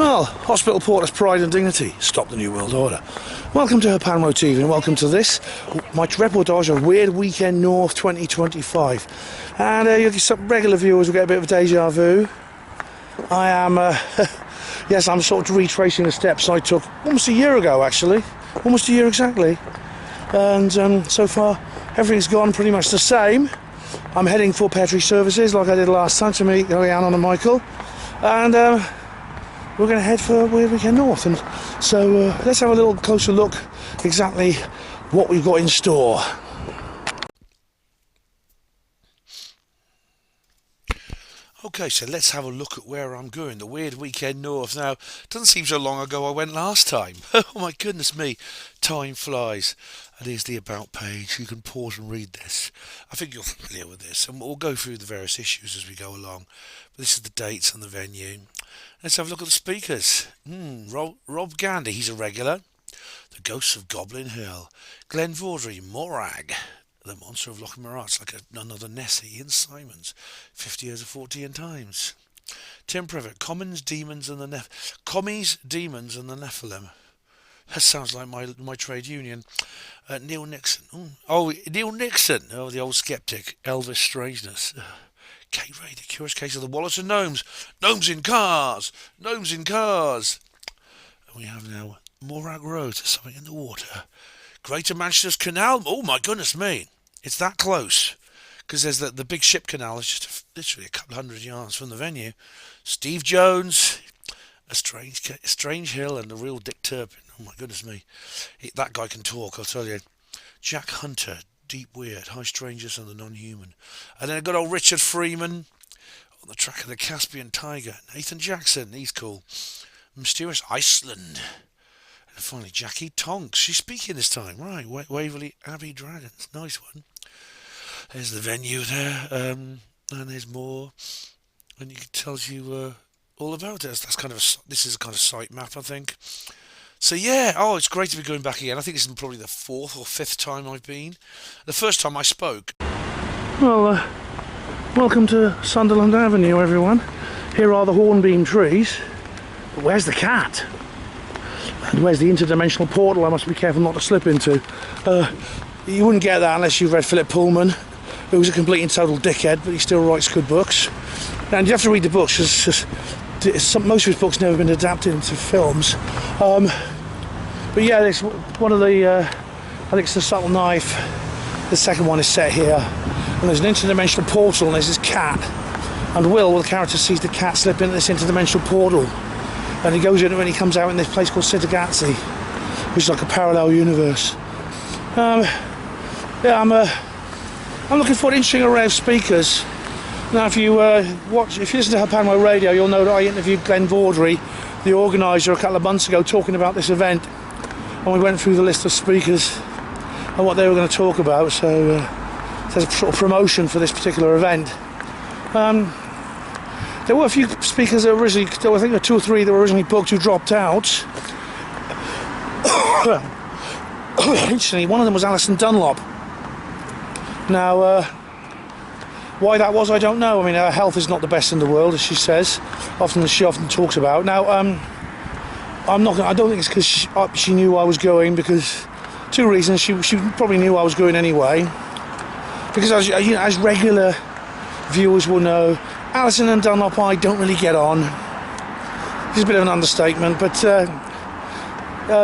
Well, Hospital Porter's Pride and Dignity, stop the New World Order. Welcome to Panro TV and welcome to this, my reportage of Weird Weekend North 2025. And some regular viewers will get a bit of deja vu. I am, yes, I'm sort of retracing the steps I took almost a year ago, actually. Almost a year exactly. And so far, everything's gone pretty much the same. I'm heading for Petrie Services like I did last time to meet Leanne and Michael. And we're going to head for Weird Weekend North. And so let's have a little closer look exactly what we've got in store. Okay, so let's have a look at where I'm going, the Weird Weekend North. Now, it doesn't seem so long ago I went last time. Oh my goodness me, time flies. And here's the About page. You can pause and read this. I think you're familiar with this, and we'll go through the various issues as we go along. But this is the dates and the venue. Let's have a look at the speakers. Rob Gandy, he's a regular. The Ghosts of Goblin Hill. Glenn Vaudrey, Morag. The Monster of Lochmarats, like another Nessie. Ian Simons, 50 Years of Fortean Times. Tim Privet, Commies, Demons and the Nephilim. That sounds like my trade union. Neil Nixon. Neil Nixon. Oh, the old skeptic. Elvis Strangeness. Kate Ray, The Curious Case of the Wallace and Gnomes. Gnomes in Cars. Gnomes in Cars. And we have now Morag Road, Something in the Water. Greater Manchester's Canal. Oh my goodness me. It's that close. Because there's the big ship canal is just literally a couple hundred yards from the venue. Steve Jones. A Strange Hill and the real Dick Turpin. Oh my goodness me. That guy can talk, I'll tell you. Jack Hunter. Deep Weird. High Strangers and the Non-Human. And then I've got old Richard Freeman. On the track of the Caspian Tiger. Nathan Jackson. He's cool. Mysterious Iceland. And finally, Jackie Tonks. She's speaking this time. Right, Waverley Abbey Dragons. Nice one. There's the venue there. And there's more. And it tells you all about it. This is a kind of site map, I think. So yeah, it's great to be going back again. I think this is probably the 4th or 5th time I've been. The first time I spoke. Well, welcome to Sunderland Avenue, everyone. Here are the hornbeam trees. But where's the cat? And where's the interdimensional portal I must be careful not to slip into? You wouldn't get that unless you've read Philip Pullman, who's a complete and total dickhead, but he still writes good books. And you have to read the books, because most of his books never been adapted into films. But yeah, it's one of the, I think it's The Subtle Knife. The second one is set here. And there's an interdimensional portal, and there's this cat. And Will, the character, sees the cat slip into this interdimensional portal. And he goes in when he comes out in this place called Sitagazzi, which is like a parallel universe. Yeah, I'm looking for an interesting array of speakers. Now, if you listen to Panro Radio, you'll know that I interviewed Glenn Vaudrey, the organiser, a couple of months ago, talking about this event, and we went through the list of speakers and what they were going to talk about. So there's a sort of promotion for this particular event. There were a few speakers that were originally, I think there were 2 or 3 that were originally booked who dropped out. Interestingly, one of them was Alison Dunlop. Now, why that was, I don't know. I mean, her health is not the best in the world, as she says, she often talks about. Now, I don't think it's because she knew I was going, because 2 reasons. She probably knew I was going anyway, because as regular viewers will know, Alison and Dunlop I don't really get on. It's a bit of an understatement, but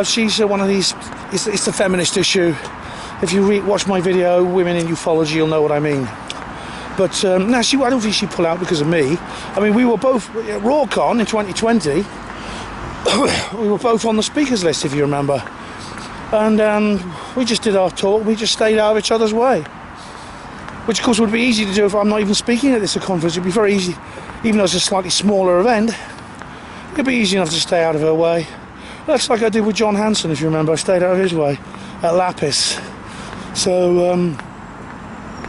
she's one of these. It's the feminist issue. If you watch my video, Women in Ufology, you'll know what I mean. But no, I don't think she'd pull out because of me. I mean, we were both at RawCon in 2020. We were both on the speakers list, if you remember. And we just did our talk. We just stayed out of each other's way. Which, of course, would be easy to do if I'm not even speaking at this conference. It'd be very easy, even though it's a slightly smaller event. It'd be easy enough to stay out of her way. That's like I did with John Hanson, if you remember. I stayed out of his way at Lapis. So,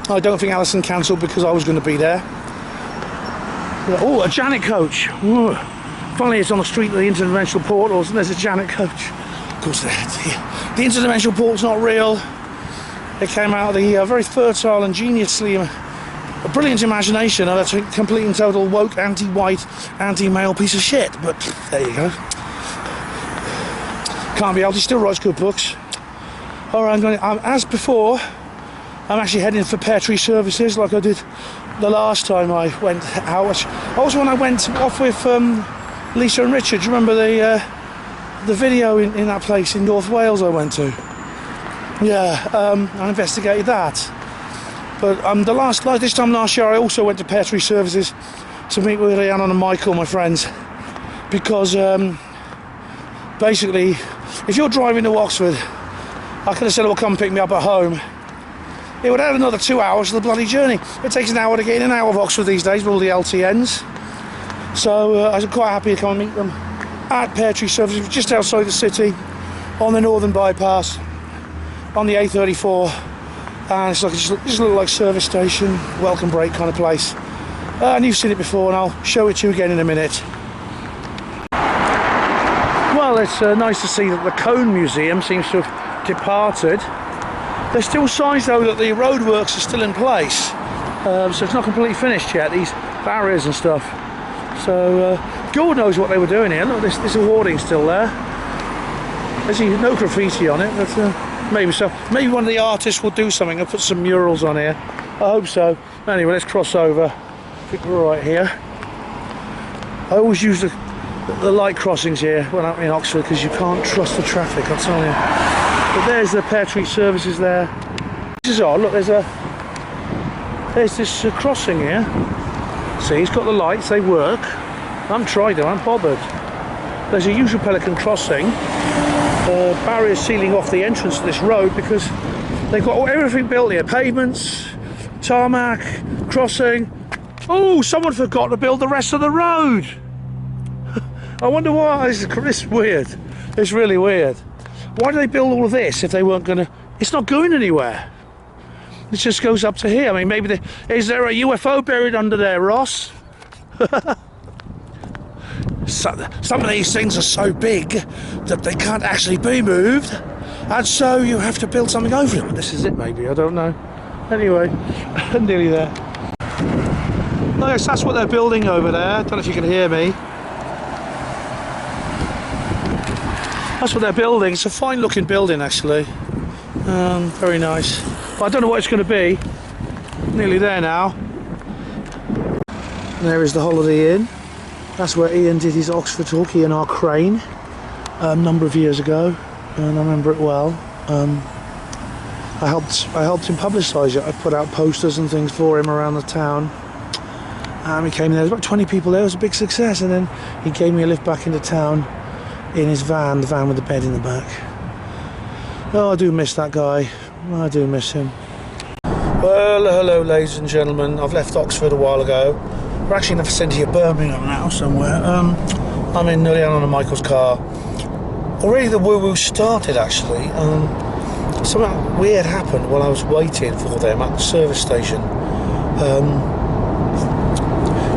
I don't think Alison cancelled because I was going to be there. Oh, a Janet coach. Ooh. Finally, it's on the street of the interdimensional portals, and there's a Janet coach. Of course, the interdimensional portal's not real. It came out of the very fertile and geniusly a brilliant imagination and a complete and total woke, anti-white, anti-male piece of shit. But there you go. Can't be helped. He still writes good books. All right, as before, I'm actually heading for Pear Tree Services like I did the last time I went out. Also, when I went off with Lisa and Richard, do you remember the video in that place in North Wales I went to? Yeah, I investigated that. But this time last year, I also went to Pear Tree Services to meet with Rhiannon and Michael, my friends, because basically, if you're driving to Oxford, I could have said, "Well, come pick me up at home." It would add another 2 hours to the bloody journey. It takes an hour to get in and out of Oxford these days with all the LTNs. So I was quite happy to come and meet them at Pear Tree Services, just outside the city, on the Northern Bypass, on the A34. And it's like just a little like service station, welcome break kind of place. And you've seen it before, and I'll show it to you again in a minute. Well, it's nice to see that the Cone Museum seems to have departed. There's still signs though that the roadworks are still in place, so it's not completely finished yet, these barriers and stuff. So God knows what they were doing here. Look, this awarding's still there. There's no graffiti on it, but maybe so. Maybe one of the artists will do something and put some murals on here. I hope so. Anyway, let's cross over. I think we're right here. I always use the light crossings here when I'm in Oxford because you can't trust the traffic, I'll tell you. But there's the Pear Tree Services there. This is odd. Look, there's this crossing here. See, it's got the lights. They work. I haven't tried them. I'm bothered. There's a usual Pelican crossing. Barriers sealing off the entrance to this road because they've got everything built here. Pavements, tarmac, crossing. Oh, someone forgot to build the rest of the road. I wonder why. This is weird. It's really weird. Why do they build all of this if they weren't going to... It's not going anywhere. It just goes up to here. I mean, maybe... Is there a UFO buried under there, Ross? Some of these things are so big that they can't actually be moved. And so you have to build something over them. This is it, maybe. I don't know. Anyway, nearly there. Oh, yes, that's what they're building over there. I don't know if you can hear me. That's what they're building. It's a fine looking building actually. Very nice. But I don't know what it's going to be. Nearly there now. And there is the Holiday Inn. That's where Ian did his Oxford talk, Ian R. Crane, a number of years ago, and I remember it well. I helped him publicise it. I put out posters and things for him around the town. He came in there. There was about 20 people there. It was a big success. And then he gave me a lift back into town in his van, the van with the bed in the back. Oh, I do miss that guy. I do miss him. Well, hello ladies and gentlemen. I've left Oxford a while ago. We're actually in the vicinity of Birmingham now somewhere. I'm in Rhiannon and Michael's car. Already the woo-woo started actually. Something weird happened while I was waiting for them at the service station.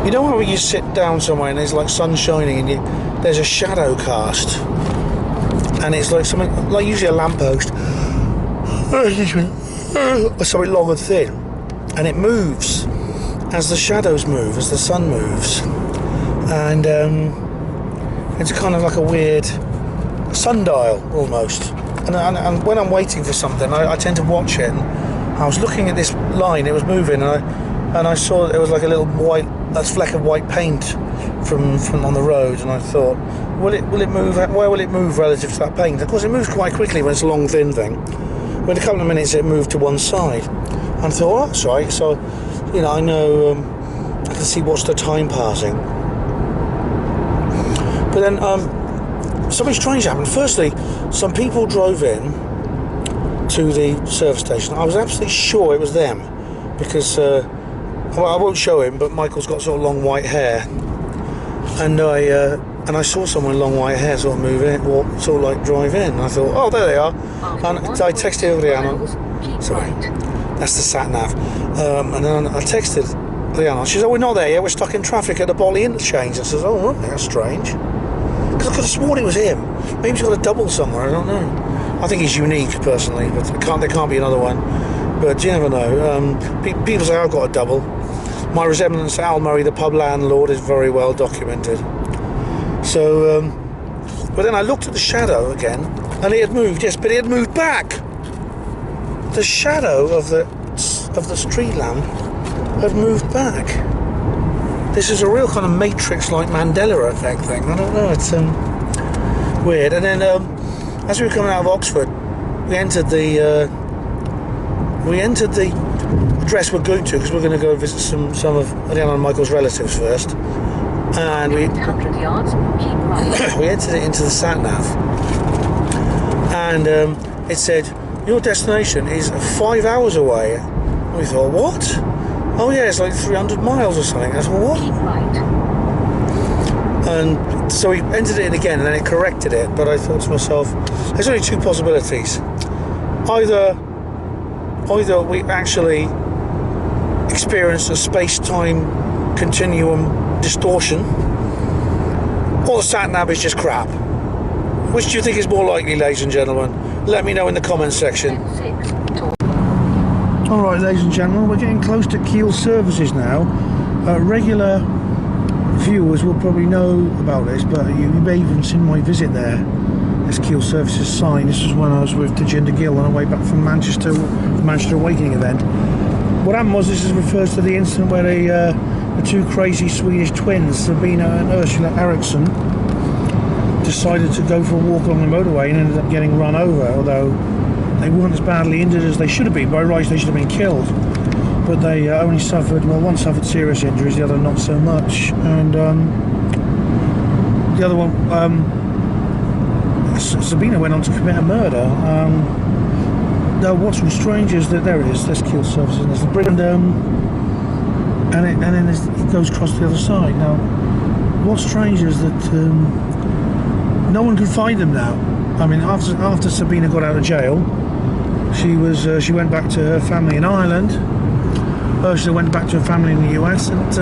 You know when you sit down somewhere and there's like sun shining and there's a shadow cast, and it's like something like usually a lamppost or something long and thin, and it moves as the shadows move, as the sun moves, and it's kind of like a weird sundial almost. And when I'm waiting for something, I tend to watch it. And I was looking at this line; it was moving, and I saw that it was like a little white, fleck of white paint from on the road, and I thought, will it move? Where will it move relative to that paint? Of course, it moves quite quickly when it's a long, thin thing. But in a couple of minutes, it moved to one side, and I thought, oh, that's right. So, you know, I know I can see what's the time passing. But then something strange happened. Firstly, some people drove in to the service station. I was absolutely sure it was them because. Well, I won't show him, but Michael's got sort of long white hair, and I saw someone with long white hair sort of move in, or sort of like drive in. And I thought, oh, there they are. And I texted Rhiannon. Sorry, that's the sat nav. And then I texted Rhiannon. She said, oh, we're not there yet. We're stuck in traffic at the Bolly interchange. I said, oh, right, that's strange. Because I could have sworn it was him. Maybe he's got a double somewhere. I don't know. I think he's unique personally, but there can't be another one. But you never know. People say I've got a double. My resemblance to Al Murray, the pub landlord, is very well documented. So, but then I looked at the shadow again, and it had moved. Yes, but it had moved back. The shadow of the street lamp had moved back. This is a real kind of Matrix-like Mandela effect thing. I don't know. It's weird. And then, as we were coming out of Oxford, we entered the address we're going to, because we're going to go visit some of Ariana and Michael's relatives first. And we 100 yards, keep right. we entered it into the sat nav, and it said your destination is 5 hours away. And we thought, what? Oh yeah, it's like 300 miles or something. I thought, what? Keep right. And so we entered it in again, and then it corrected it. But I thought to myself, there's only two possibilities. Either we actually experienced a space-time continuum distortion, or the sat-nav is just crap. Which do you think is more likely, ladies and gentlemen? Let me know in the comments section. Alright, ladies and gentlemen, we're getting close to Keele Services now. Regular viewers will probably know about this, but you may even seen my visit there. This Keele Services sign. This was when I was with Tejinder Gill on our way back from Manchester Awakening event. What happened was, this refers to the incident where the two crazy Swedish twins, Sabina and Ursula Eriksson, decided to go for a walk along the motorway and ended up getting run over, although they weren't as badly injured as they should have been. By rights, they should have been killed. But they only suffered, well, one suffered serious injuries, the other not so much. And the other one, Sabina went on to commit a murder. Now, what's strange is that there's Keele Services, and there's the bridge, and then it goes across the other side. Now, what's strange is that no one can find them now. I mean, after Sabina got out of jail, she went back to her family in Ireland. Ursula went back to her family in the US, and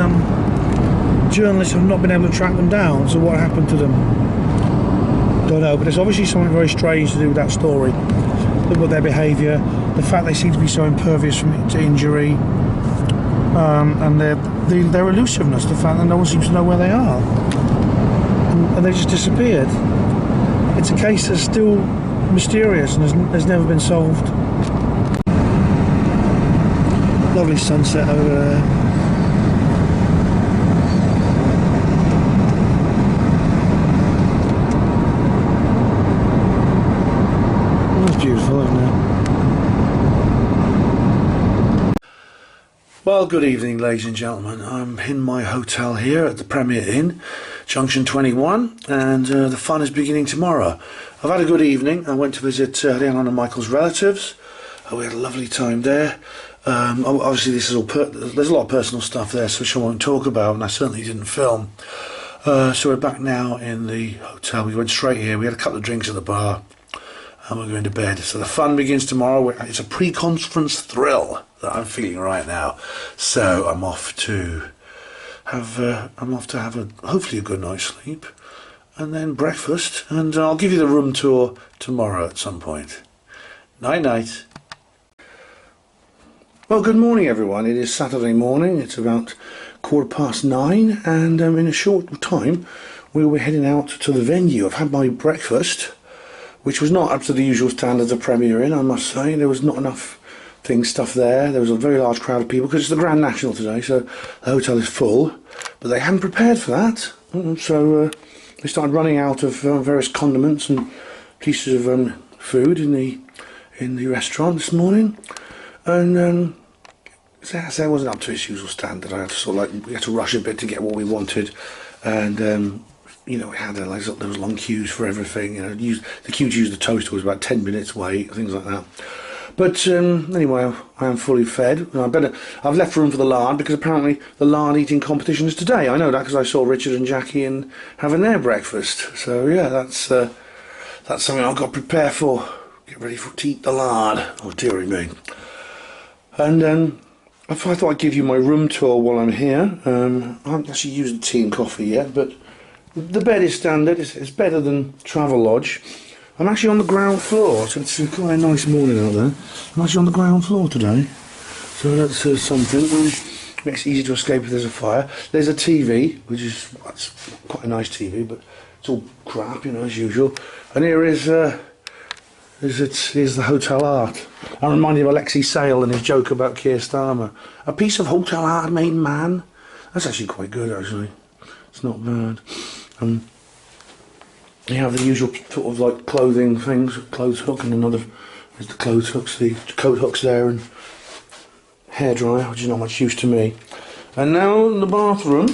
journalists have not been able to track them down. So what happened to them? Don't know, but there's obviously something very strange to do with that story. Look at their behaviour, the fact they seem to be so impervious to injury, and their elusiveness, the fact that no one seems to know where they are, and they just disappeared. It's a case that's still mysterious and has never been solved. Lovely sunset over there. That's beautiful, isn't it? Well, good evening, ladies and gentlemen. I'm in my hotel here at the Premier Inn, Junction 21, and the fun is beginning tomorrow. I've had a good evening. I went to visit Rhiannon and Michael's relatives. We had a lovely time there. Obviously, this is all there's a lot of personal stuff there, which I won't talk about, and I certainly didn't film. So we're back now in the hotel. We went straight here. We had a couple of drinks at the bar, and we're going to bed. So the fun begins tomorrow. It's a pre-conference thrill that I'm feeling right now. So I'm off to have hopefully a good night's sleep, and then breakfast, and I'll give you the room tour tomorrow at some point. Night night. Well, good morning, everyone. It is Saturday morning. It's about 9:15, and in a short time we'll be heading out to the venue. I've had my breakfast, which was not up to the usual standards of Premier Inn, I must say. There was not enough stuff there. There was a very large crowd of people because it's the Grand National today, so the hotel is full. But they hadn't prepared for that, so they started running out of various condiments and pieces of food in the restaurant this morning, and so it wasn't up to its usual standard. I had to we had to rush a bit to get what we wanted, and you know, we had there was long queues for everything. You know, the queue to use the toaster was about 10 minutes wait, things like that. But anyway, I am fully fed. I've left room for the Lard, because apparently the Lard eating competition is today. I know that because I saw Richard and Jackie having their breakfast. So yeah, that's something I've got to prepare for. Get ready to eat the Lard. Oh dearie me. And I thought I'd give you my room tour while I'm here. I haven't actually used the tea and coffee yet, but the bed is standard. It's better than Travelodge. I'm actually on the ground floor, so it's quite a nice morning out there. I'm actually on the ground floor today, so that's something. Makes it easy to escape if there's a fire. There's a TV, which is that's quite a nice TV, but it's all crap, you know, as usual. And here is here's the Hotel Art. I'm reminded of Alexei Sale and his joke about Keir Starmer. A piece of Hotel Art made man. That's actually quite good, actually. It's not bad. You have the usual sort of like clothing things, clothes hook and another. There's the clothes hooks, the coat hooks there, and hairdryer, which is not much use to me. And now in the bathroom,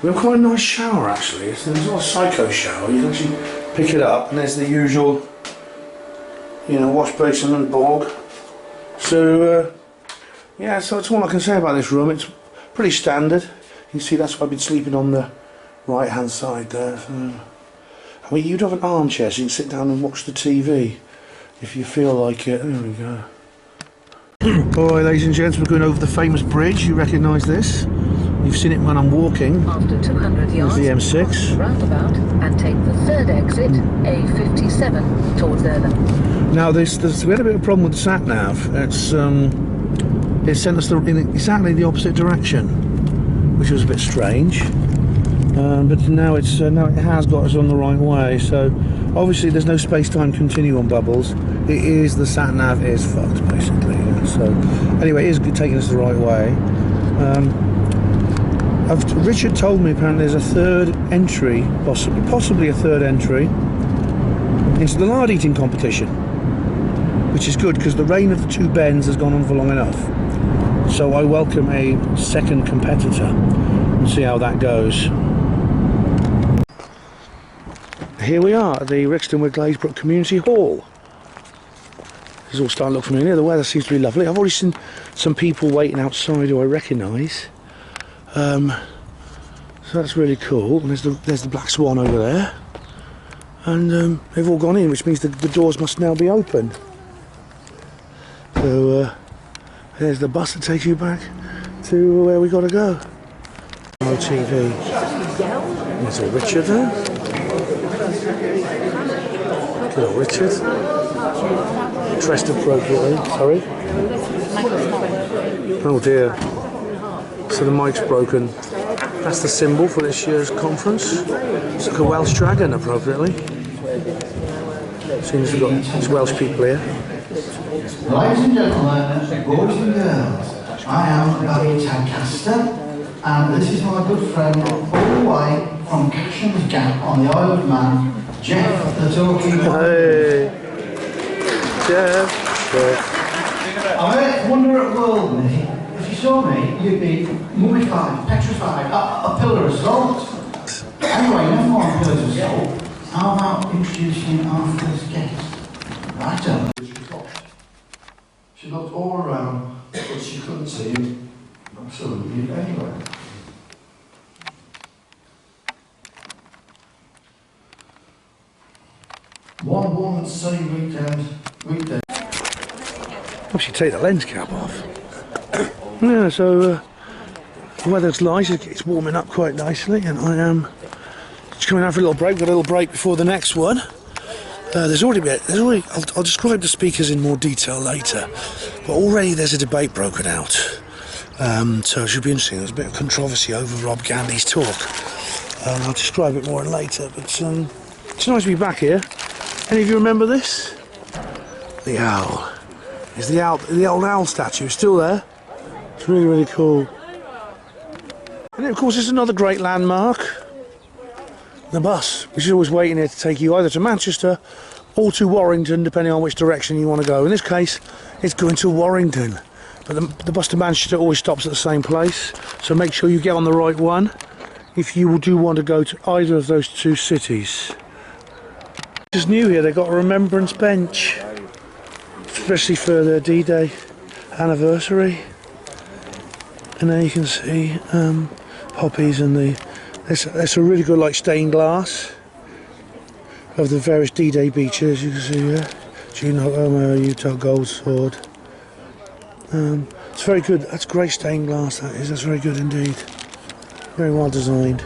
we have quite a nice shower actually. It's not a psycho shower. You can actually pick it up, and there's the usual, you know, wash basin and bog. So yeah, so that's all I can say about this room. It's pretty standard. You can see that's why I've been sleeping on the right hand side there. So, I mean, you'd have an armchair so you can sit down and watch the TV if you feel like it. There we go. Alright, ladies and gents, we're going over the famous bridge. You recognise this? You've seen it when I'm walking. After 200 yards, the M6 roundabout, and take the third exit, A57, towards Irvine. Now, we had a bit of a problem with the sat nav. It sent us in exactly the opposite direction, which was a bit strange. But now it has got us on the right way. So obviously there's no space-time continuum bubbles. It is the sat nav is fucked basically. Yeah. So anyway, it is taking us the right way. Richard told me apparently there's a third entry, possibly a third entry into the lard eating competition, which is good because the reign of the two bends has gone on for long enough. So I welcome a second competitor and see how that goes. Here we are at the Rixton with Glazebrook Community Hall. This is all starting to look familiar. The weather seems to be lovely. I've already seen some people waiting outside who I recognise. So that's really cool. And there's the Black Swan over there. And they've all gone in, which means the doors must now be open. So there's the bus that takes you back to where we got to go. TV. There's a Richard there. Good old Richard. Dressed appropriately. Sorry. Oh dear. So the mic's broken. That's the symbol for this year's conference. It's like a Welsh dragon, appropriately. Seems we've got some Welsh people here. Ladies and gentlemen, boys and girls, I am Barry Tadcaster, and this is my good friend all the way from Casham's Gap on the Isle of Man, Jeff the Talking Man. Hey, Jeff. I'm a wonder at the world, mate. If you saw me, you'd be mummified, petrified, a pillar of salt. Anyway, never mind pillars of salt. How about introducing our first guest? Right on. She looked all around, but she couldn't see him absolutely anywhere. One woman sunny weekday. I should take the lens cap off. Yeah, so the weather's nice, it's warming up quite nicely, and I am just coming out for a little break. Got a little break before the next one. I'll describe the speakers in more detail later, but already there's a debate broken out. So it should be interesting. There's a bit of controversy over Rob Gandy's talk. I'll describe it more later, but it's nice to be back here. Any of you remember this? The owl. Is the old owl statue still there? It's really, really cool. And of course, it's another great landmark. The bus, which is always waiting here to take you either to Manchester or to Warrington, depending on which direction you want to go. In this case, it's going to Warrington. But the bus to Manchester always stops at the same place, so make sure you get on the right one if you do want to go to either of those two cities. Just new here, they've got a remembrance bench, especially for the D-Day anniversary. And then you can see poppies and there's a really good like stained glass of the various D-Day beaches. You can see here, Juneau, Utah, Gold Sword. It's very good. That's great stained glass. That is. That's very good indeed. Very well designed.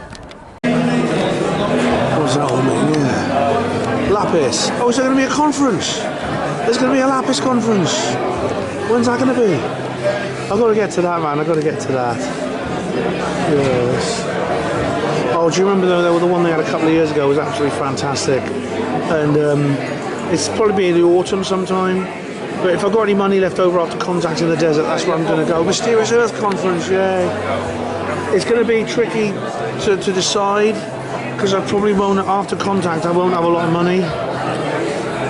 What's that all mean? Yeah. Lapis. Oh, is there going to be a conference? There's going to be a Lapis conference. When's that going to be? I've got to get to that, man. I've got to get to that. Yes. Oh, do you remember the one they had a couple of years ago was absolutely fantastic, and it's probably in the autumn sometime. But if I've got any money left over after Contact in the Desert, that's where I'm going to go. Mysterious Earth Conference, yay! It's going to be tricky to decide because I probably won't, after Contact, I won't have a lot of money.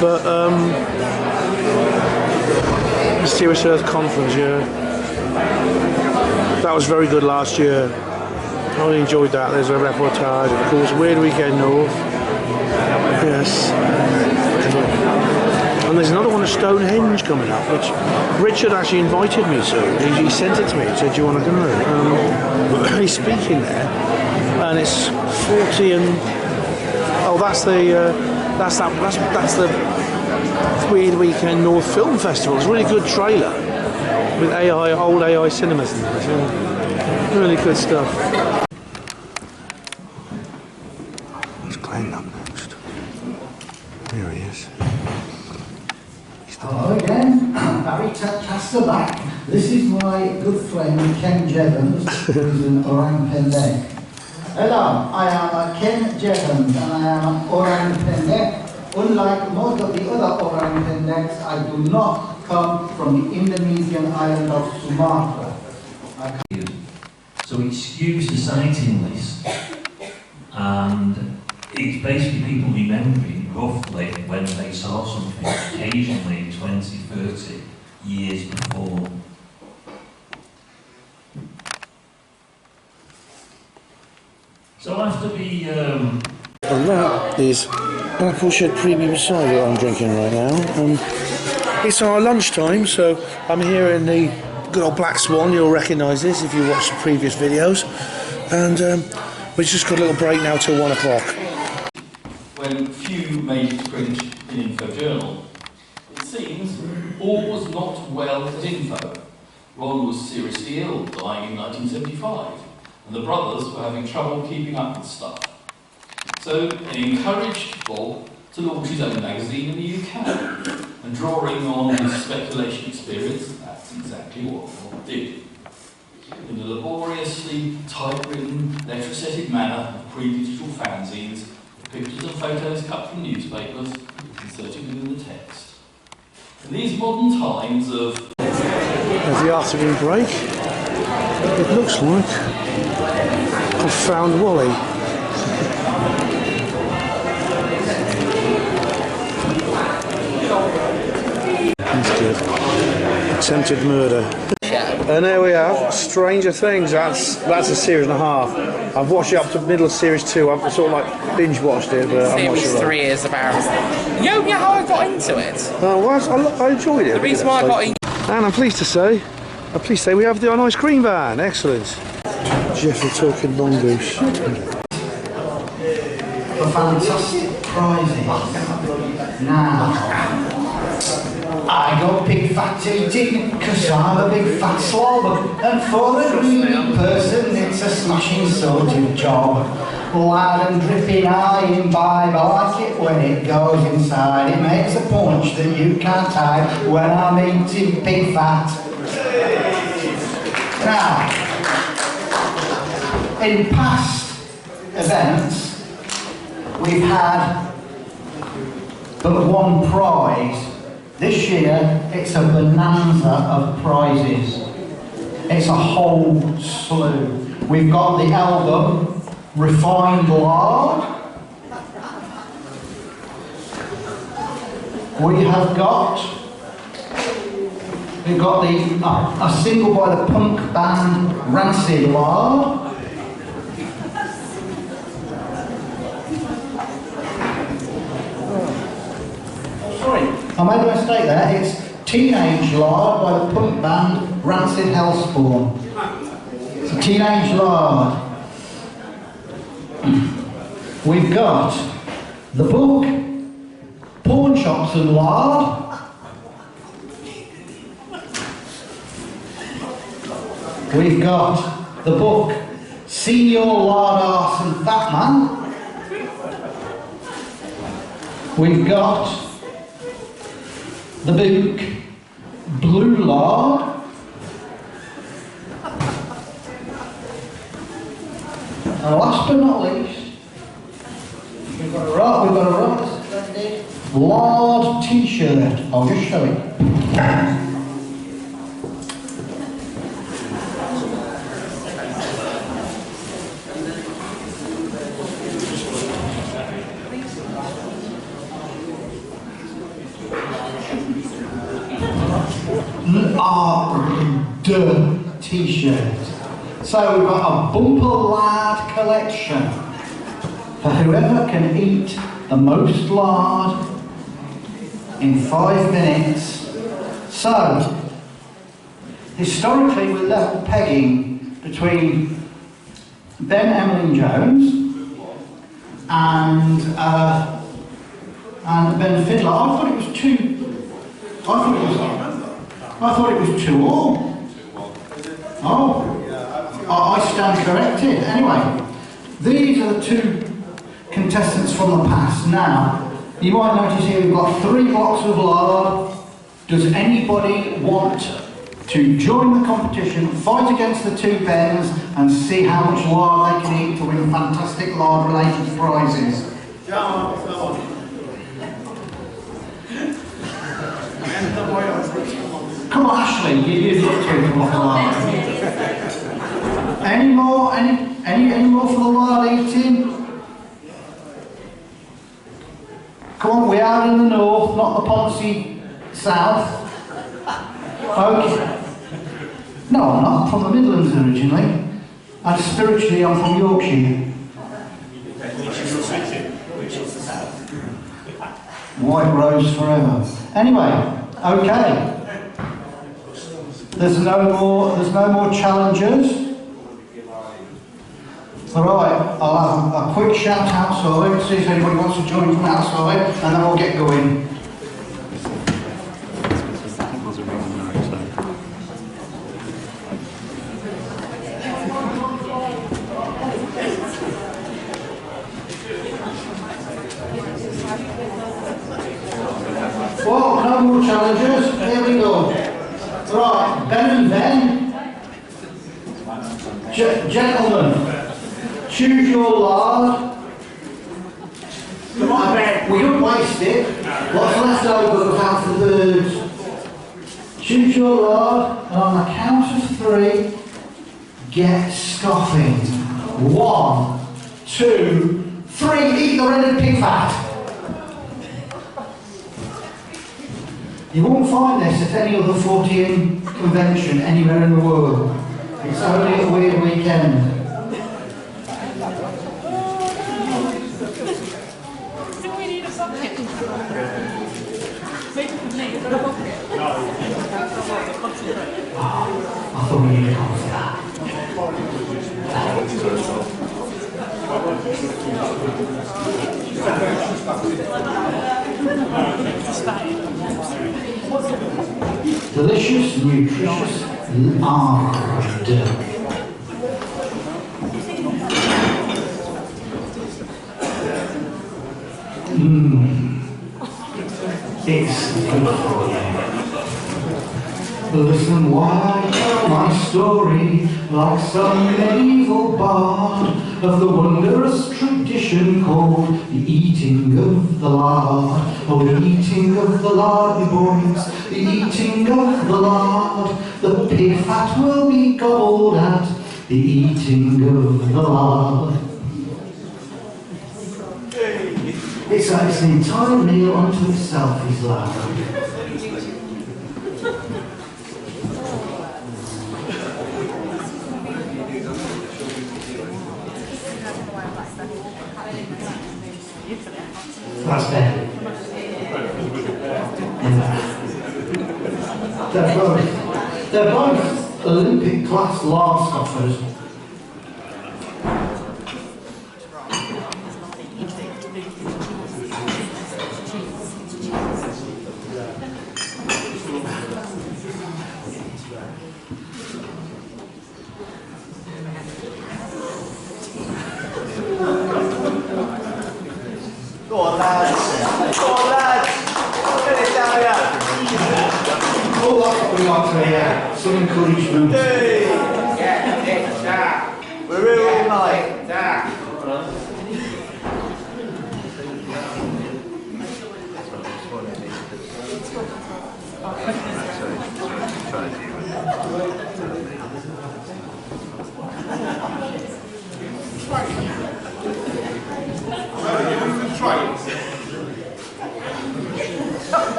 But Mysterious Earth Conference, yeah. That was very good last year. I really enjoyed that. There's a reportage, of course, Weird Weekend North. Yes. And there's another one at Stonehenge coming up, which Richard actually invited me to. He sent it to me and said, do you want to go? He's speaking there, and it's Fortean. Oh, that's the Weird Weekend North Film Festival. It's a really good trailer with old AI cinemas and that. Yeah. Really good stuff. Let's Glenn up next. Here he is. Hello again, Barry Tasker back. This is my good friend Ken Jevons, who's an orang pendek. Hello, I am Ken Jevons and I am an orang pendek. Unlike most of the other orang pendeks, I do not come from the Indonesian island of Sumatra. So it skews the sighting list, and it's basically people remembering roughly when they saw something, occasionally 20, 30 years before. So after the... Well, that is Apple Shed Premium Cider I'm drinking right now. It's our lunchtime, so I'm here in the good old Black Swan. You'll recognise this if you watched the previous videos. And we've just got a little break now till 1 o'clock. When few made it to print in Info Journal, it seems all was not well at Info. Ron was seriously ill, dying in 1975, and the brothers were having trouble keeping up with stuff. So they encouraged Bob to launch his own magazine in the UK, and drawing on his speculation experience, that's exactly what Bob did. In a laboriously typewritten, letter-setted manner of pre-digital fanzines, pictures and photos cut from newspapers, inserted within the text. In these modern times of... There's the afternoon break. It looks like I've found Wally. That's good. Attempted murder. And there we have Stranger Things. That's a series and a half. I've watched it up to middle of series 2. I've sort of like binge watched it, but I'm not sure. Series 3 is about. You know how I got into it. I enjoyed it. The reason why I got into. And I'm pleased to say we have the ice cream van. Excellent. Jeffrey talking mongoose. For fantastic prizes. Now, I go pig fat eating because I'm a big fat slob, and for a greedy person it's a smashing sorted job. Lard and dripping I imbibe, I like it when it goes inside. It makes a punch that you can't hide when I'm eating pig fat. Now, in past events, we've had but one prize. This year, it's a bonanza of prizes. It's a whole slew. We've got the album Refined Lard. We've got a single by the punk band Rancid Lard. I made a mistake there. It's Teenage Lard by the punk band Rancid Hellspawn. It's a Teenage Lard. We've got the book Pawn Shops and Lard. We've got the book Senior Lard Arse and Fat Man. We've got the book Blue Lard. And last but not least, we've got a rather splendid Lard t-shirt. I'll just show it. Lard t-shirt. So we've got a bumper lard collection for whoever can eat the most lard in 5 minutes. So, historically we're level pegging between Ben Emlyn Jones and Ben Fiddler. I thought it was 2-2. Oh, I stand corrected. Anyway, these are the two contestants from the past. Now, you might notice here we've got 3 blocks of lard. Does anybody want to join the competition, fight against the 2 Bens, and see how much lard they can eat to win fantastic lard-related prizes? Come on, Ashley, you've got 2 blocks of lard. Any more for the lard eating? Come on, we are in the north, not the Ponzi south. Okay. No, I'm not. I'm from the Midlands originally. And spiritually, I'm from Yorkshire. Which is the south? White rose forever. Anyway, okay. There's no more challengers. Alright, I'll have a quick shout outside, see if anybody wants to join from outside, and then we'll get going. Well, no more challengers, here we go. Right, Ben and Ben. Gentlemen. Choose your lard. Come on, Ben. We don't waste it. What's left over goes out for the birds. Choose your lard, and on the count of 3, get scoffing. 1, 2, 3. Eat the rendered pig fat. You won't find this at any other Fortean convention anywhere in the world. It's only a weird weekend. I thought we needed to come for that. Delicious, nutritious lard. It's good for you. Listen while I tell my story, like some medieval bard, of the wondrous tradition called the eating of the lard. Oh, the eating of the lard, me boys, the eating of the lard. The pig fat will be gobbled at, the eating of the lard. It's an entire meal unto itself, is lard. That's better. They're both Olympic class lard scoffers. Go on, lads. Go on, lads. Get it down here. Oh, that's what we want to hear. Some encouragement. Hey. Get it down. We're here all night. Now,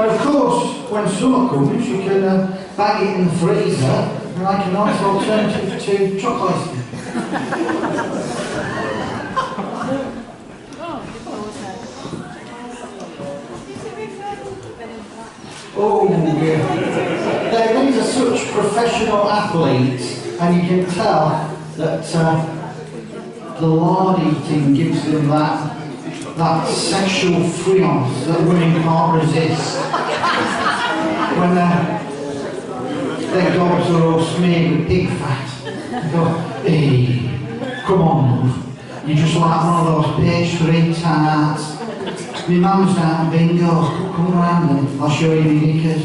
of course, when summer comes, you can bag it in the freezer, like a nice alternative to chocolate. Oh, yeah. These are such professional athletes, and you can tell that the lard eating gives them that sexual thrill that women can't resist. When their gobs are all smeared with pig fat, they go, hey, come on, love. You're just like one of those pastry tarts. My mum's down at bingo. Come around and I'll show you my knickers.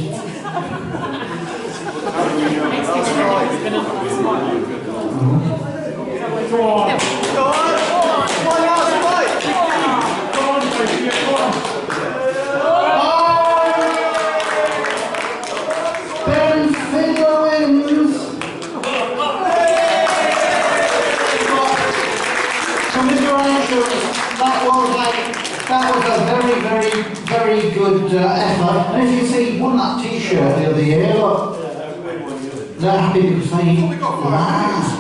That was a very, very, very good effort. And as you see, he won that T-shirt the other year. Look, they're happy because they laughed.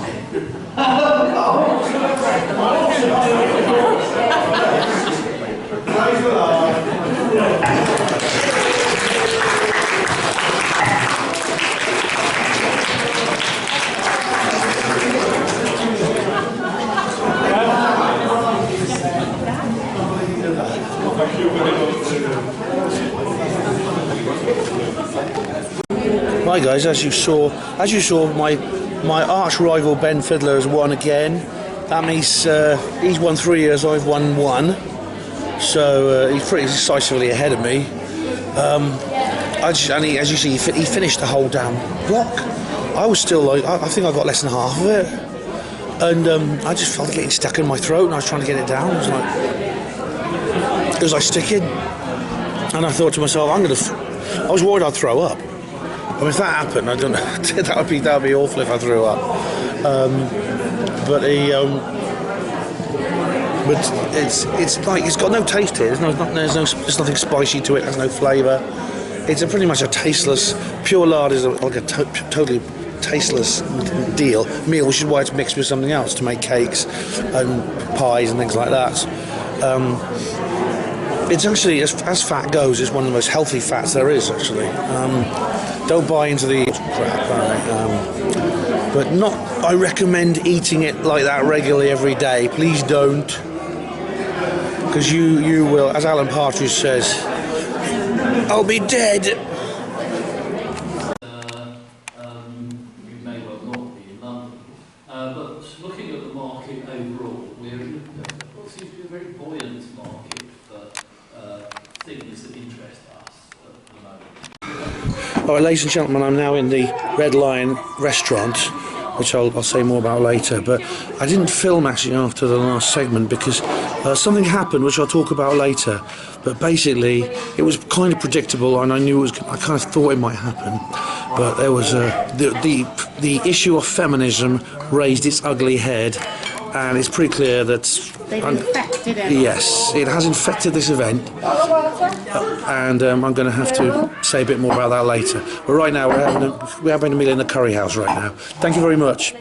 Hi guys, as you saw, my arch rival Ben Fiddler has won again. That means he's won 3 years, I've won 1. So he's pretty decisively ahead of me. As you see, he finished the whole damn block. I was still like, I think I got less than half of it, and I just felt it getting stuck in my throat, and I was trying to get it down. It was like sticking, and I thought to myself, I was worried I'd throw up. I mean, if that happened, I don't know. that would be awful if I threw up. But it's like it's got no taste to it. There's nothing spicy to it. There's no flavour. It's pretty much a tasteless. Pure lard is like a totally tasteless meal, which is why it's mixed with something else to make cakes and pies and things like that. It's actually, as fat goes, it's one of the most healthy fats there is. Actually, don't buy into the crap. But not. I recommend eating it like that regularly every day. Please don't, because you will, as Alan Partridge says, I'll be dead. You may well not be in London, but looking at the market overall, we're what seems to be a very buoyant market for things that interest us at the moment. All right, ladies and gentlemen, I'm now in the Red Lion restaurant, which I'll say more about later. But I didn't film actually after the last segment because something happened, which I'll talk about later. But basically, it was kind of predictable, and I knew I kind of thought it might happen. But there was the issue of feminism raised its ugly head, and it's pretty clear that they've infected it. Yes, it has infected this event, and I'm going to have to say a bit more about that later. But right now, we're having a meal in the curry house right now. Thank you very much.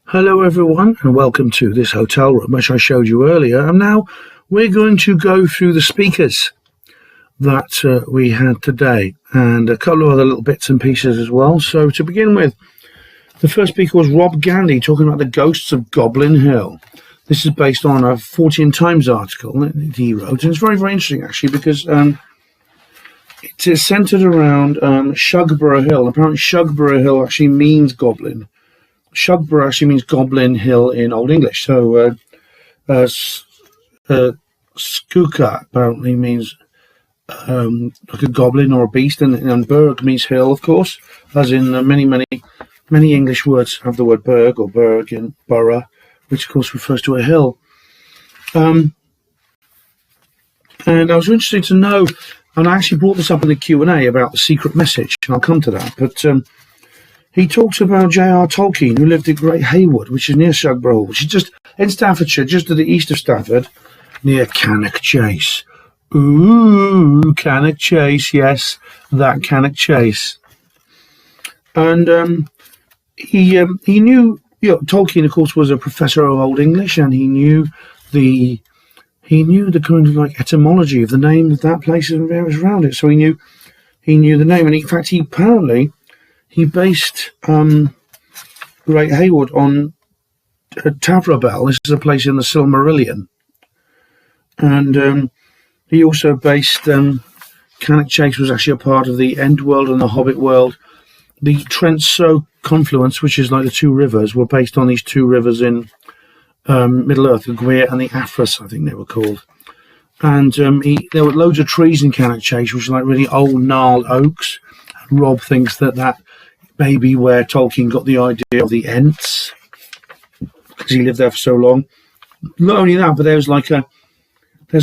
Hello everyone, and welcome to this hotel room which I showed you earlier. And now we're going to go through the speakers that we had today, and a couple of other little bits and pieces as well. So to begin with, the first speaker was Rob Gandy, talking about the ghosts of Goblin Hill. This is based on a Fortean Times article that he wrote, and it's very, very interesting actually, because it is centred around Shugborough Hill. Apparently Shugborough Hill actually means goblin. Shugborough actually means Goblin Hill in Old English. So Skuka apparently means like a goblin or a beast, and Berg means hill, of course, as in many Many English words have the word berg or berg in borough, which of course refers to a hill. And I was interested to know, and I actually brought this up in the Q&A about the secret message, and I'll come to that, but he talks about J.R. Tolkien, who lived at Great Haywood, which is near Shugborough Hall, which is just in Staffordshire, just to the east of Stafford, near Cannock Chase. Ooh, Cannock Chase, yes, that Cannock Chase. And he knew, Tolkien, of course, was a professor of Old English, and he knew the kind of like etymology of the name of that place and areas around it. So he knew the name, and in fact, he based Great Haywood on Tavrobel. This is a place in the Silmarillion, and he also based Cannock Chase was actually a part of the End World and the Hobbit world. The Trent Sow confluence, which is like the two rivers, were based on these two rivers in Middle Earth, the Gwyer and the Afras, I think they were called. And there were loads of trees in Cannock Chase, which are like really old gnarled oaks. And Rob thinks that may be where Tolkien got the idea of the Ents, because he lived there for so long. Not only that, but there's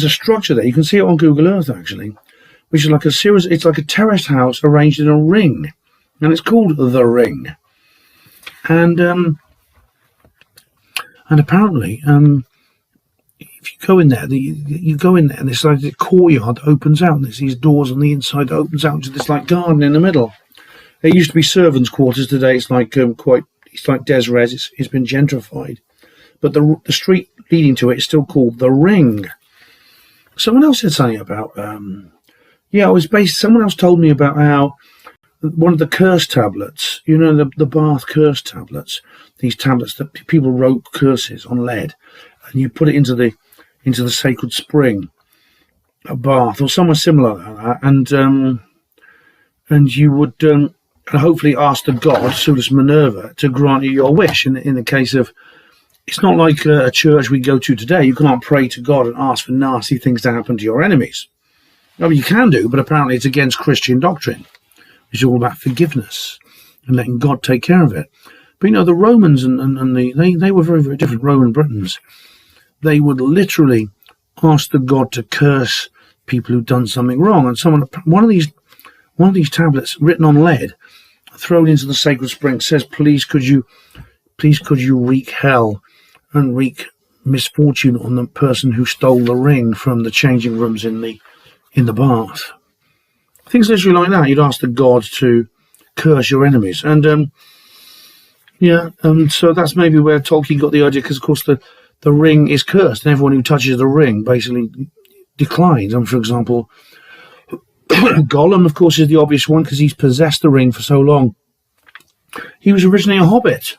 a structure there. You can see it on Google Earth, actually, which is like a series. It's like a terraced house arranged in a ring, and it's called the Ring. And apparently, if you go in there, you go in there, and it's like the courtyard opens out, and there's these doors on the inside that opens out to this like garden in the middle. It used to be servants' quarters. Today, it's like it's like Des Res. It's been gentrified, but the street leading to it is still called the Ring. Someone else said something about someone else told me about how one of the curse tablets, the Bath curse tablets, these tablets that people wrote curses on lead, and you put it into the sacred spring at Bath or somewhere similar like that, and you would hopefully ask the god Sulis Minerva to grant you your wish. In the case of, it's not like a church we go to today. You can't pray to God and ask for nasty things to happen to your enemies. I mean, you can do, but apparently it's against Christian doctrine. It's all about forgiveness and letting God take care of it. But the Romans they were very, very different. Roman Britons, they would literally ask the god to curse people who'd done something wrong. And one of these tablets written on lead, thrown into the sacred spring, says, "Please could you wreak hell and wreak misfortune on the person who stole the ring from the changing rooms in the bath." Things literally like that. You'd ask the god to curse your enemies, and so that's maybe where Tolkien got the idea, because of course the ring is cursed, and everyone who touches the ring basically declines. And for example, Gollum, of course, is the obvious one, because he's possessed the ring for so long. He was originally a hobbit.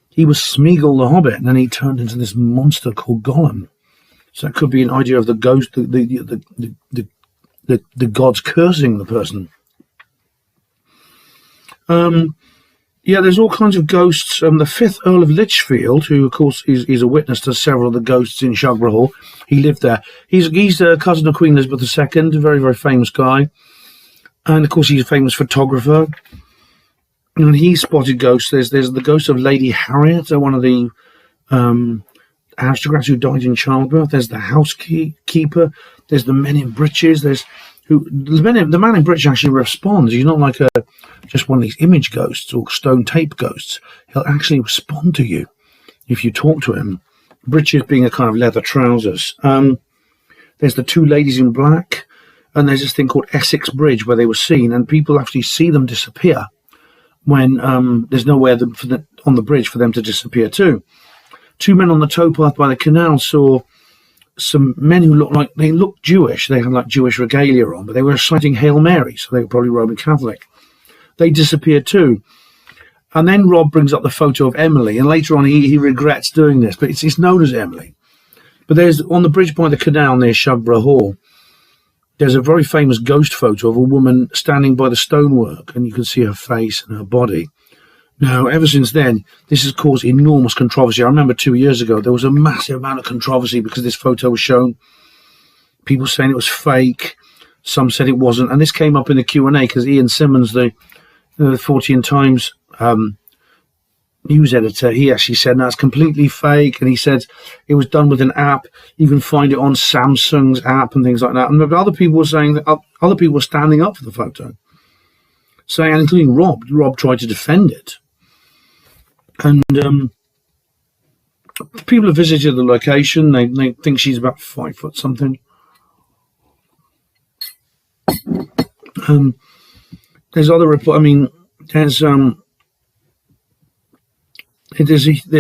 He was Smeagol the Hobbit, and then he turned into this monster called Gollum. So that could be an idea of the ghost, the gods cursing the person. There's all kinds of ghosts. The 5th Earl of Lichfield, who of course is a witness to several of the ghosts in Shugborough Hall. He lived there. He's a cousin of Queen Elizabeth II, a very, very famous guy. And of course he's a famous photographer. And he spotted ghosts. There's the ghost of Lady Harriet, one of the aristocrats who died in childbirth. There's the housekeeper. There's the men in breeches. The man in breeches actually responds. He's not like just one of these image ghosts or stone tape ghosts. He'll actually respond to you if you talk to him. Breeches being a kind of leather trousers. There's the 2 ladies in black, and there's this thing called Essex Bridge where they were seen, and people actually see them disappear when there's nowhere on the bridge for them to disappear to. 2 men on the towpath by the canal saw some men who looked Jewish. They had like Jewish regalia on, but they were reciting Hail Mary, so they were probably Roman Catholic. They disappeared too. And then Rob brings up the photo of Emily, and later on he regrets doing this, but it's known as Emily. But there's, on the bridge by the canal near Shugborough Hall, there's a very famous ghost photo of a woman standing by the stonework, and you can see her face and her body. Now, ever since then, this has caused enormous controversy. I remember 2 years ago, there was a massive amount of controversy because this photo was shown. People saying it was fake, Some said it wasn't, and this came up in the Q&A because Ian Simmons, the Fortean Times news editor, he actually said that's completely fake, and he said it was done with an app. You can find it on Samsung's app and things like that. And other people were saying that other people were standing up for the photo, saying, including Rob. Rob tried to defend it, and people have visited the location. They think she's about 5 foot something. There's other report. I mean, there's a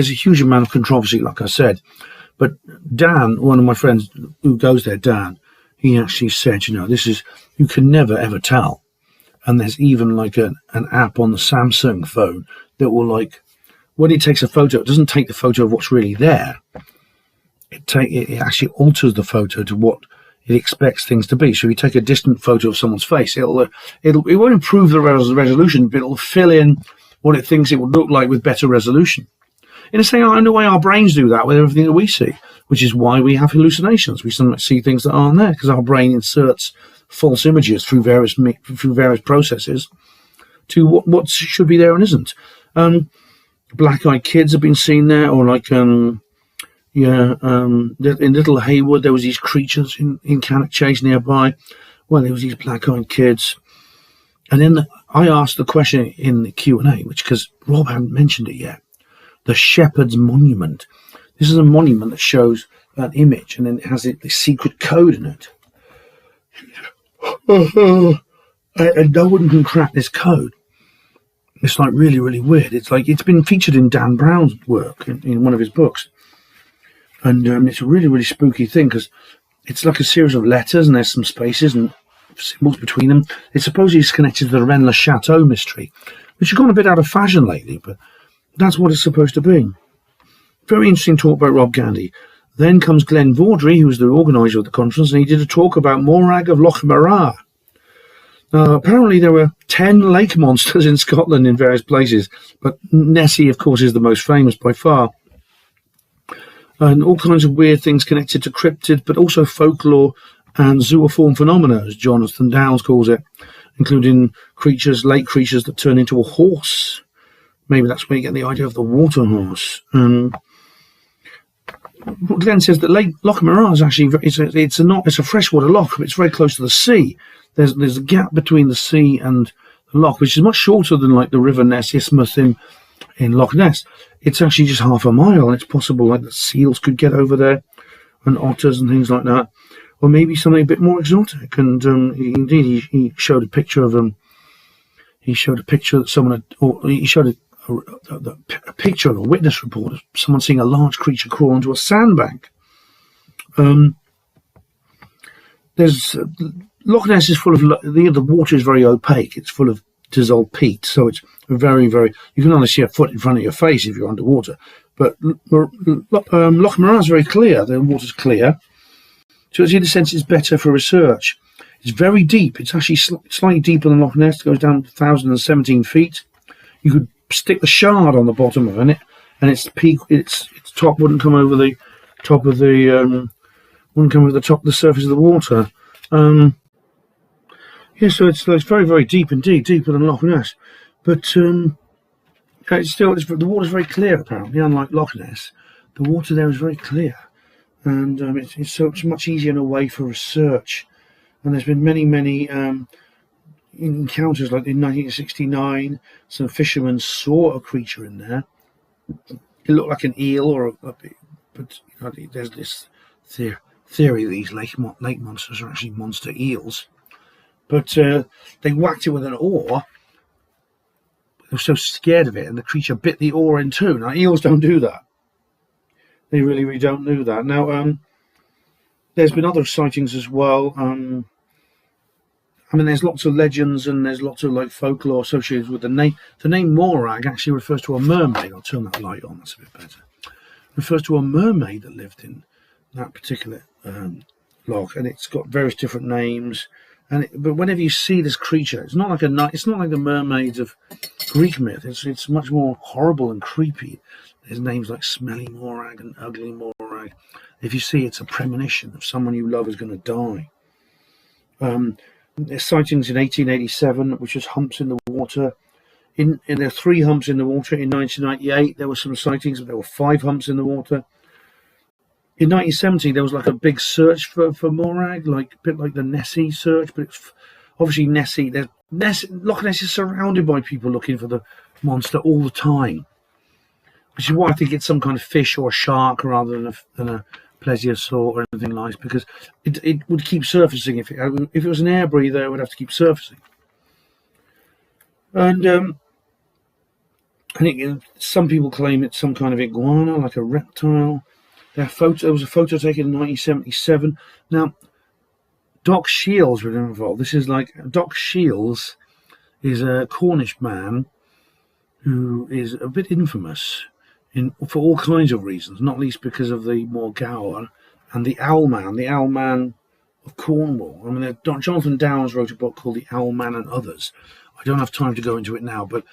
huge amount of controversy, like I said. But Dan, one of my friends who goes there, Dan, he actually said, this is, you can never ever tell. And there's even like an app on the Samsung phone that will, like, when it takes a photo, it doesn't take the photo of what's really there. It actually alters the photo to what it expects things to be. So if you take a distant photo of someone's face, it won't improve the resolution, but it'll fill in what it thinks it would look like with better resolution. In a way, our brains do that with everything that we see, which is why we have hallucinations. We sometimes see things that aren't there because our brain inserts false images through various processes to what should be there and isn't. Black-eyed kids have been seen there, or like in Little Haywood, there was these creatures in Cannock Chase nearby. Well, there was these black-eyed kids. And then I asked the question in the Q&A, because Rob hadn't mentioned it yet, the Shepherd's Monument. This is a monument that shows an image, and then it has the secret code in it. And no one can crack this code. It's like really, really weird. It's like it's been featured in Dan Brown's work in one of his books. And it's a really, really spooky thing because it's like a series of letters and there's some spaces and symbols between them. It supposedly is connected to the Rennes-le-Chateau mystery, which has gone a bit out of fashion lately, but that's what it's supposed to be. Very interesting talk about Rob Gandy. Then comes Glenn Vaudrey, who was the organiser of the conference, and he did a talk about Morag of Loch Maragh. Apparently there were 10 lake monsters in Scotland in various places, but Nessie, of course, is the most famous by far. And all kinds of weird things connected to cryptid, but also folklore and zooform phenomena, as Jonathan Downes calls it, including lake creatures that turn into a horse. Maybe that's where you get the idea of the water horse. Glenn says that Loch Maragh is actually it's a freshwater loch, but it's very close to the sea. There's a gap between the sea and the loch, which is much shorter than like the River Ness Isthmus in Loch Ness. It's actually just half a mile, and it's possible like that seals could get over there, and otters and things like that, or maybe something a bit more exotic. And he showed a picture of He showed a picture that someone had, or he showed a picture of a witness report of someone seeing a large creature crawl into a sandbank. Loch Ness is full of the water is very opaque. It's full of dissolved peat, so it's very, very. You can only see a foot in front of your face if you're underwater. But Loch Maragh is very clear. The water's clear, so in a sense, it's better for research. It's very deep. It's actually slightly deeper than Loch Ness. It goes down 1,017 feet. You could stick the shard on the bottom of it, and its peak, its top wouldn't come over the top of the top of the surface of the water. Yeah, so it's very, very deep indeed, deeper than Loch Ness. But the water's very clear apparently, unlike Loch Ness. The water there is very clear, and it's much easier in a way for research. And there's been many encounters, like in 1969, some fishermen saw a creature in there. It looked like an eel, but there's this theory that these lake monsters are actually monster eels. But they whacked it with an oar. They were so scared of it, and the creature bit the oar in two. Now, eels don't do that. They really, really don't do that. Now, there's been other sightings as well. There's lots of legends and there's lots of folklore associated with the name. The name Morag actually refers to a mermaid. I'll turn that light on, that's a bit better. It refers to a mermaid that lived in that particular loch, and it's got various different names. But whenever you see this creature, it's not like the mermaids of Greek myth. It's much more horrible and creepy. There's names like Smelly Morag and Ugly Morag. If you see, it's a premonition of someone you love is going to die. There's sightings in 1887, which was humps in the water. There are 3 humps in the water. In 1998, there were some sightings, but there were 5 humps in the water. In 1970, there was like a big search for Morag, like a bit like the Nessie search, but it's obviously Loch Ness is surrounded by people looking for the monster all the time, which is why I think it's some kind of fish or a shark rather than a plesiosaur or anything like, because it would keep surfacing. If it was an air breather, it would have to keep surfacing. And I think some people claim it's some kind of iguana, like a reptile. There was a photo taken in 1977. Now, Doc Shields was involved. This is like Doc Shields is a Cornish man who is a bit infamous for all kinds of reasons, not least because of the Morgower and the Owl Man of Cornwall. I mean, Jonathan Downes wrote a book called The Owl Man and Others. I don't have time to go into it now, but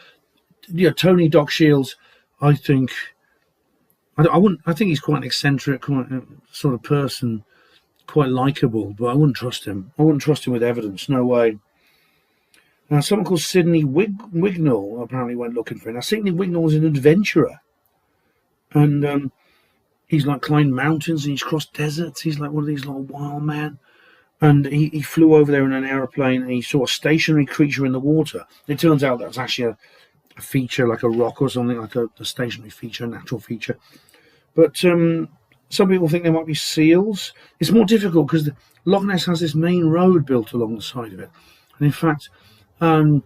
yeah, Tony Doc Shields, I think he's quite an eccentric, quite a sort of person, quite likable, but I wouldn't trust him. I wouldn't trust him with evidence, no way. Now, someone called Sidney Wignall apparently went looking for him. Now, Sidney Wignall is an adventurer, and he's like climbed mountains and he's crossed deserts. He's like one of these little wild men. And he flew over there in an aeroplane and he saw a stationary creature in the water. It turns out that's actually a feature, like a rock or something, like a stationary feature, a natural feature. But some people think there might be seals. It's more difficult because Loch Ness has this main road built along the side of it. And in fact, the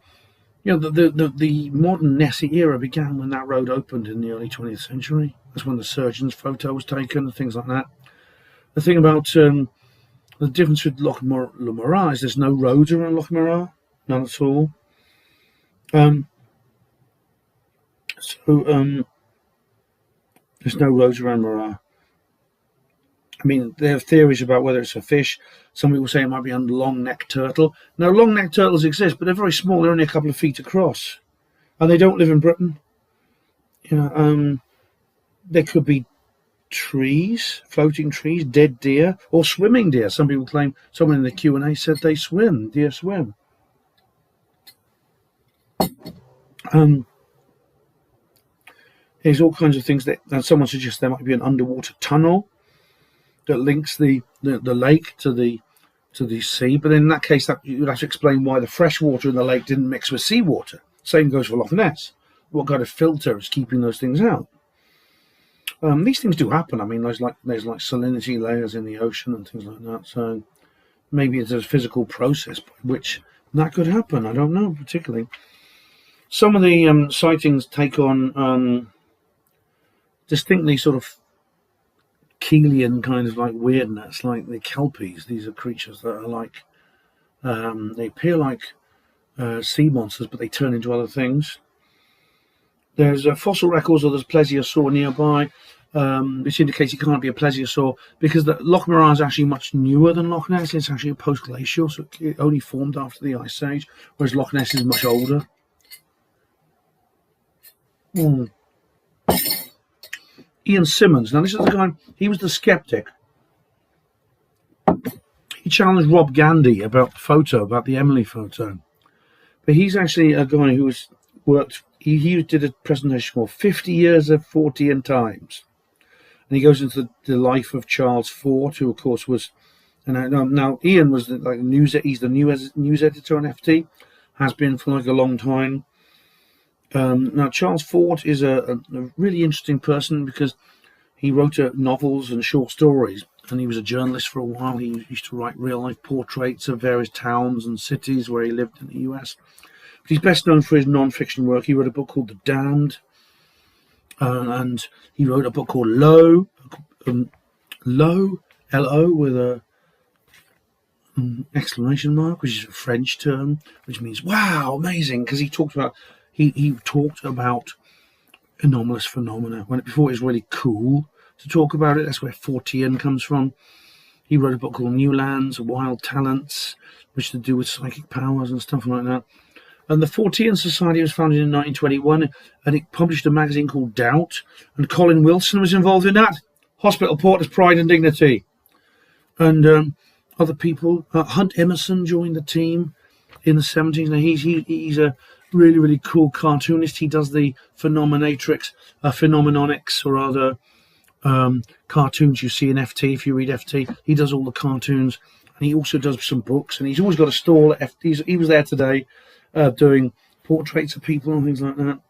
modern Nessie era began when that road opened in the early 20th century. That's when the surgeon's photo was taken and things like that. The thing about the difference with Loch Morar is there's no roads around Loch Morar, none at all. There's no roads around Morar. I mean, there are theories about whether it's a fish. Some people say it might be a long-necked turtle. Now, long-necked turtles exist, but they're very small. They're only a couple of feet across, and they don't live in Britain. There could be trees, floating trees, dead deer, or swimming deer. Some people claim. Someone in the Q&A said they swim. Deer swim. There's all kinds of things that someone suggests there might be an underwater tunnel that links the lake to the sea, but in that case you would have to explain why the fresh water in the lake didn't mix with seawater. Same goes for Loch Ness. What kind of filter is keeping those things out? These things do happen. I mean, there's like salinity layers in the ocean and things like that, so maybe it's a physical process by which that could happen. I don't know particularly. Some of the sightings take on distinctly sort of Keelian kind of like weirdness, like the kelpies. These are creatures that are like they appear like sea monsters, but they turn into other things. There's fossil records of this plesiosaur nearby, which indicates it can't be a plesiosaur because the Loch Morar is actually much newer than Loch Ness. It's actually a post-glacial, so it only formed after the Ice Age, whereas Loch Ness is much older. Ian Simmons. Now, this is the guy, he was the skeptic. He challenged Rob Gandy about the photo, about the Emily photo. But he's actually a guy who has worked, he did a presentation called 50 Years of Fortean Times. And he goes into the life of Charles Fort, who, of course, was, now Ian was like he's the news editor on FT, has been for like a long time. Now, Charles Fort is a really interesting person because he wrote novels and short stories, and he was a journalist for a while. He used to write real-life portraits of various towns and cities where he lived in the US. But he's best known for his non-fiction work. He wrote a book called The Damned, and he wrote a book called Lo, L-O, with a exclamation mark, which is a French term, which means, wow, amazing, because he talked about anomalous phenomena before it was really cool to talk about it. That's where Fortean comes from. He wrote a book called New Lands, Wild Talents, which to do with psychic powers and stuff like that. And the Fortean Society was founded in 1921, and it published a magazine called Doubt, and Colin Wilson was involved in that. Hospital Porter's Pride and Dignity. And other people. Hunt Emerson joined the team in the 70s. Now he's a really, really cool cartoonist. He does the phenomenonics, or rather cartoons you see in FT. If you read FT, he does all the cartoons, and he also does some books. And he's always got a stall at FT. He was there today doing portraits of people and things like that.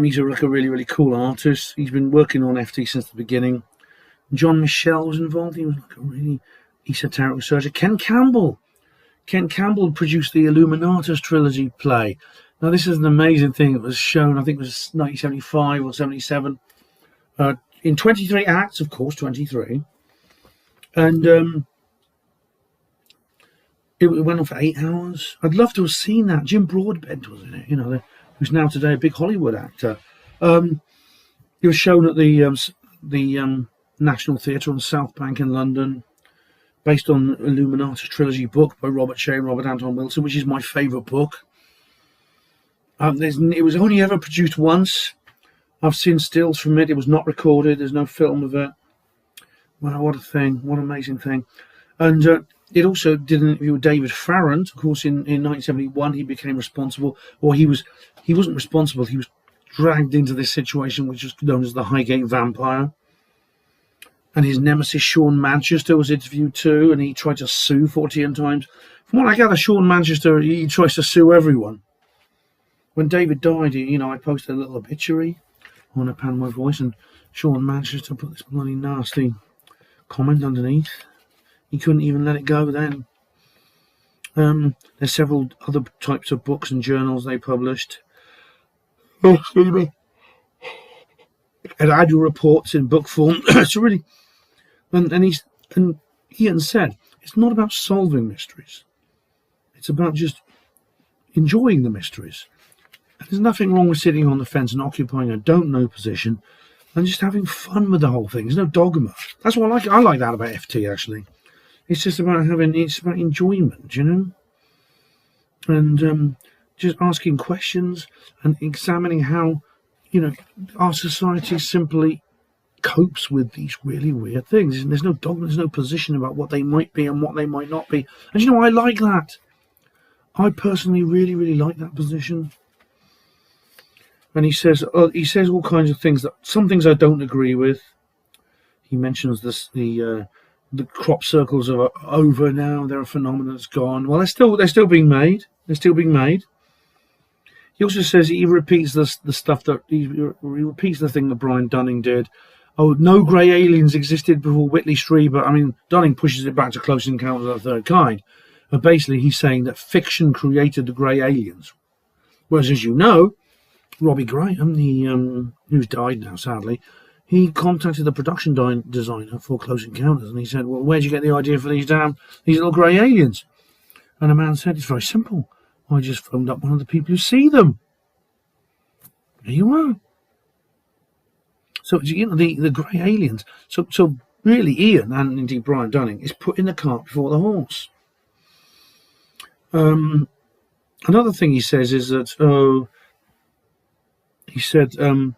He's like a really, really cool artist. He's been working on FT since the beginning. John Michel was involved. He was like a really esoteric researcher. Ken Campbell produced the Illuminatus trilogy play. Now, this is an amazing thing. It was shown, I think it was 1975 or 77, in 23 acts, of course, 23. And it went on for 8 hours. I'd love to have seen that. Jim Broadbent was in it, who's now today a big Hollywood actor. It was shown at the National Theatre on South Bank in London, based on Illuminatus trilogy book by Robert Shea and Robert Anton Wilson, which is my favourite book. It was only ever produced once. I've seen stills from it. It was not recorded. There's no film of it. Wow, what a thing. What an amazing thing. And it also did an interview with David Farrant. Of course, in 1971, he became responsible, or he wasn't responsible. He was dragged into this situation, which was known as the Highgate Vampire. And his nemesis, Sean Manchester, was interviewed too, and he tried to sue Fortean times. From what I gather, Sean Manchester, he tries to sue everyone. When David died, I posted a little obituary on a Panama Voice, and Sean Manchester put this bloody nasty comment underneath. He couldn't even let it go then. There's several other types of books and journals they published. Oh, excuse me. And annual reports in book form. It's really, and Ian said, it's not about solving mysteries. It's about just enjoying the mysteries. And there's nothing wrong with sitting on the fence and occupying a don't know position and just having fun with the whole thing. There's no dogma. That's what I like. I like that about FT, actually. It's just about it's about enjoyment, and just asking questions and examining how, our society simply copes with these really weird things. And there's no dogma, there's no position about what they might be and what they might not be. And I like that. I personally really, really like that position. And he says all kinds of things, that some things I don't agree with. He mentions the crop circles are over now. They're a phenomenon that's gone. Well, they're still being made. They're still being made. He also says he repeats the stuff that he repeats the thing that Brian Dunning did. Oh, no grey aliens existed before Whitley Strieber. I mean, Dunning pushes it back to Close Encounters of the Third Kind. But basically, he's saying that fiction created the grey aliens. Whereas, as you know, Robbie Graham, who's died now, sadly, he contacted the production designer for Close Encounters, and he said, well, where'd you get the idea for these little grey aliens? And the man said, it's very simple. I just phoned up one of the people who see them. There you are. So, the grey aliens. So really, Ian, and indeed Brian Dunning, is putting the cart before the horse. Another thing he says is that, he said, another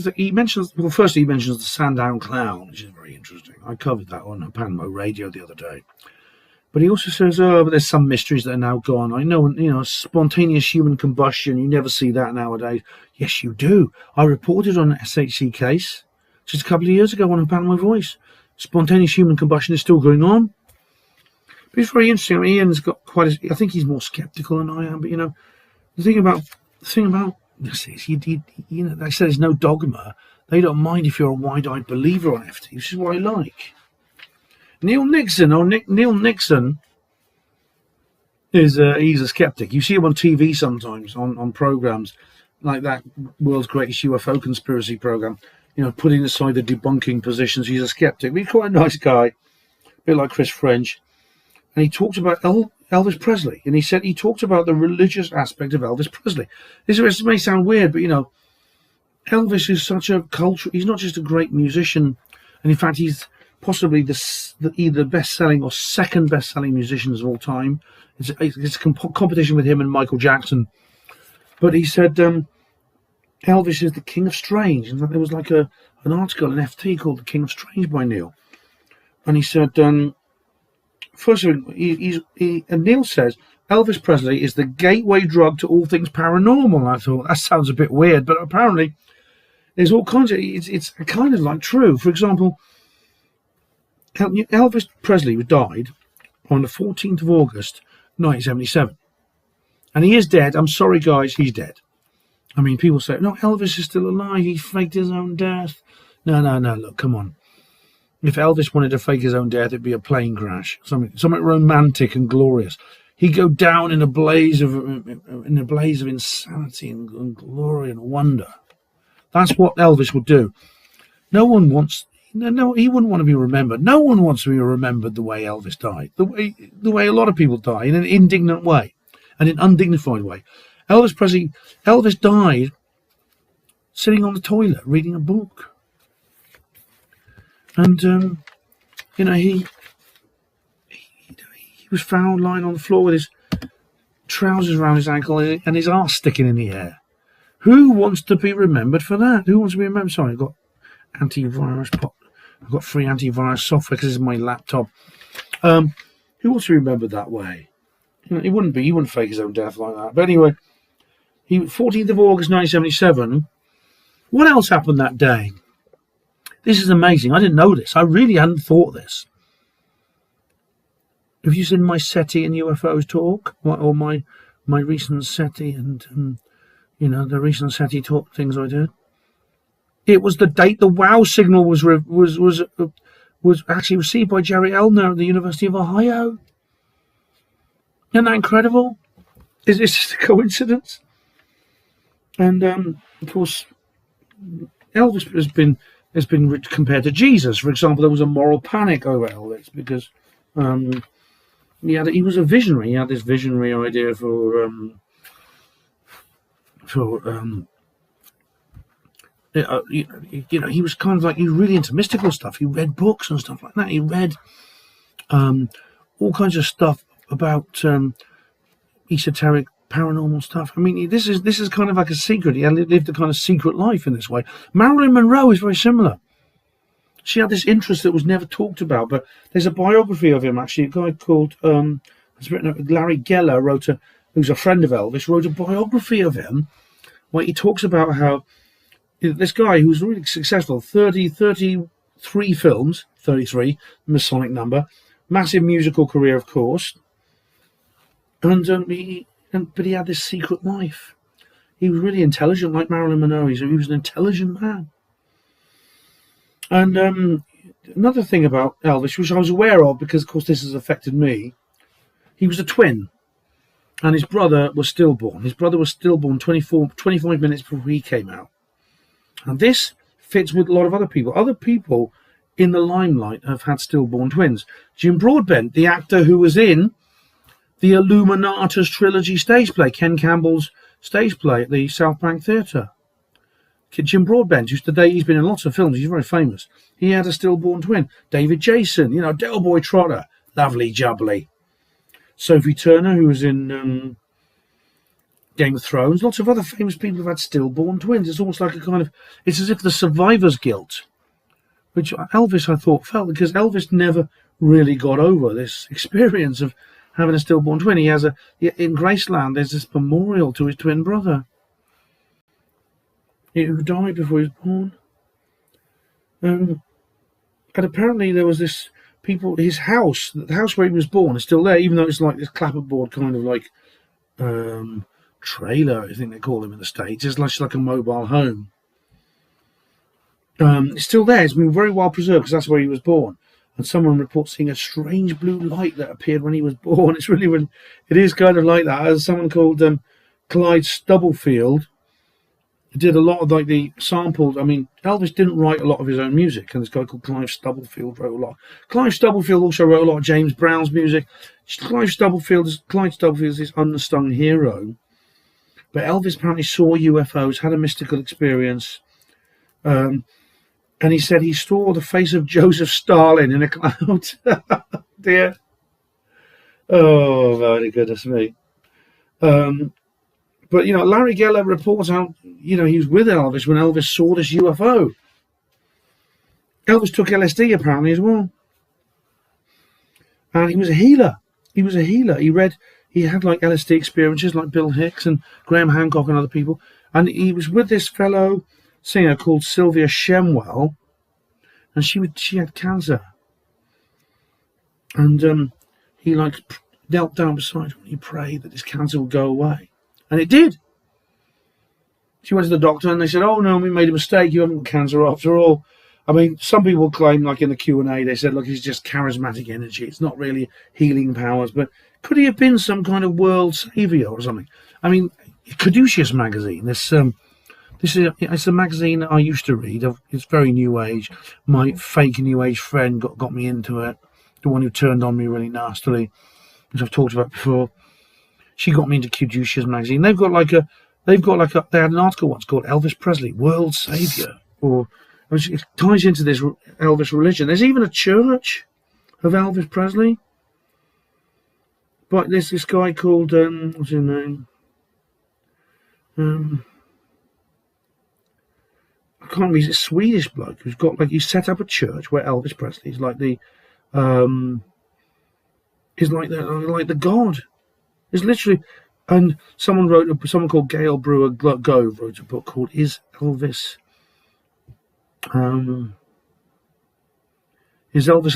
thing he mentions, well, firstly he mentions the Sandown Clown, which is very interesting. I covered that on Panama Radio the other day. But he also says, but there's some mysteries that are now gone. I know, spontaneous human combustion, you never see that nowadays. Yes, you do. I reported on an SHC case just a couple of years ago on a Panama Voice. Spontaneous human combustion is still going on. But it's very interesting. I mean, Ian's got I think he's more sceptical than I am, but, the thing about this is, they say there's no dogma. They don't mind if you're a wide-eyed believer on FT, which is what I like. Neil Nixon is he's a skeptic. You see him on TV sometimes on programs like that World's Greatest UFO Conspiracy program. Putting aside the debunking positions, he's a skeptic. But he's quite a nice guy, a bit like Chris French. And he talked about Elvis Presley, and he talked about the religious aspect of Elvis Presley. This may sound weird, but Elvis is such a culture. He's not just a great musician, and in fact, he's possibly either best-selling or second best-selling musicians of all time. It's a competition with him and Michael Jackson. But he said Elvis is the King of Strange. In fact, there was like an article in FT called "The King of Strange" by Neil. And he said, first of all, and Neil says, Elvis Presley is the gateway drug to all things paranormal. I thought, that sounds a bit weird, but apparently there's all kinds of, it's kind of like true. For example, Elvis Presley died on the 14th of August, 1977. And he is dead. I'm sorry, guys, he's dead. I mean, people say, no, Elvis is still alive. He faked his own death. No, look, come on. If Elvis wanted to fake his own death, it'd be a plane crash, something romantic and glorious. He'd go down in a blaze of insanity and glory and wonder. That's what Elvis would do. No, he wouldn't want to be remembered. No one wants to be remembered the way Elvis died, the way a lot of people die, in an indignant way, and an undignified way. Elvis died sitting on the toilet reading a book. And, he was found lying on the floor with his trousers around his ankle and his arse sticking in the air. Who wants to be remembered for that? Who wants to be remembered? Sorry, I've got antivirus I've got free antivirus software because this is my laptop. Who wants to be remembered that way? He wouldn't fake his own death like that. But anyway, 14th of August 1977. What else happened that day? This is amazing. I didn't know this. I really hadn't thought this. Have you seen my SETI and UFOs talk? Or my recent SETI and the recent SETI talk things I did? It was the date the WOW signal was actually received by Jerry Elner at the University of Ohio. Isn't that incredible? Is this just a coincidence? And of course, Elvis has been compared to Jesus. For example, there was a moral panic over Elvis because he was a visionary. He had this visionary idea for he was kind of like, he was really into mystical stuff. He read books and stuff like that. He read all kinds of stuff about esoteric, paranormal stuff. I mean, this is kind of like a secret. He had lived a kind of secret life in this way. Marilyn Monroe is very similar. She had this interest that was never talked about, but there's a biography of him, actually. A guy called Larry Geller who's a friend of Elvis, wrote a biography of him where he talks about how this guy who was really successful, 33 films, 33, Masonic number, massive musical career, of course, but he had this secret life. He was really intelligent, like Marilyn Monroe. He was an intelligent man. And another thing about Elvis, which I was aware of because, of course, this has affected me, he was a twin, and his brother was stillborn. His brother was stillborn 25 minutes before he came out. And this fits with a lot of other people. Other people in the limelight have had stillborn twins. Jim Broadbent, the actor who was in the Illuminatus trilogy stage play, Ken Campbell's stage play at the South Bank Theatre. Jim Broadbent, who's today, he's been in lots of films, he's very famous. He had a stillborn twin. David Jason, Del Boy Trotter, lovely jubbly. Sophie Turner, who was in Game of Thrones. Lots of other famous people have had stillborn twins. It's almost like it's as if the survivor's guilt, which Elvis, I thought, felt, because Elvis never really got over this experience of having a stillborn twin. He has in Graceland, there's this memorial to his twin brother, who died before he was born. And apparently there was this his house, the house where he was born is still there, even though it's like this clapperboard kind of like trailer, I think they call them in the States. It's like a mobile home. It's still there. It's been very well preserved because that's where he was born. And someone reports seeing a strange blue light that appeared when he was born. It's really, it is kind of like that. As someone called Clyde Stubblefield did a lot of the sampled. I mean, Elvis didn't write a lot of his own music, and this guy called Clive Stubblefield wrote a lot. Clive Stubblefield also wrote a lot of James Brown's music. Clive Stubblefield is this unsung hero. But Elvis apparently saw UFOs, had a mystical experience, and he said he saw the face of Joseph Stalin in a cloud. Dear. Oh, my goodness me. But, Larry Geller reports how, he was with Elvis when Elvis saw this UFO. Elvis took LSD apparently as well. And he was a healer. He was a healer. He had like LSD experiences like Bill Hicks and Graham Hancock and other people. And he was with this fellow singer called Sylvia Shemwell, and she had cancer. And he like knelt down beside her and he prayed that his cancer would go away. And it did. She went to the doctor and they said, "Oh no, we made a mistake. You haven't got cancer after all." I mean, some people claim, like in the Q&A, they said, look, it's just charismatic energy. It's not really healing powers. But could he have been some kind of world saviour or something? I mean, Caduceus magazine, it's a magazine that I used to read. It's very new age. My fake new age friend got me into it. The one who turned on me really nastily, which I've talked about before. She got me into Caduceus magazine. They had an article once called Elvis Presley, World Saviour, which it ties into this Elvis religion. There's even a church of Elvis Presley. But there's this guy called, what's his name? I can't remember, he's a Swedish bloke who's got, like, he set up a church where Elvis Presley is like the God. It's literally, and someone called Gail Brewer Gove wrote a book called Is Elvis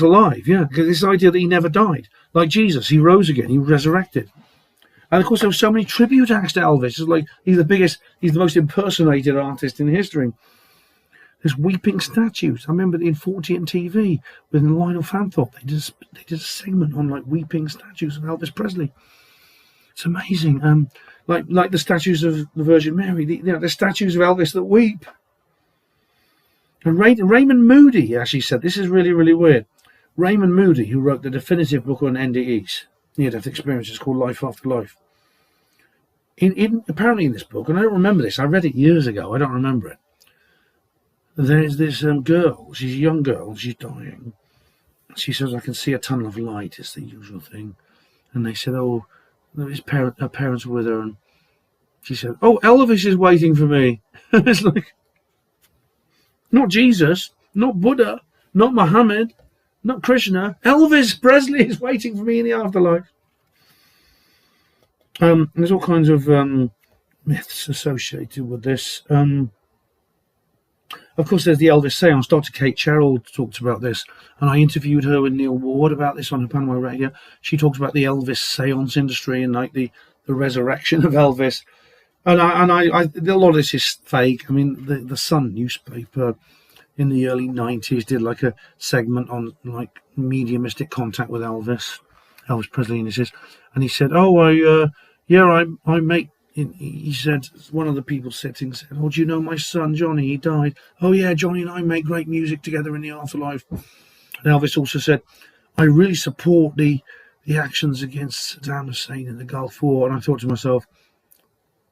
alive? Yeah, because this idea that he never died, like Jesus, he rose again, he resurrected. And of course, there were so many tribute acts to Elvis. It's like he's the most impersonated artist in history. There's weeping statues. I remember in Fortean TV with Lionel Fanthorpe, they did a segment on like weeping statues of Elvis Presley. It's amazing. Like the statues of the Virgin Mary, the statues of Elvis that weep. And Raymond Moody actually said, this is really, really weird. Raymond Moody, who wrote the definitive book on NDEs, near-death experiences, called Life After Life. Apparently in this book, and I don't remember this, I read it years ago, I don't remember it. There's this girl, she's a young girl, she's dying. She says, I can see a tunnel of light, it's the usual thing. And they said, oh, her parents were with her, and she said, oh, Elvis is waiting for me. It's like, not Jesus, not Buddha, not Muhammad, not Krishna. Elvis Presley is waiting for me in the afterlife. There's all kinds of myths associated with this. Of course, there's the Elvis seance. Dr. Kate Sherrill talks about this, and I interviewed her with Neil Ward about this on her Panama Radio. She talks about the Elvis seance industry and like the resurrection of Elvis. And a lot of this is fake. I mean, the Sun newspaper in the early 90s did like a segment on like mediumistic contact with Elvis Presley, and he said, "Oh, I make." He said, one of the people sitting said, "Oh, do you know my son Johnny? He died." "Oh yeah, Johnny and I make great music together in the afterlife." And Elvis also said, "I really support the actions against Saddam Hussein in the Gulf War." And I thought to myself,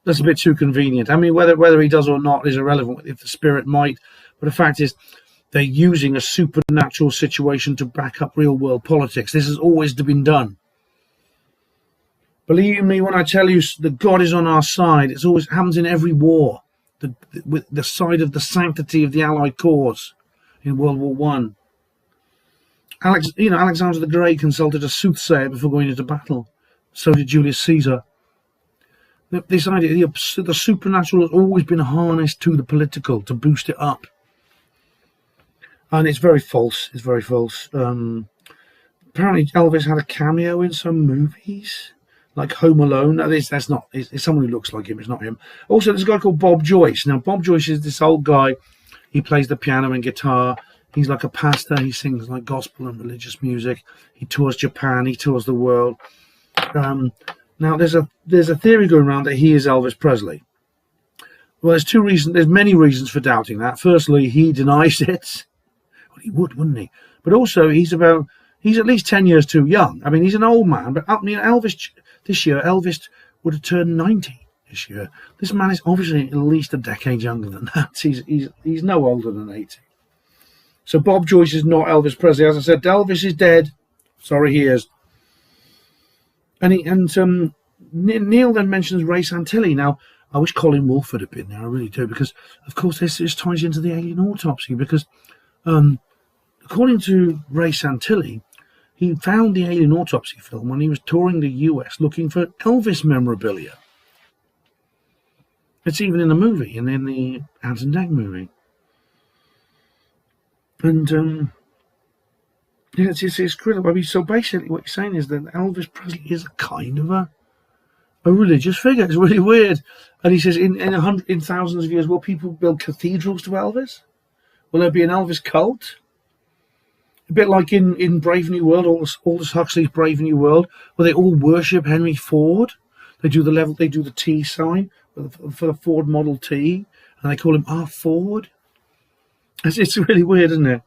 that's a bit too convenient. I mean, whether he does or not is irrelevant. If the spirit might, but the fact is, they're using a supernatural situation to back up real-world politics. This has always been done. Believe me when I tell you that God is on our side. It's always happens in every war. With the side of the sanctity of the Allied cause in World War One. Alexander the Great consulted a soothsayer before going into battle. So did Julius Caesar. This idea, the supernatural has always been harnessed to the political to boost it up. And it's very false. It's very false. Apparently Elvis had a cameo in some movies, like Home Alone. No, that's not. It's someone who looks like him. It's not him. Also, there's a guy called Bob Joyce. Now, Bob Joyce is this old guy. He plays the piano and guitar. He's like a pastor. He sings like gospel and religious music. He tours Japan. He tours the world. Now, there's a theory going around that he is Elvis Presley. Well, there's two reasons. There's many reasons for doubting that. Firstly, he denies it. Well, he would, wouldn't he? But also, he's at least 10 years too young. I mean, he's an old man. But Elvis this year, Elvis would have turned 90 this year. This man is obviously at least a decade younger than that. He's no older than 80. So Bob Joyce is not Elvis Presley. As I said, Elvis is dead. Sorry, he is. And Neil then mentions Ray Santilli. Now, I wish Colin Wolford had been there. I really do, because of course this ties into the alien autopsy. Because according to Ray Santilli, he found the alien autopsy film when he was touring the US looking for Elvis memorabilia. It's even in the movie, and in the Attendee movie. And it's critical. I mean, so basically what he's saying is that Elvis Presley is a kind of a religious figure. It's really weird. And he says, in thousands of years, will people build cathedrals to Elvis? Will there be an Elvis cult? A bit like in Brave New World, Aldous Huxley's Brave New World, where they all worship Henry Ford. They do the T sign for the Ford Model T, and they call him R. Ford. It's really weird, isn't it?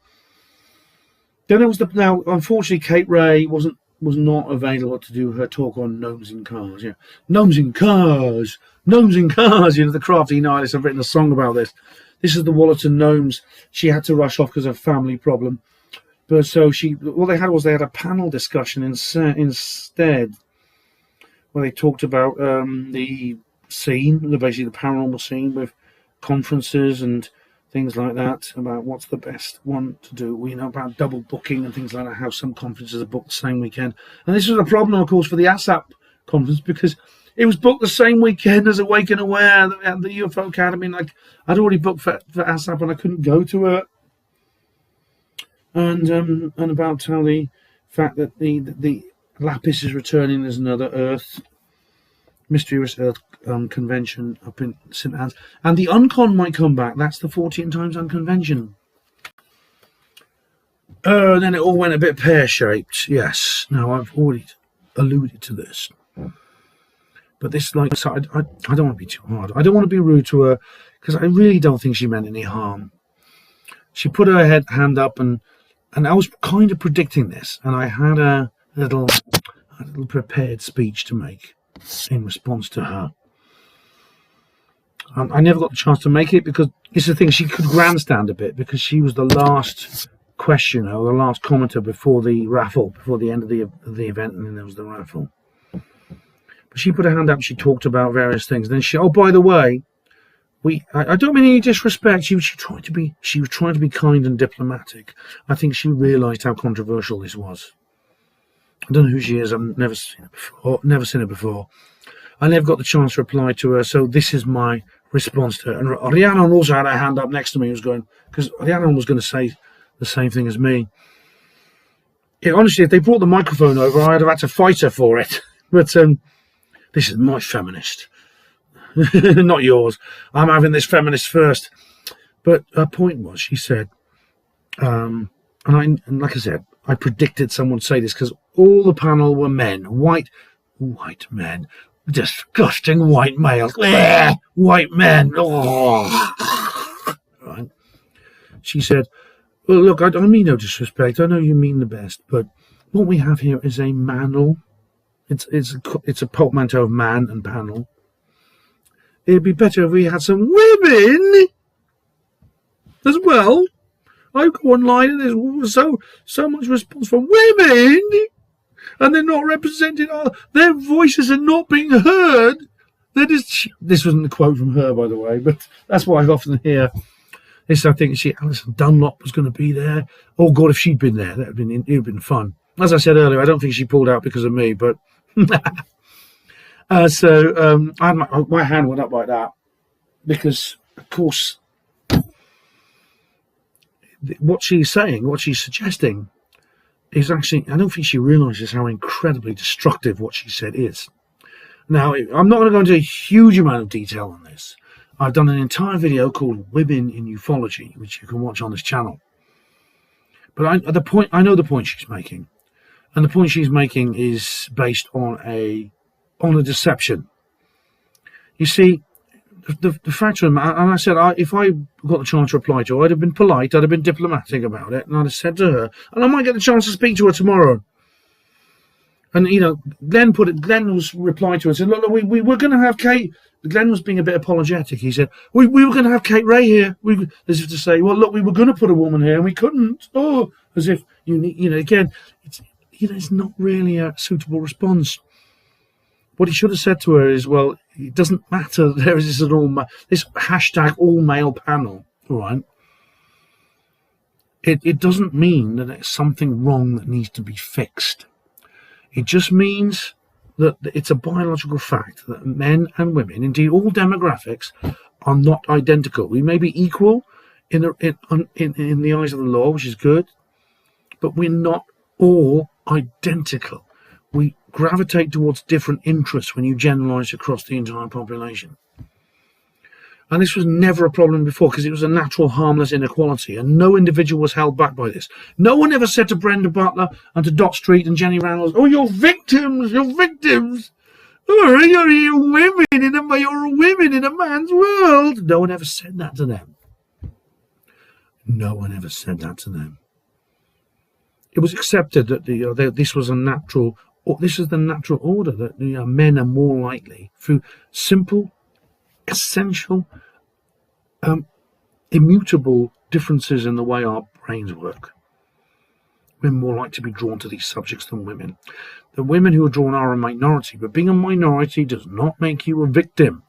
Then there was now, unfortunately, Kate Ray was not available to do her talk on gnomes in cars. Yeah, gnomes in cars, gnomes in cars. You know, the crafty nihilists have written a song about this. This is the Wallerton Gnomes. She had to rush off because of a family problem. But so they had a panel discussion instead, where they talked about the scene, basically the paranormal scene with conferences and things like that, about what's the best one to do. We know about double booking and things like that, how some conferences are booked the same weekend. And this was a problem, of course, for the ASAP conference, because it was booked the same weekend as Awake and Aware at the UFO Academy. Like, I'd already booked for ASAP and I couldn't go to it. And about how the fact that the Lapis is returning as another Earth, mysterious Earth convention up in St. Anne's, and the Uncon might come back. That's the 14 times unconvention. And then it all went a bit pear-shaped. Yes. Now I've already alluded to this, but this, like, so I don't want to be too hard. I don't want to be rude to her, because I really don't think she meant any harm. She put her hand up, and I was kind of predicting this, and I had a little prepared speech to make in response to her. I never got the chance to make it, because it's the thing, she could grandstand a bit, because she was the last questioner or the last commenter before the raffle, before the end of the event, and then there was the raffle. But she put her hand up, she talked about various things. Then she, oh, by the way, I don't mean any disrespect. She was trying to be kind and diplomatic. I think she realised how controversial this was. I don't know who she is. I've never seen her before. I never got the chance to reply to her, so this is my response to her. And Rhiannon also had her hand up next to me, because Rhiannon was going to say the same thing as me. Yeah, honestly, if they brought the microphone over, I'd have had to fight her for it. But this is my feminist. Not yours. I'm having this feminist first. But her point was, she said, and like I said, I predicted someone would say this, because all the panel were men, white men, disgusting white males, white men. Oh. Right. She said, well, look, I mean no disrespect. I know you mean the best, but what we have here is a manel. It's a portmanteau of man and panel. It'd be better if we had some women as well. I go online and there's so much response from women, and they're not represented. Their voices are not being heard. This wasn't a quote from her, by the way, but that's what I often hear. This, I think, Alison Dunlop was going to be there. Oh God, if she'd been there, it'd have been fun. As I said earlier, I don't think she pulled out because of me, but. I had my hand went up like that, because, of course, what she's saying, what she's suggesting, is actually, I don't think she realises how incredibly destructive what she said is. Now, I'm not going to go into a huge amount of detail on this. I've done an entire video called Women in Ufology, which you can watch on this channel. But I know the point she's making. And the point she's making is based on a deception. You see, the fact of the matter, and I said, if I got the chance to reply to her, I'd have been polite, I'd have been diplomatic about it, and I'd have said to her, and I might get the chance to speak to her tomorrow. And, you know, Glenn was replied to her and said, look, we were going to have Kate. Glenn was being a bit apologetic. He said, we were going to have Kate Ray here. As if to say, well, look, we were going to put a woman here and we couldn't. Oh, as if, again, it's not really a suitable response. What he should have said to her is, well, it doesn't matter. There is this hashtag all male panel, all right? It doesn't mean that it's something wrong that needs to be fixed. It just means that it's a biological fact that men and women, indeed all demographics, are not identical. We may be equal in the eyes of the law, which is good, but we're not all identical. We gravitate towards different interests when you generalize across the entire population. And this was never a problem before because it was a natural, harmless inequality, and no individual was held back by this. No one ever said to Brenda Butler and to Dot Street and Jenny Randalls, "Oh, you're victims, you're victims. Oh, you're women in a man's world." No one ever said that to them. No one ever said that to them. It was accepted that this was a natural, this is the natural order, that men are more likely, through simple, essential, immutable differences in the way our brains work. We're more likely to be drawn to these subjects than women. The women who are drawn are a minority, but being a minority does not make you a victim.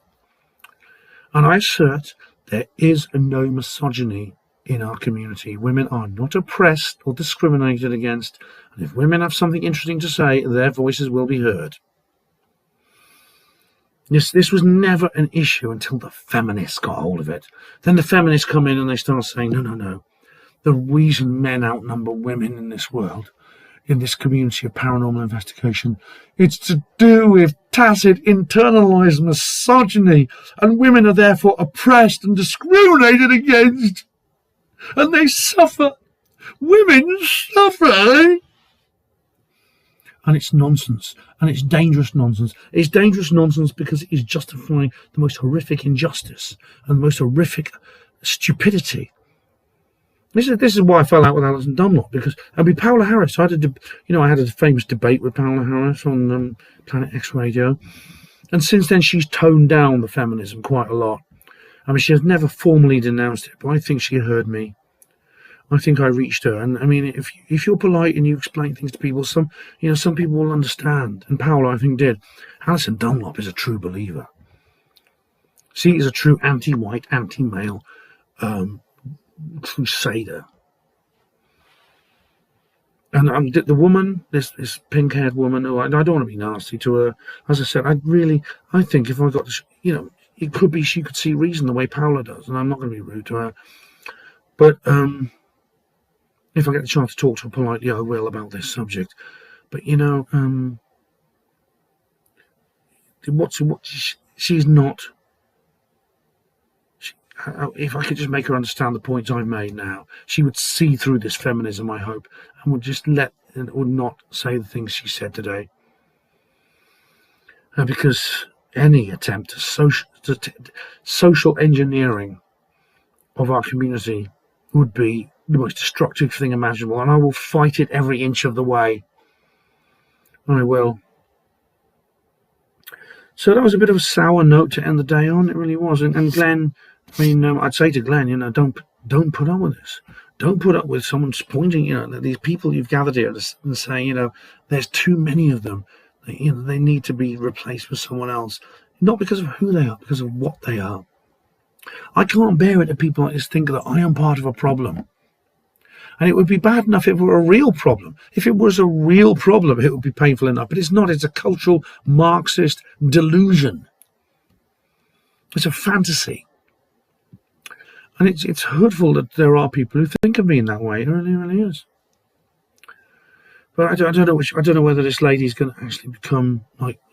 And I assert there is no misogyny in our community. Women are not oppressed or discriminated against, and if women have something interesting to say, their voices will be heard. This was never an issue until the feminists got hold of it. Then the feminists come in and they start saying, no. The reason men outnumber women in this world, in this community of paranormal investigation, it's to do with tacit, internalized misogyny, and women are therefore oppressed and discriminated against, and they suffer. Women suffer. And it's nonsense, and it's dangerous nonsense. It's dangerous nonsense because it is justifying the most horrific injustice and the most horrific stupidity. This is why I fell out with Alison Dunlop, because Paola Harris. I had a famous debate with Paola Harris on Planet X Radio, and since then she's toned down the feminism quite a lot. She has never formally denounced it, but I think she heard me. I think I reached her, and if you're polite and you explain things to people, some people will understand. And Paola, I think, did. Alison Dunlop is a true believer. She is a true anti-white, anti-male crusader. And the woman, this pink-haired woman, who I don't want to be nasty to her. As I said, I think if I got to, it could be she could see reason the way Paola does, and I'm not going to be rude to her, but if I get the chance to talk to her politely, I will about this subject. But she's not. If I could just make her understand the points I've made now, she would see through this feminism, I hope, and would not say the things she said today. Because any attempt to social engineering of our community would be the most destructive thing imaginable, and I will fight it every inch of the way. I will. So that was a bit of a sour note to end the day on. It really was. And Glenn, I'd say to Glenn, don't put up with this. Don't put up with someone pointing, these people you've gathered here and saying, there's too many of them. They need to be replaced with someone else. Not because of who they are, because of what they are. I can't bear it that people like this think that I am part of a problem. And it would be bad enough if it were a real problem. If it was a real problem, it would be painful enough. But it's not. It's a cultural Marxist delusion. It's a fantasy. And it's hurtful that there are people who think of me in that way. It really, really is. But I don't know whether this lady's going to actually become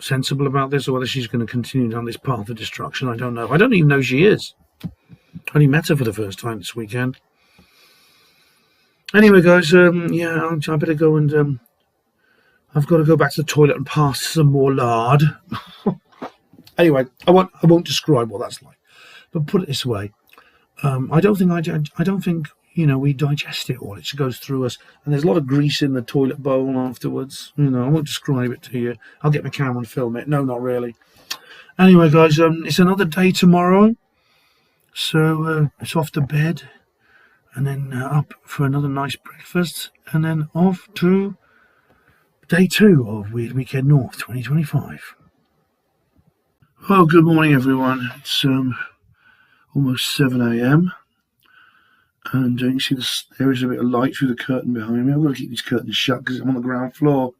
sensible about this, or whether she's going to continue down this path of destruction. I don't know. I don't even know she is. I only met her for the first time this weekend. Anyway, guys, I better go and I've got to go back to the toilet and pass some more lard. Anyway, I won't describe what that's like, but put it this way: I don't think we digest it all. It just goes through us, and there's a lot of grease in the toilet bowl afterwards. I won't describe it to you. I'll get my camera and film it. No, not really. Anyway, guys, it's another day tomorrow, so it's off to bed. And then up for another nice breakfast, and then off to day 2 of Weird Weekend North 2025. Well, good morning, everyone. It's almost 7 a.m. And you see there is a bit of light through the curtain behind me. I've got to keep these curtains shut because I'm on the ground floor.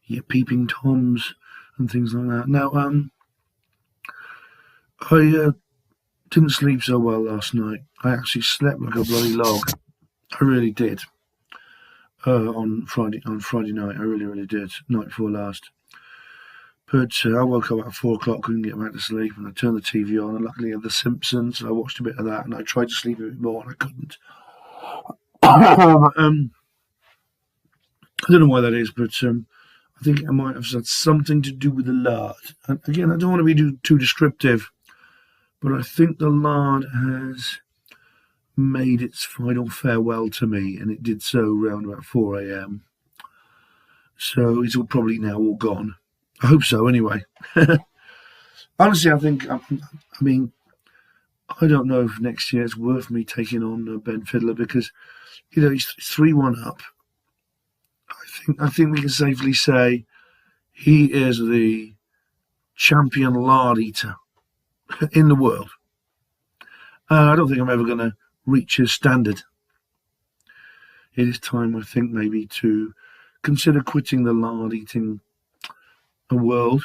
You get peeping toms and things like that. Now, I didn't sleep so well last night. I actually slept like a bloody log. I really did. On Friday night, I really did. Night before last. But I woke up at 4 o'clock, couldn't get back to sleep, and I turned the TV on, and luckily I had The Simpsons. I watched a bit of that, and I tried to sleep a bit more, and I couldn't. I don't know why that is, but I think it might have had something to do with the lard. And again, I don't want to be too descriptive, but I think the lard has made its final farewell to me, and it did so around about 4 a.m. So it's probably now all gone. I hope so, anyway. Honestly, I mean, I don't know if next year it's worth me taking on Ben Fiddler because, he's 3-1 up. I think we can safely say he is the champion lard eater in the world. And I don't think I'm ever going to reach his standard. It is time, I think, maybe to consider quitting the lard eating world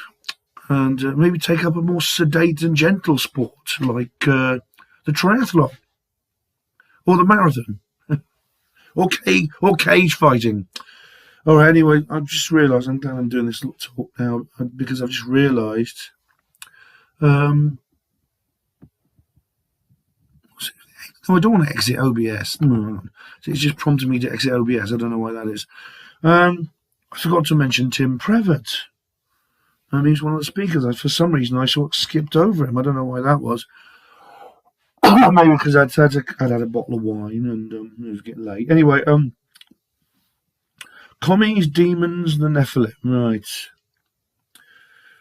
and maybe take up a more sedate and gentle sport like the triathlon or the marathon or cage fighting. All right, anyway, I've just realised I'm glad I'm doing this little talk now because I've just realised I don't want to exit OBS. It's just prompted me to exit OBS. I don't know why that is. I forgot to mention Tim Previtt. He's one of the speakers. For some reason, I sort of skipped over him. I don't know why that was. Maybe because I'd had a bottle of wine and it was getting late. Anyway, Commies, Demons, the Nephilim. Right.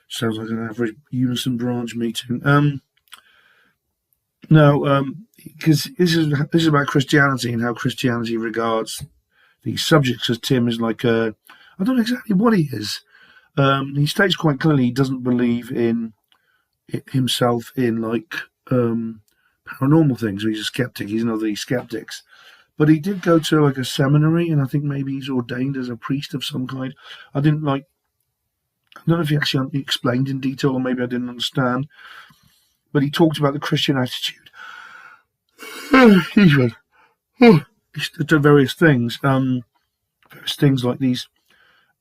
Sounds like an average Unison branch meeting. Because this is about Christianity and how Christianity regards these subjects, as Tim is like I don't know exactly what he is. He states quite clearly he doesn't believe in himself in like paranormal things. He's a skeptic. He's one of these skeptics. But he did go to like a seminary, and I think maybe he's ordained as a priest of some kind. I don't know if he actually explained in detail, or maybe I didn't understand. But he talked about the Christian attitude. To various things. Various things like these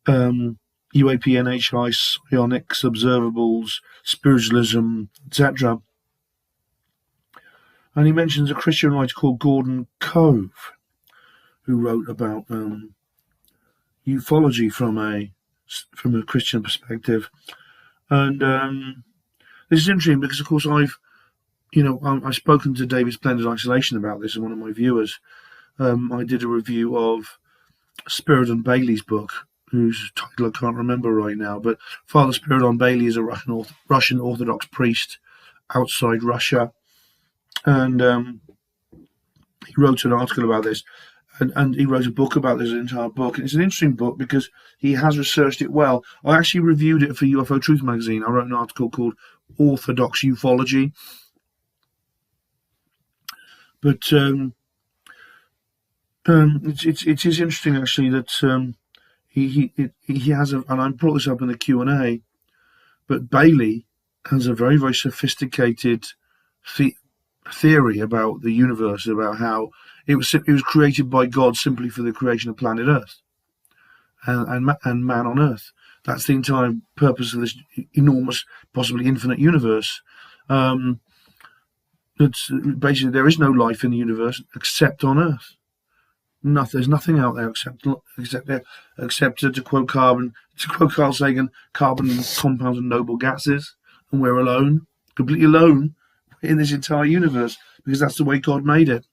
UAP, NHI, psionics, observables, spiritualism, etc. And he mentions a Christian writer called Gordon Cove, who wrote about ufology from a Christian perspective. And this is interesting because, of course, I've spoken to David Splendid Isolation about this, and one of my viewers. I did a review of Spiridon Bailey's book, whose title I can't remember right now, but Father Spiridon Bailey is a Russian Orthodox priest outside Russia, and he wrote an article about this, and he wrote a book about this, an entire book, and it's an interesting book because he has researched it well. I actually reviewed it for UFO Truth magazine. I wrote an article called Orthodox Ufology, but it is interesting actually that he has and I brought this up in the Q&A, but Bailey has a very, very sophisticated theory about the universe, about how it was created by God simply for the creation of planet Earth and man on Earth. That's the entire purpose of this enormous, possibly infinite universe. It's basically there is no life in the universe except on Earth. There's nothing out there except to quote Carl Sagan, carbon compounds and noble gases, and we're alone, completely alone in this entire universe because that's the way God made it.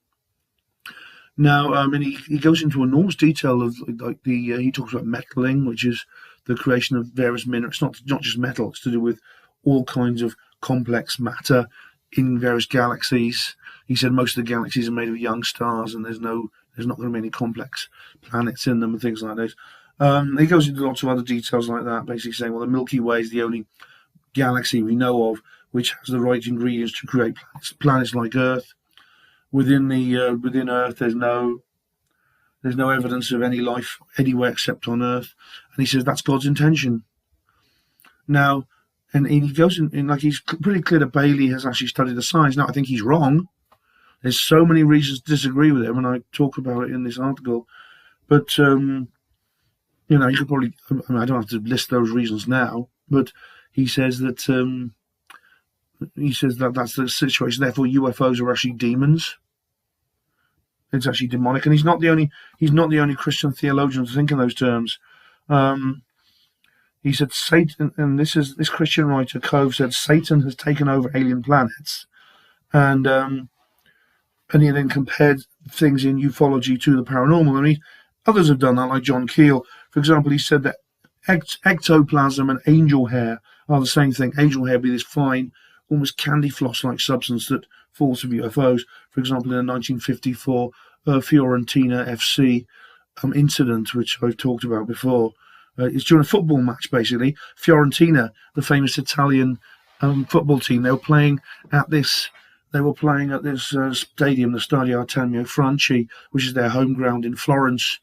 Now, and he goes into enormous detail of he talks about metaling, which is the creation of various minerals. It's not just metal; it's to do with all kinds of complex matter in various galaxies. He said most of the galaxies are made of young stars, and there's not going to be any complex planets in them and things like this. He goes into lots of other details like that, basically saying, well, the Milky Way is the only galaxy we know of which has the right ingredients to create planets like Earth. within Earth. There's no evidence of any life anywhere except on Earth, and he says that's God's intention. Now, and he goes in like he's pretty clear that Bailey has actually studied the science. Now, I think he's wrong. There's so many reasons to disagree with him, and I talk about it in this article. But you could probably. I don't have to list those reasons now. But he says that that's the situation. Therefore, UFOs are actually demons. It's actually demonic, and he's not the only Christian theologian to think in those terms. He said Satan, and this Christian writer Cove said Satan has taken over alien planets, and he then compared things in ufology to the paranormal. I mean, others have done that, like John Keel, for example. He said that ectoplasm and angel hair are the same thing. Angel hair be this fine, almost candy floss-like substance that falls from UFOs. For example, in the 1954 Fiorentina FC incident, which I've talked about before. It's during a football match, basically. Fiorentina, the famous Italian football team, they were playing at this stadium, the Stadio Artemio Franchi, which is their home ground in Florence,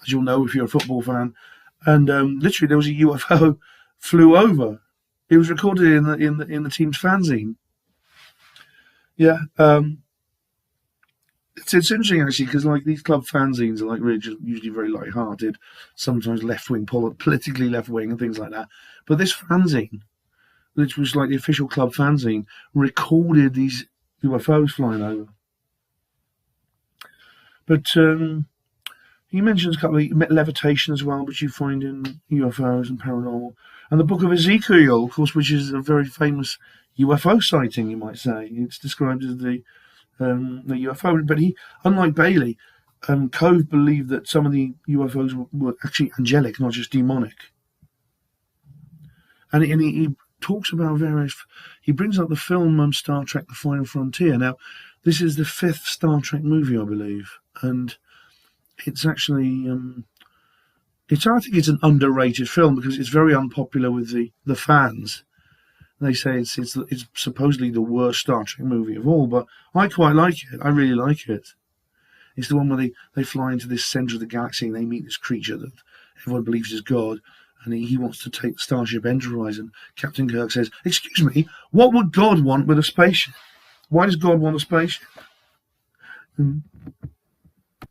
as you'll know if you're a football fan. And literally, there was a UFO flew over. It was recorded in the team's fanzine. Yeah, it's interesting actually, because like these club fanzines are like really just usually very light-hearted, sometimes left-wing, politically left-wing and things like that. But this fanzine, which was like the official club fanzine, recorded these UFOs flying over. But he mentions a couple of levitation as well, which you find in UFOs and paranormal. And the Book of Ezekiel, of course, which is a very famous UFO sighting, you might say. It's described as the UFO. But he, unlike Bailey, Cove believed that some of the UFOs were actually angelic, not just demonic. And he talks about he brings up the film Star Trek: The Final Frontier. Now, this is the 5th Star Trek movie, I believe, and it's actually I think it's an underrated film because it's very unpopular with the fans. They say it's supposedly the worst Star Trek movie of all, but I quite like it. I really like it. It's the one where they fly into this center of the galaxy and they meet this creature that everyone believes is God, and he wants to take the Starship Enterprise, and Captain Kirk says, "Excuse me, what would God want with a spaceship? Why does God want a spaceship?" And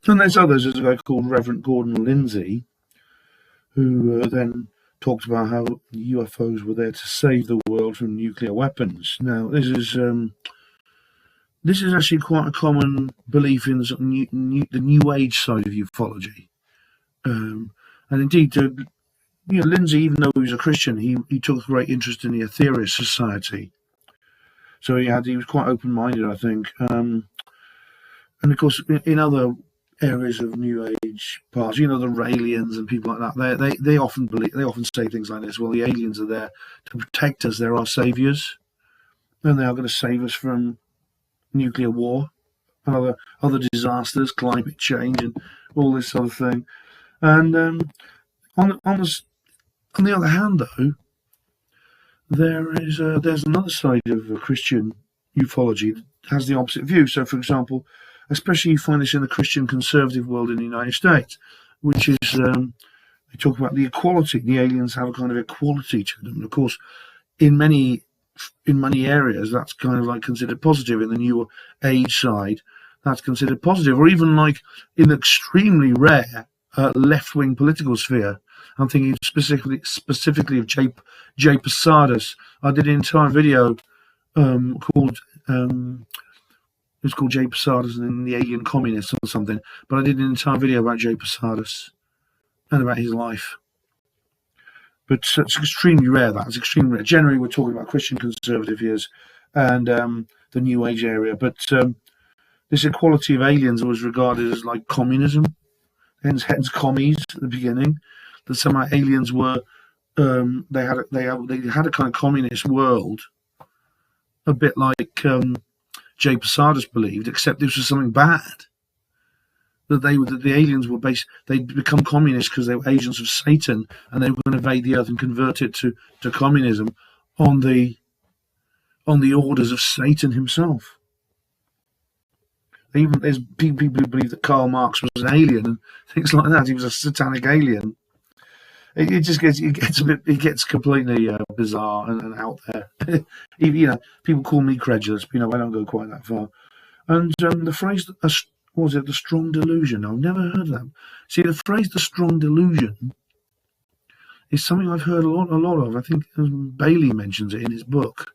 there's others. There's a guy called Reverend Gordon Lindsay, who then talked about how UFOs were there to save the world from nuclear weapons. Now, this is actually quite a common belief in the New Age side of ufology. And indeed, Lindsay, even though he was a Christian, he took great interest in the Atheist Society. So he was quite open-minded, I think. And of course, in other areas of New Age parts, the Raelians and people like that, they often say things like this. Well, the aliens are there to protect us. They're our saviors, and they are going to save us from nuclear war and other disasters, climate change, and all this sort of thing. And on the other hand, though, there's another side of Christian ufology that has the opposite view. So, for example, especially you find this in the Christian conservative world in the United States, which is they talk about the equality. The aliens have a kind of equality to them. And of course, in many areas, that's kind of like considered positive. In the New Age side, that's considered positive, or even like in the extremely rare left-wing political sphere. I'm thinking specifically of Jay Posadas. I did an entire video called. It was called Jay Posadas and the Alien Communists or something. But I did an entire video about Jay Posadas and about his life. But it's extremely rare, that. It's extremely rare. Generally, we're talking about Christian conservative years and the New Age area. But this equality of aliens was regarded as like communism, hence commies at the beginning. That somehow aliens were, they had a kind of communist world, a bit like Jay Posadas believed, except this was something bad. That the aliens were they'd become communists because they were agents of Satan, and they were going to invade the earth and convert it to communism on the orders of Satan himself. Even there's people who believe that Karl Marx was an alien and things like that. He was a satanic alien. It just gets completely bizarre and out there. People call me credulous, but I don't go quite that far. And the phrase, what was it, the strong delusion? I've never heard that. See, the phrase "the strong delusion" is something I've heard a lot of. I think Bailey mentions it in his book.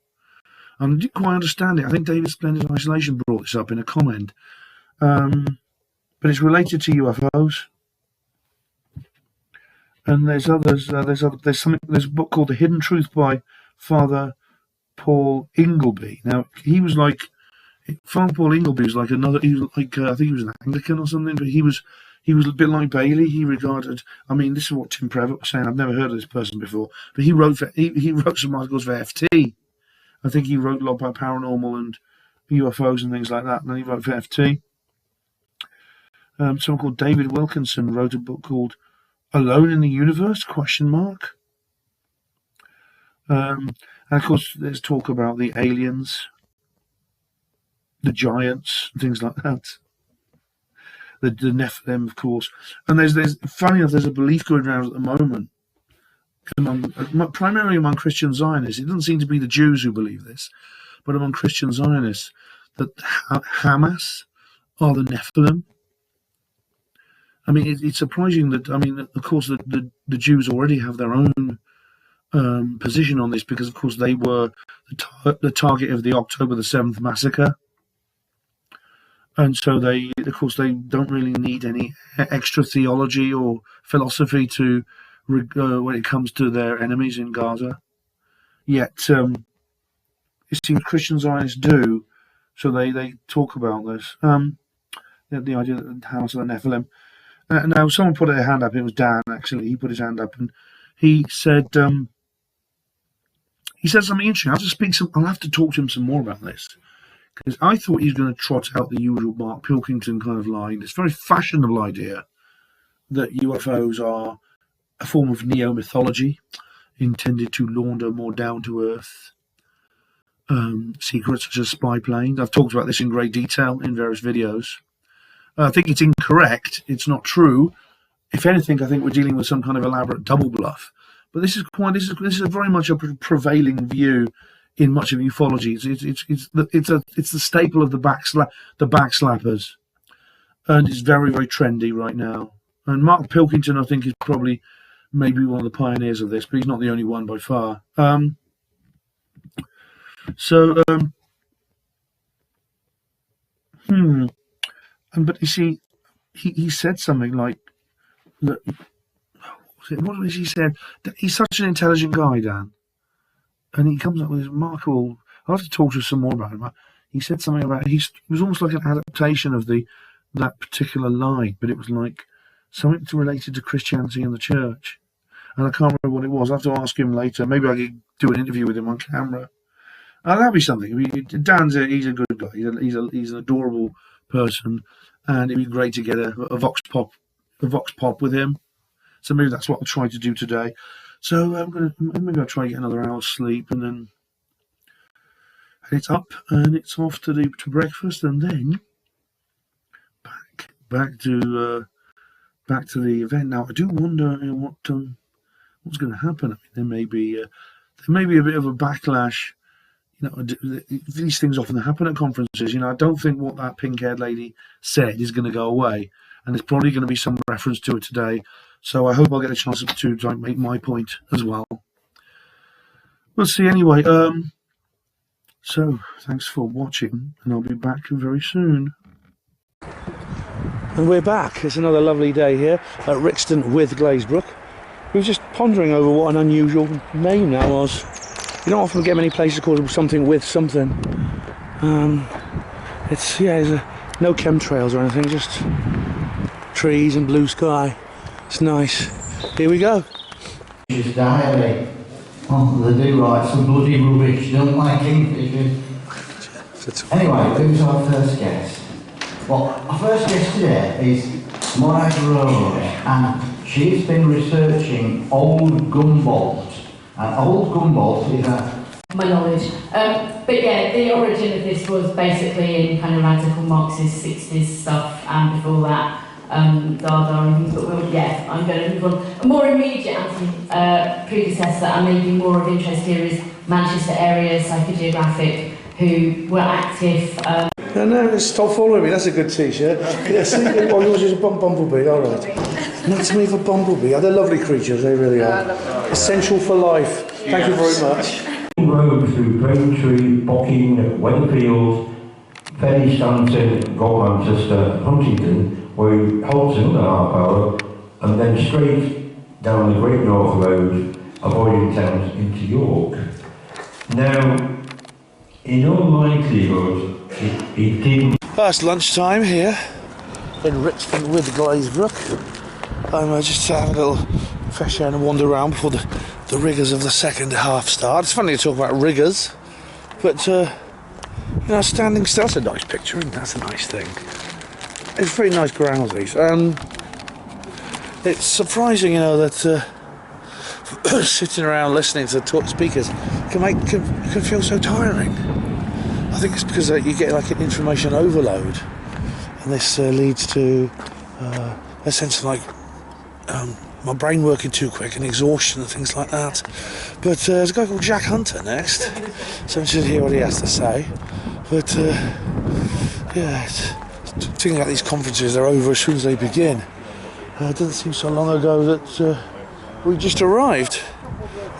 And I didn't quite understand it. I think David Splendid Isolation brought this up in a comment. But it's related to UFOs. And there's others. There's a book called The Hidden Truth by Father Paul Ingleby. Now he was like Father Paul Ingleby was like another. He was like I think he was an Anglican or something, but he was a bit like Bailey. He regarded. I mean, this is what Tim Previtt was saying. I've never heard of this person before, but he wrote some articles for FT. I think he wrote a lot about paranormal and UFOs and things like that. And then he wrote for FT. Someone called David Wilkinson wrote a book called Alone in the Universe? ? And of course, there's talk about the aliens, the giants, things like that. The Nephilim, of course. And there's funny enough, there's a belief going around at the moment, primarily among Christian Zionists. It doesn't seem to be the Jews who believe this, but among Christian Zionists, that Hamas are the Nephilim. I mean, it's surprising that, of course, the Jews already have their own position on this because, of course, they were the target of the October the 7th massacre. And so they don't really need any extra theology or philosophy to when it comes to their enemies in Gaza. Yet, it seems Christian Zionists do, so they talk about this. The idea that Hamas are the Nephilim. Now, someone put their hand up. It was Dan, actually. He put his hand up, and he said something interesting. I'll have to talk to him some more about this, because I thought he was going to trot out the usual Mark Pilkington kind of line. This very fashionable idea that UFOs are a form of neo-mythology intended to launder more down-to-earth secrets such as spy planes. I've talked about this in great detail in various videos. I think it's incorrect. It's not true. If anything, I think we're dealing with some kind of elaborate double bluff. But this is very much a prevailing view in much of ufology. It's the staple of the backslappers, and it's very, very trendy right now. And Mark Pilkington, I think, is probably maybe one of the pioneers of this, but he's not the only one by far. But you see, he said something like that. What was he said? He's such an intelligent guy, Dan, and he comes up with this remarkable. I'll have to talk to you some more about him. He said something about it was almost like an adaptation of that particular line, but it was like something related to Christianity and the church. And I can't remember what it was. I have to ask him later. Maybe I could do an interview with him on camera. That'd be something. Dan's he's a good guy. He's an adorable person, and it'd be great to get a vox pop with him. So maybe that's what I'll try to do today. So maybe I'll try to get another hour's sleep, and then it's up and it's off to breakfast, and then back to the event. Now I do wonder what's going to happen. There may be a bit of a backlash. These things often happen at conferences. I don't think what that pink-haired lady said is going to go away, and there's probably going to be some reference to it today. So I hope I'll get a chance to make my point as well. We'll see anyway. So thanks for watching, and I'll be back very soon. And we're back. It's another lovely day here at Rixton with Glazebrook. We were just pondering over what an unusual name that was. You don't often get many places called something with something. There's no chemtrails or anything, just trees and blue sky. It's nice. Here we go. Kingfishers diary. Oh, they do write some bloody rubbish, don't like kingfishers. Anyway, who's our first guest? Well, our first guest today is Morag Rose, and she's been researching old gunboats. And old gunboats is My knowledge. But yeah, the origin of this was basically in kind of radical Marxist 60s stuff, and before that, Dada and things, but I'm going to move on. A more immediate predecessor, and maybe more of interest here, is Manchester area psychogeographic, who were active. No, stop following me, that's a good t-shirt. Yeah, see, oh, yours is a bumblebee, alright. Anatomy of a bumblebee, they're lovely creatures, they really are. Essential for life. Thank you very much. Road through Braintree, Bocking, Weatherfield, Ferry Stanton, Manchester, Huntingdon, where he halts another half hour, and then straight down the Great North Road, avoiding towns into York. Now, in all likelihood, it didn't. It's lunchtime here in Richmond with Glazebrook. I'm just having a little fresh air and a wander around before the rigours of the second half start. It's funny to talk about rigours, but standing still, that's a nice picture, and that's a nice thing. It's very nice grounds, these. It's surprising, that sitting around listening to speakers can feel so tiring. I think it's because you get like an information overload, and this leads to a sense of like my brain working too quick and exhaustion and things like that. But there's a guy called Jack Hunter next, so I'm interested to hear what he has to say. But thinking about these conferences, they're over as soon as they begin. It doesn't seem so long ago that we just arrived.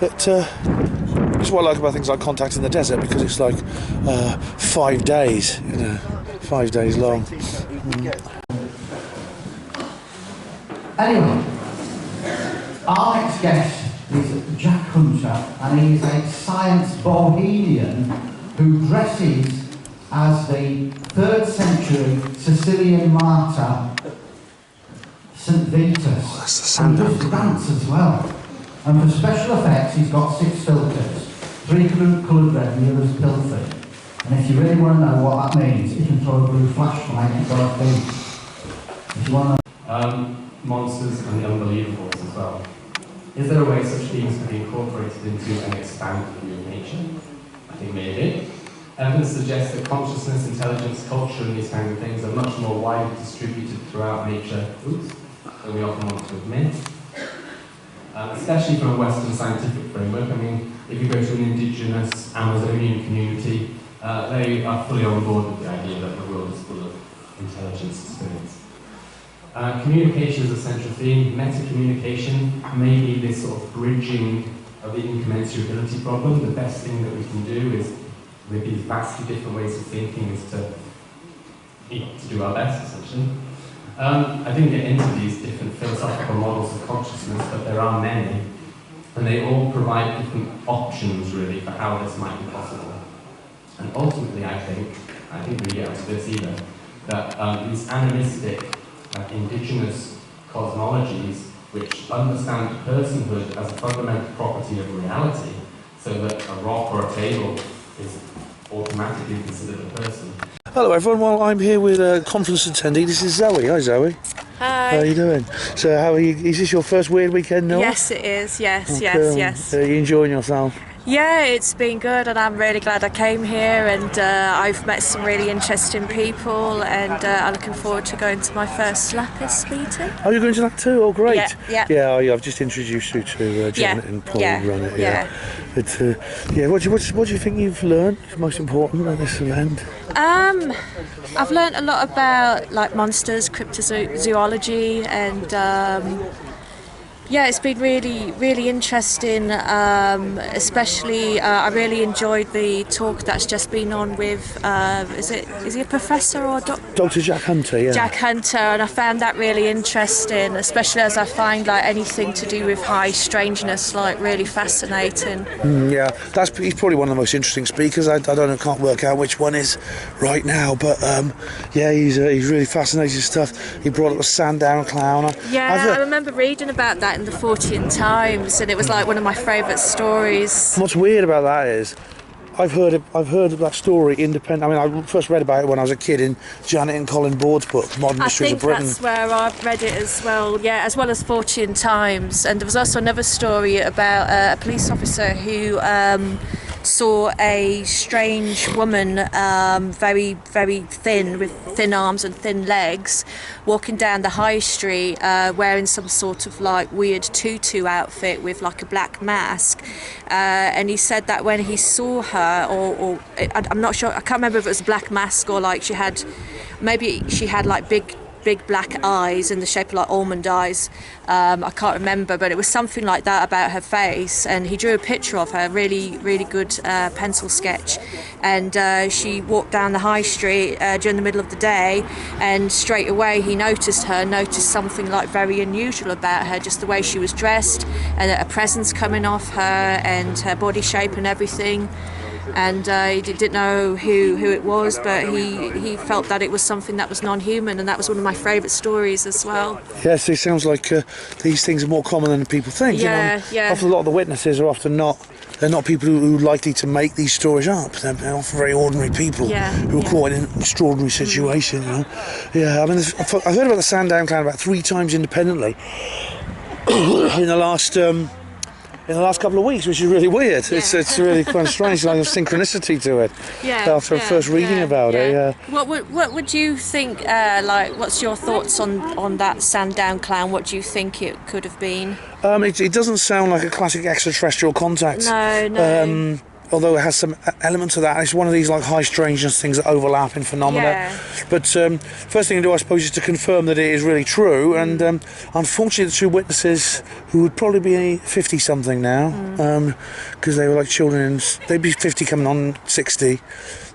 That's what I like about things like Contact in the Desert, because it's like 5 days, 5 days long. Anyway, our next guest is Jack Hunter, and he is a science bohemian who dresses as the 3rd century Sicilian martyr St. Vitus, and does dance as well. And for special effects, he's got 6 filters, 3 coloured red and the others pilfered. And if you really want to know what that means, you can throw a blue flashlight at Dorothy. If you want to know. Monsters and the unbelievables as well. Is there a way such themes can be incorporated into an expanded view of nature? I think maybe. Evidence suggests that consciousness, intelligence, culture and these kinds of things are much more widely distributed throughout nature than we often want to admit. Especially from a Western scientific framework. I mean, if you go to an indigenous Amazonian community, they are fully on board with the idea that the world is full of intelligence experience. Communication is a central theme. Meta-communication may be this sort of bridging of the incommensurability problem. The best thing that we can do is, with these vastly different ways of thinking, is to do our best, essentially. I didn't get into these different philosophical models of consciousness, but there are many, and they all provide different options, really, for how this might be possible. And ultimately, I think we get onto this either, that these animistic, indigenous cosmologies, which understand personhood as a fundamental property of reality, so that a rock or a table is automatically considered a person. Hello everyone, well I'm here with a conference attendee. This is Zoe. Hi Zoe. Hi. How are you doing? So how are you? Is this your first Weird Weekend, Noel? Yes it is, yes. Are you enjoying yourself? Yeah, it's been good and I'm really glad I came here, and I've met some really interesting people, and I'm looking forward to going to my first Lapis meeting. Oh, you're going to that too? Oh great. Yeah. I've just introduced you to Janet and Paul who run it. Yeah. But what do you think you've learned most important at this event? I've learned a lot about like monsters, cryptozoology, and it's been really interesting. Especially, I really enjoyed the talk that's just been on with is he a professor or Dr. Jack Hunter? Yeah. Jack Hunter, and I found that really interesting, especially as I find like anything to do with high strangeness like really fascinating. He's probably one of the most interesting speakers. I can't work out which one is right now, but he's really fascinating stuff. He brought up the Sandown clown. I remember reading about that in the Fortean Times, and it was like one of my favourite stories. What's weird about that is I've heard of that story independent. I mean, I first read about it when I was a kid in Janet and Colin Board's book, Modern Mysteries of Britain. I think that's where I've read it as well, as well as Fortean Times. And there was also another story about a police officer who saw a strange woman, very, very thin, with thin arms and thin legs, walking down the high street, wearing some sort of like weird tutu outfit with like a black mask. And he said that when he saw her, or I'm not sure, I can't remember if it was a black mask or like maybe she had like big black eyes in the shape of like almond eyes. I can't remember, but it was something like that about her face, and he drew a picture of her, really good pencil sketch, and she walked down the high street during the middle of the day, and straight away he noticed something like very unusual about her, just the way she was dressed, and a presence coming off her, and her body shape and everything. And he didn't know who it was, but he felt that it was something that was non-human, and that was one of my favourite stories as well. Yes, it sounds like these things are more common than people think. Yeah. Often a lot of the witnesses are often not. They're not people who are likely to make these stories up. They're often very ordinary people who are caught in an extraordinary situation. Yeah, I mean, I've heard about the Sandown clan about 3 times independently in the last couple of weeks, which is really weird. It's really kind of strange, like a synchronicity to it. After first reading about it. What would you think? What's your thoughts on that Sandown clan? What do you think it could have been? It doesn't sound like a classic extraterrestrial contact. No. Although it has some elements of that. It's one of these like high strangeness things that overlap in phenomena. But first thing to do, I suppose, is to confirm that it is really true. And unfortunately, the 2 witnesses, who would probably be 50-something now, because they were like children, they'd be 50 coming on 60.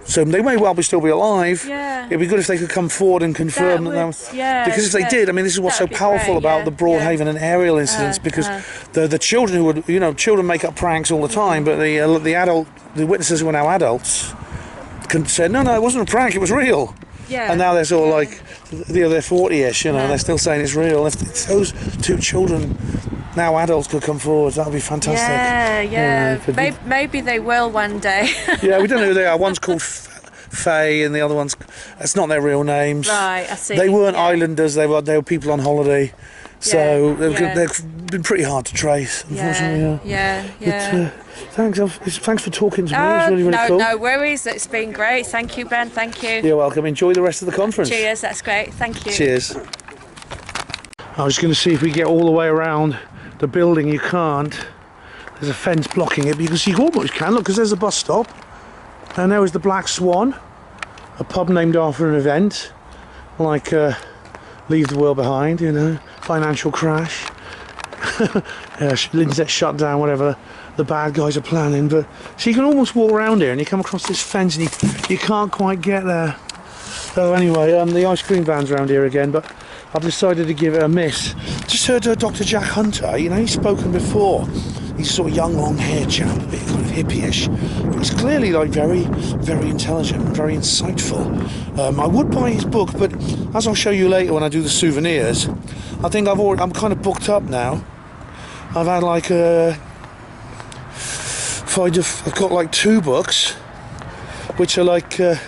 So they may well still be alive. It'd be good if they could come forward and confirm that. Because if they did, I mean, this is what's so powerful about the Broadhaven and Ariel incidents. Because the children who would, children make up pranks all the time, but the witnesses who are now adults, said no, it wasn't a prank, it was real. And now they're sort of like, they're 40ish, they're still saying it's real. If those 2 children, now adults, could come forward, that would be fantastic. Maybe they will one day. We don't know who they are. One's called Faye, and the other one's, it's not their real names. Right, I see. They weren't islanders, they were people on holiday. So they've been pretty hard to trace, unfortunately. Thanks for talking to me. It was really cool. No worries. It's been great. Thank you, Ben. Thank you. You're welcome. Enjoy the rest of the conference. Cheers. That's great. Thank you. Cheers. I was going to see if we get all the way around the building. You can't. There's a fence blocking it, because you almost can. Look, because there's a bus stop. And there was the Black Swan, a pub named after an event, like Leave the World Behind, financial crash. Lindsay shut down whatever the bad guys are planning. But so you can almost walk around here and you come across this fence and you can't quite get there. So anyway, the ice cream van's around here again, but I've decided to give it a miss. Just heard Dr. Jack Hunter, he's spoken before. He's a sort of young, long-haired chap, a bit kind of hippie-ish. But he's clearly like very, very intelligent, very insightful. I would buy his book, but as I'll show you later when I do the souvenirs, I think I'm kind of booked up now. I've had like I've got like 2 books, which are like they're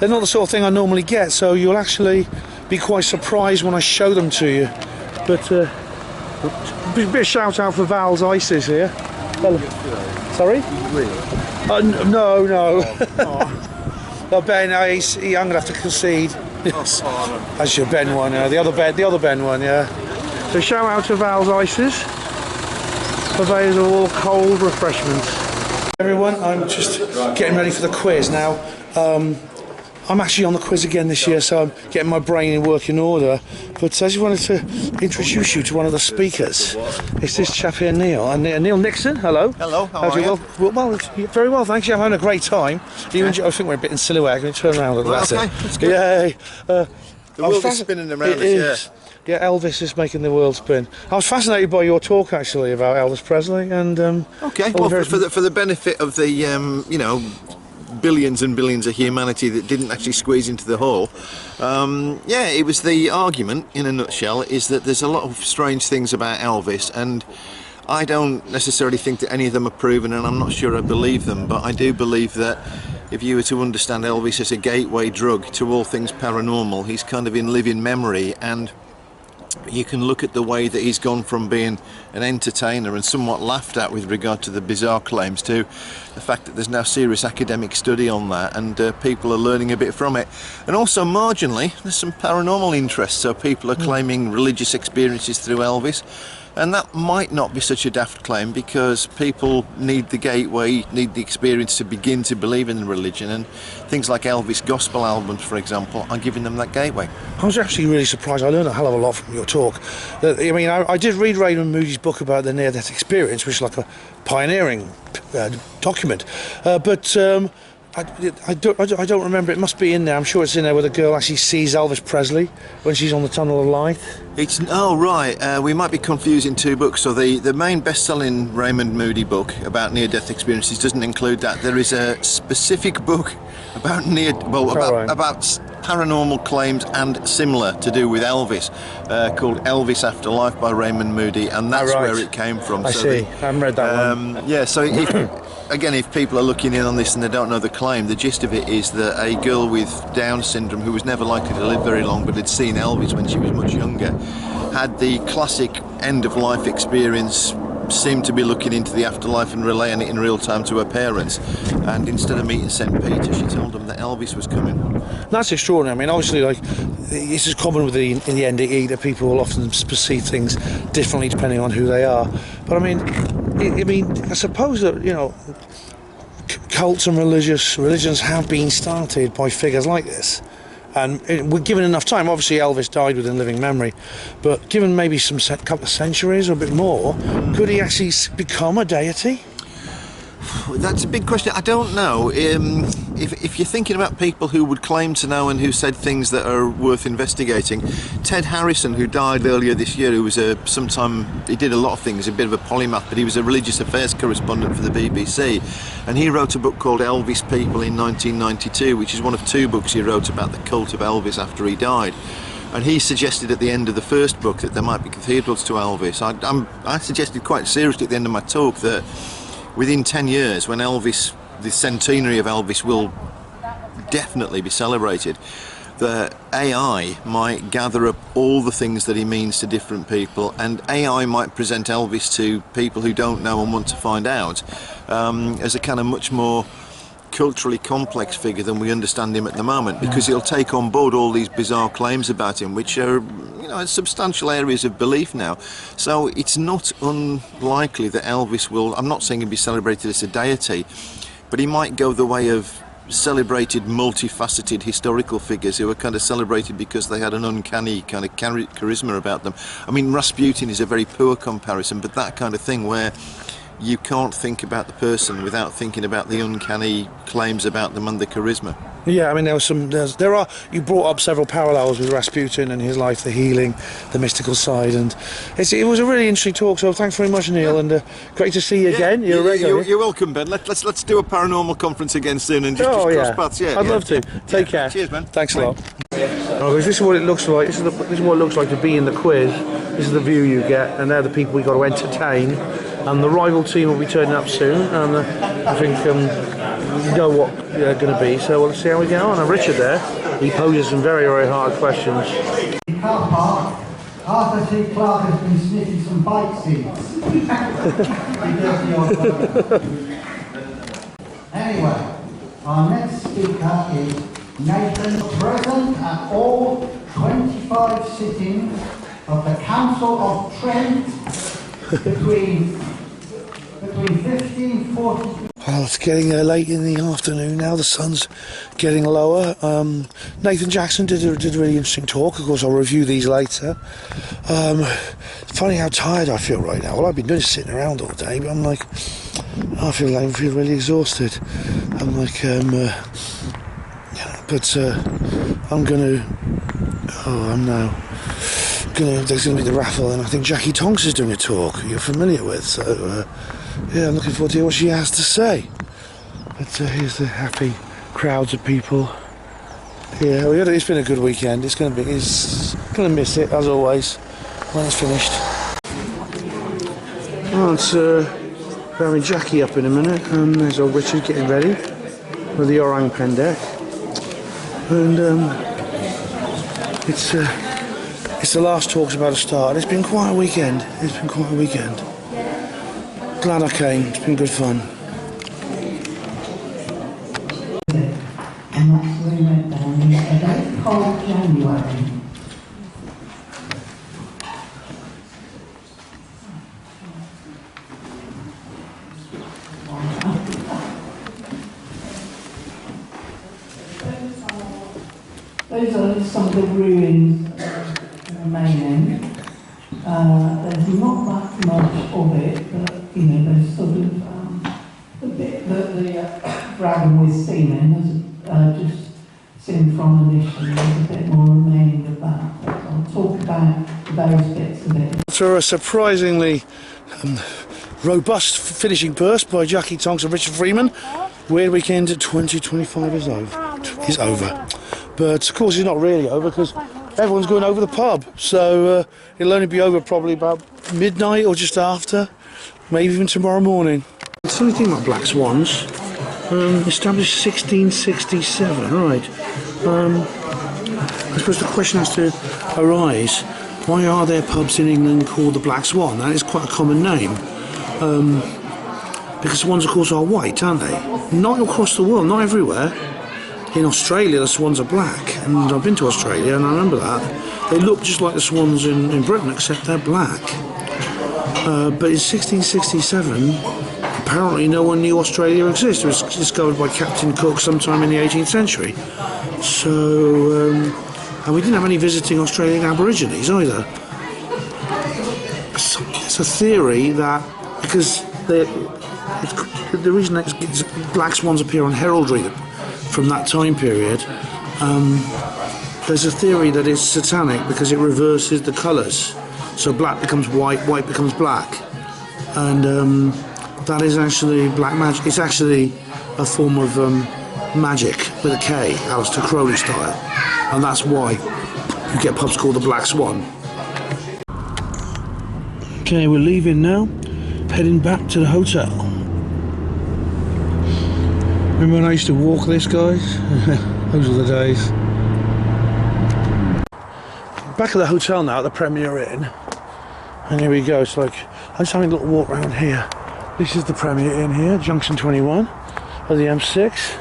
not the sort of thing I normally get. So you'll actually be quite surprised when I show them to you. But a bit of shout out for Val's Ices here. Hello. Sorry? No. No, Ben, I'm going to have to concede. Yes. That's your Ben one, the other Ben one, So shout out to Val's Ices. Purveyors of all cold refreshments. Everyone, I'm just getting ready for the quiz now. I'm actually on the quiz again this year, so I'm getting my brain in working order. But I just wanted to introduce you to one of the speakers. It's this chap here, Neil. And Neil Nixon, hello. Hello, how are you? Well, very well, thanks. I'm having a great time. I think we're a bit in silhouette. Can you turn around a little bit? Okay, that's good. Yeah. The world is spinning around us, Yeah, Elvis is making the world spin. I was fascinated by your talk actually about Elvis Presley, and okay. Well, for the benefit of the billions and billions of humanity that didn't actually squeeze into the hole, it was the argument in a nutshell is that there's a lot of strange things about Elvis, and I don't necessarily think that any of them are proven, and I'm not sure I believe them, but I do believe that if you were to understand Elvis as a gateway drug to all things paranormal, he's kind of in living memory, and you can look at the way that he's gone from being an entertainer and somewhat laughed at with regard to the bizarre claims to the fact that there's now serious academic study on that, and people are learning a bit from it. And also marginally there's some paranormal interest, so people are claiming religious experiences through Elvis. And that might not be such a daft claim, because people need the gateway, need the experience to begin to believe in religion, and things like Elvis gospel albums, for example, are giving them that gateway. I was actually really surprised. I learned a hell of a lot from your talk. I mean, I did read Raymond Moody's book about the near-death experience, which is like a pioneering document, but I don't remember. It must be in there. I'm sure it's in there where the girl actually sees Elvis Presley when she's on the Tunnel of Light. Right. We might be confusing two books. So the main best-selling Raymond Moody book about near-death experiences doesn't include that. There is a specific book about about paranormal claims and similar to do with Elvis, called Elvis Afterlife by Raymond Moody, and that's where it came from. I see. I haven't read that one. Yeah. So again, if people are looking in on this and they don't know the claim, the gist of it is that a girl with Down syndrome, who was never likely to live very long but had seen Elvis when she was much younger, had the classic end-of-life experience, seemed to be looking into the afterlife and relaying it in real time to her parents, and instead of meeting St. Peter, she told them that Elvis was coming. That's extraordinary. I mean, obviously, like, this is common with in the NDE, that people will often perceive things differently depending on who they are. But I mean, I suppose that, you know, cults and religions have been started by figures like this. And we're given enough time. Obviously, Elvis died within living memory, but given maybe some couple of centuries or a bit more, could he actually become a deity? That's a big question. I don't know. If you're thinking about people who would claim to know and who said things that are worth investigating, Ted Harrison, who died earlier this year, who was he did a lot of things, a bit of a polymath, but he was a religious affairs correspondent for the BBC, and he wrote a book called Elvis People in 1992, which is one of two books he wrote about the cult of Elvis after he died. And he suggested at the end of the first book that there might be cathedrals to Elvis. I suggested quite seriously at the end of my talk that within 10 years, when the centenary of Elvis will definitely be celebrated, the AI might gather up all the things that he means to different people, and AI might present Elvis to people who don't know and want to find out as a kind of much more culturally complex figure than we understand him at the moment, because he'll take on board all these bizarre claims about him, which are, you know, substantial areas of belief now. So it's not unlikely that Elvis will, I'm not saying he'll be celebrated as a deity, but he might go the way of celebrated, multifaceted historical figures who are kind of celebrated because they had an uncanny kind of charisma about them. I mean, Rasputin is a very poor comparison, but that kind of thing where you can't think about the person without thinking about the uncanny claims about them and the charisma. Yeah, I mean, you brought up several parallels with Rasputin and his life, the healing, the mystical side, and it was a really interesting talk, so thanks very much, Neil, and great to see you again. You're welcome, Ben. Let's do a paranormal conference again soon and just cross paths. I'd love to. Take care. Cheers, man. Thanks a lot. This is what it looks like. This is what it looks like to be in the quiz. This is the view you get, and they're the people we've got to entertain. And the rival team will be turning up soon, and I think you know what they're going to be, so we'll see how we get on. And Richard there, he poses some very, very hard questions. In the car park, Arthur T. Clarke has been sniffing some bike seats. Anyway, our next speaker is Nathan, present at all 25 sittings of the Council of Trent between 1540. Well, it's getting late in the afternoon now. The sun's getting lower. Nathan Jackson did a really interesting talk. Of course, I'll review these later. It's funny how tired I feel right now. All I've been doing is sitting around all day, but I'm like, I feel really exhausted. I'm like, there's going to be the raffle, and I think Jackie Tonks is doing a talk you're familiar with, so yeah, I'm looking forward to hear what she has to say. But here's the happy crowds of people. Yeah, it's been a good weekend. It's going to miss it, as always, when it's finished. Well, we're having Jackie up in a minute, and there's old Richard getting ready with the orang pendek. And it's It's the last talk's about to start. It's been quite a weekend. Glad I came. It's been good fun. And that's where we went down in a very cold January. Those are some of the ruins remaining. There's not that much of it, but there's sort of the bit that the dragon was seen in, just seen from initially, there's a bit more remaining of that. But I'll talk about the various bits of it. After a surprisingly robust finishing burst by Jackie Tonks and Richard Freeman, Weird Weekend 2025 is over. But of course it's not really over because everyone's going over the pub, so it'll only be over probably about midnight or just after, maybe even tomorrow morning. The funny thing about Black Swans, established 1667, right. I suppose the question has to arise, why are there pubs in England called the Black Swan? That is quite a common name. Because swans of course are white, aren't they? Not across the world, not everywhere. In Australia the swans are black, and I've been to Australia and I remember that. They look just like the swans in Britain except they're black. But in 1667 apparently no one knew Australia existed. It was discovered by Captain Cook sometime in the 18th century. So, and we didn't have any visiting Australian Aborigines either. So it's a theory that, because the reason that black swans appear on heraldry from that time period, there's a theory that it's satanic because it reverses the colours. So black becomes white, white becomes black. And that is actually black magic. It's actually a form of magic with a K, Aleister Crowley style. And that's why you get pubs called the Black Swan. Okay, we're leaving now, heading back to the hotel. Remember when I used to walk this, guys? Those are the days. Back at the hotel now, at the Premier Inn. And here we go, it's like, I'm just having a little walk around here. This is the Premier Inn here, Junction 21 of the M6.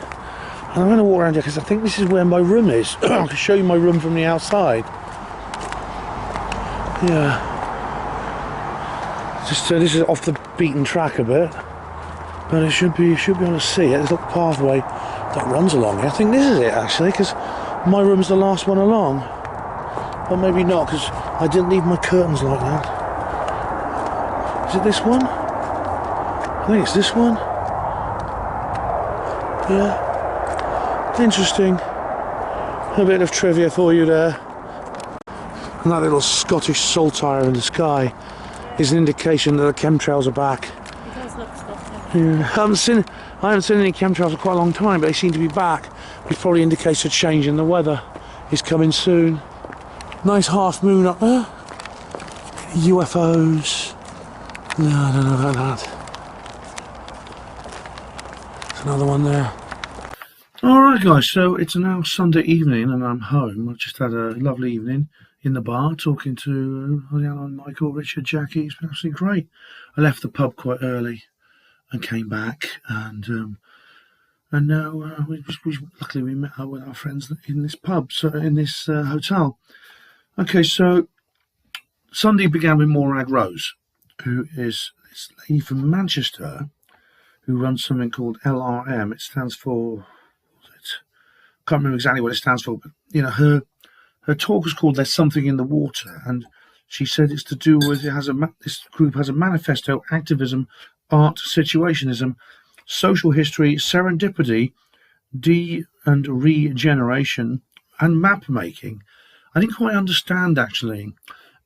And I'm going to walk around here because I think this is where my room is. I can show you my room from the outside. Yeah. Just this is off the beaten track a bit. But it should be able to see it. There's a little pathway that runs along here. I think this is it actually, because my room's the last one along. But maybe not, because I didn't leave my curtains like that. Is it this one? I think it's this one. Yeah. Interesting. A bit of trivia for you there. And that little Scottish saltire in the sky is an indication that the chemtrails are back. Yeah. I haven't seen any chemtrails for quite a long time, but they seem to be back, which probably indicates a change in the weather is coming soon. Nice half moon up there. UFOs. No, I don't know about that. There's another one there. Alright guys, so it's now Sunday evening and I'm home. I've just had a lovely evening in the bar talking to Alan, Michael, Richard, Jackie. It's been absolutely great. I left the pub quite early and came back, and now luckily we met up with our friends in this pub, so in this hotel. Okay, so Sunday began with Morag Rose, who is this lady from Manchester who runs something called LRM. It stands for, can't remember exactly what it stands for, but you know, her talk was called "There's Something in the Water," and she said it's to do with this group has a manifesto, activism, art, situationism, social history, serendipity, and regeneration, and map making. I didn't quite understand actually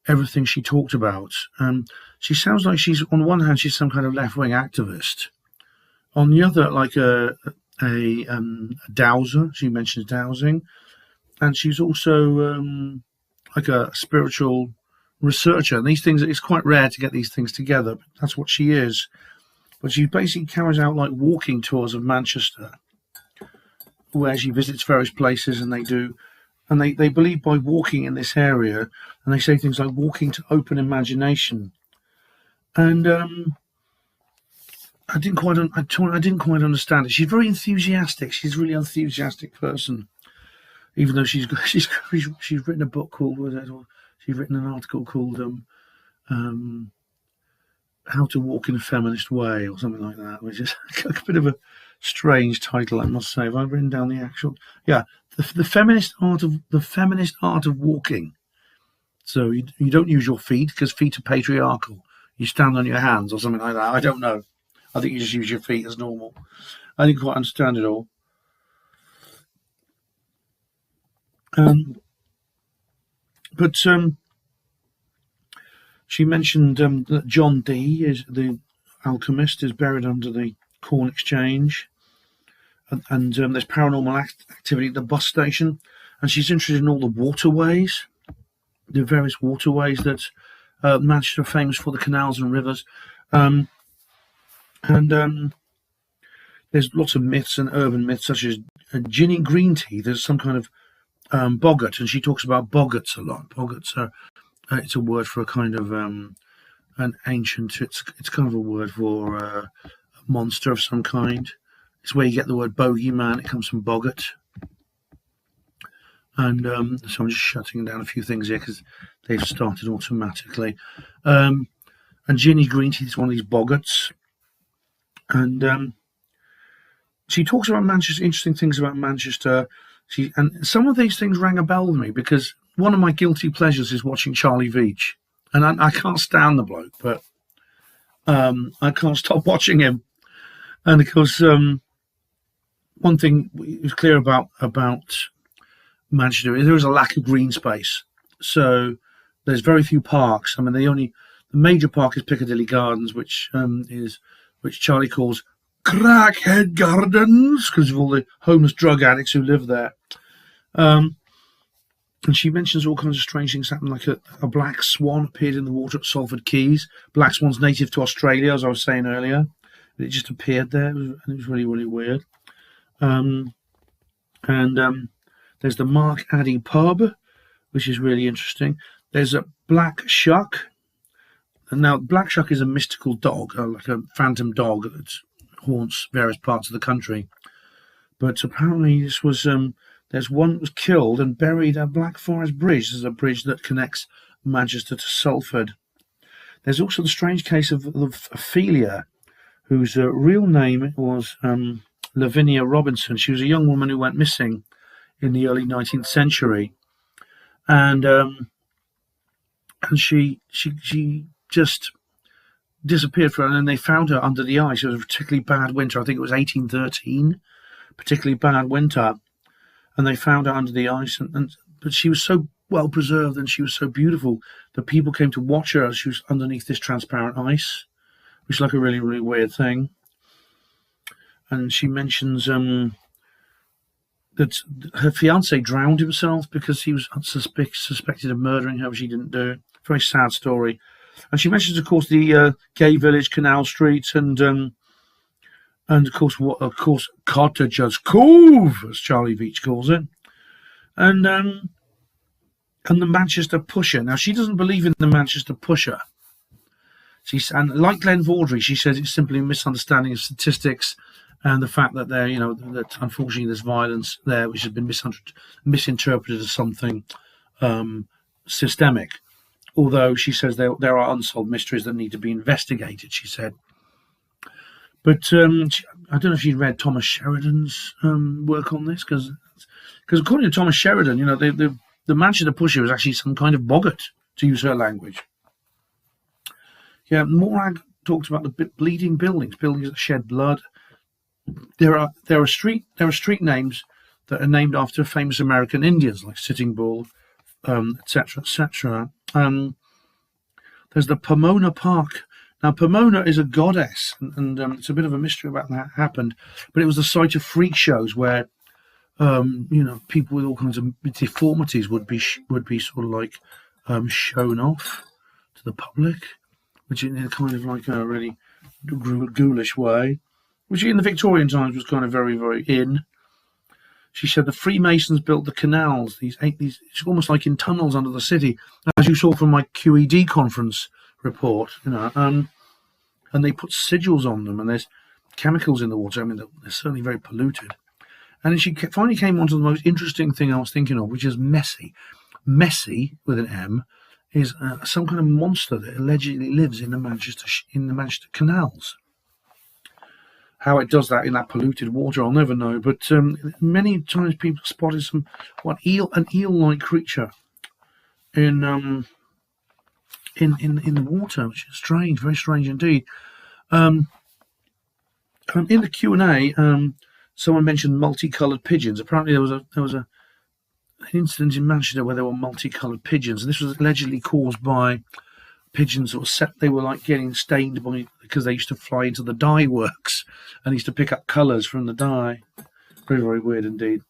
everything she talked about. She sounds like she's, on one hand, she's some kind of left-wing activist. On the other, like a dowser. She mentions dowsing, and she's also like a spiritual researcher. And these things, it's quite rare to get these things together, but that's what she is. But she basically carries out like walking tours of Manchester, where she visits various places, and they do and they believe by walking in this area, and they say things like walking to open imagination. And I didn't quite understand it. She's very enthusiastic. She's a really enthusiastic person, even though she's written a book called, she's written an article called How to Walk in a Feminist Way, or something like that, which is a bit of a strange title, I must say. Have I written down the actual? Yeah, the feminist art of walking. So you don't use your feet because feet are patriarchal. You stand on your hands or something like that. I don't know. I think you just use your feet as normal. I didn't quite understand it all. But she mentioned that John Dee, is the alchemist, is buried under the Corn Exchange, and there's paranormal activity at the bus station, and she's interested in all the waterways, the various waterways that Manchester are famous for, the canals and rivers. There's lots of myths and urban myths, such as ginny green tea. There's some kind of boggart, and she talks about boggarts a lot. Boggarts are it's a word for a kind of an ancient. It's kind of a word for a monster of some kind. It's where you get the word bogeyman. It comes from boggart. And so I'm just shutting down a few things here because they've started automatically. And ginny green tea is one of these boggarts. And she talks about Manchester, interesting things about Manchester. And some of these things rang a bell with me because one of my guilty pleasures is watching Charlie Veitch. And I can't stand the bloke, but I can't stop watching him. And of course, one thing is clear about Manchester is there is a lack of green space. So there's very few parks. I mean, the major park is Piccadilly Gardens, which Charlie calls Crackhead Gardens because of all the homeless drug addicts who live there. And she mentions all kinds of strange things happen, like a black swan appeared in the water at Salford Quays. Black swan's native to Australia, as I was saying earlier. It just appeared there, and it was really, really weird. There's the Mark Addy pub, which is really interesting. There's a black shuck. And now, black shuck is a mystical dog, like a phantom dog that haunts various parts of the country. But apparently this was, there's one that was killed and buried at Blackfriars Bridge. This is a bridge that connects Manchester to Salford. There's also the strange case of Ophelia, whose real name was Lavinia Robinson. She was a young woman who went missing in the early 19th century. And she just disappeared and then they found her under the ice. It was a particularly bad winter. I think it was 1813, particularly bad winter. And they found her under the ice. But she was so well preserved and she was so beautiful that people came to watch her as she was underneath this transparent ice, which is like a really, really weird thing. And she mentions that her fiancé drowned himself because he was suspected of murdering her, which he didn't do. Very sad story. And she mentions, of course, the gay village, Canal Street, and of course, Cottagers Cove, as Charlie Veitch calls it, and the Manchester Pusher. Now, she doesn't believe in the Manchester Pusher. And like Glenn Vaudrey, she says it's simply a misunderstanding of statistics and the fact that that unfortunately there's violence there, which has been misinterpreted as something systemic. Although she says there are unsolved mysteries that need to be investigated, she said. But I don't know if you read Thomas Sheridan's work on this, because according to Thomas Sheridan, the Manchester Pusher was actually some kind of boggart, to use her language. Yeah, Morag talks about the bleeding buildings that shed blood. There are street names that are named after famous American Indians, like Sitting Bull, etc., etc. There's the Pomona Park. Now, Pomona is a goddess, and it's a bit of a mystery about that happened. But it was the site of freak shows where, people with all kinds of deformities would be sort of like shown off to the public, which in a kind of like a really ghoulish way, which in the Victorian times was kind of very, very in. She said the Freemasons built the canals, these it's almost like in tunnels under the city, as you saw from my QED conference report, and they put sigils on them, and there's chemicals in the water. I mean, they're certainly very polluted. And then she finally came on to the most interesting thing I was thinking of, which is Messy. Messy, with an M, is some kind of monster that allegedly lives in the Manchester canals. How it does that in that polluted water, I'll never know. But many times people spotted an eel-like creature in the water, which is strange, very strange indeed. In the Q&A, someone mentioned multicoloured pigeons. Apparently, there was an incident in Manchester where there were multicoloured pigeons, and this was allegedly caused by pigeons that were they were like getting stained because they used to fly into the dye works and used to pick up colours from the dye. Very, very weird indeed.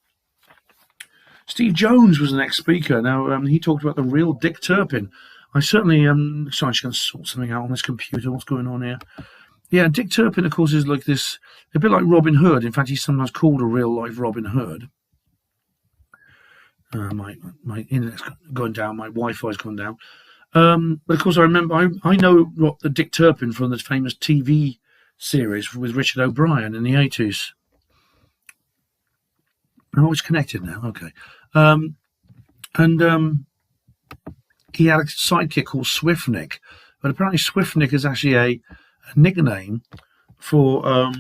Steve Jones was the next speaker. Now, he talked about the real Dick Turpin. I certainly sorry, I'm just going to sort something out on this computer. What's going on here? Yeah, Dick Turpin, of course, is like this, a bit like Robin Hood. In fact, he's sometimes called a real-life Robin Hood. My internet's going down, my Wi-Fi's gone down. But of course, I know what the Dick Turpin from the famous TV series with Richard O'Brien in the 80s. Oh, it's connected now. Okay. He had a sidekick called Swiftnick, but apparently Swiftnick is actually a nickname for.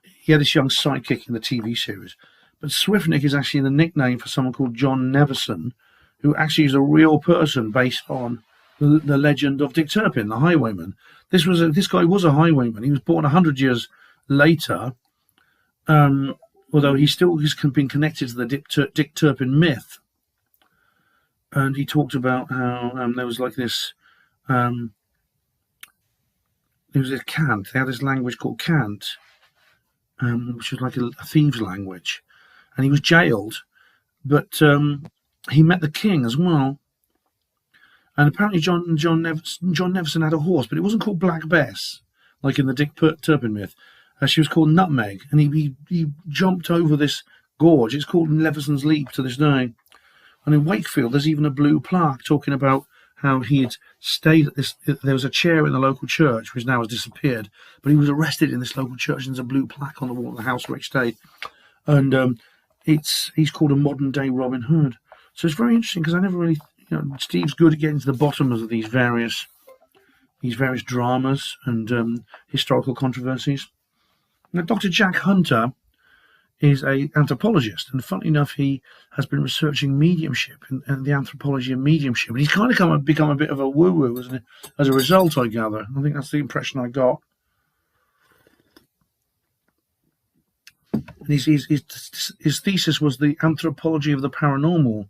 He had this young sidekick in the TV series, but Swiftnick is actually the nickname for someone called John Neverson, who actually is a real person based on the legend of Dick Turpin, the highwayman. This guy was a highwayman. He was born 100 years later, although he's been connected to the Dick Turpin myth. And he talked about how there was like this. There was a cant. They had this language called cant, which was like a thieves' language, and he was jailed, but he met the king as well. And apparently John Neverson had a horse, but it wasn't called Black Bess, like in the Dick Turpin myth. She was called Nutmeg, and he jumped over this gorge. It's called Neverson's Leap to this day. And in Wakefield, there's even a blue plaque talking about how he had stayed at this. There was a chair in the local church, which now has disappeared, but he was arrested in this local church, and there's a blue plaque on the wall of the house where he stayed. And he's called a modern-day Robin Hood. So it's very interesting, because I never really... Steve's good at getting to the bottom of these various dramas and historical controversies. Now, Dr. Jack Hunter is an anthropologist, and funnily enough, he has been researching mediumship and the anthropology of mediumship. And he's kind of become a bit of a woo-woo as a result, I gather. I think that's the impression I got. And his thesis was the anthropology of the paranormal.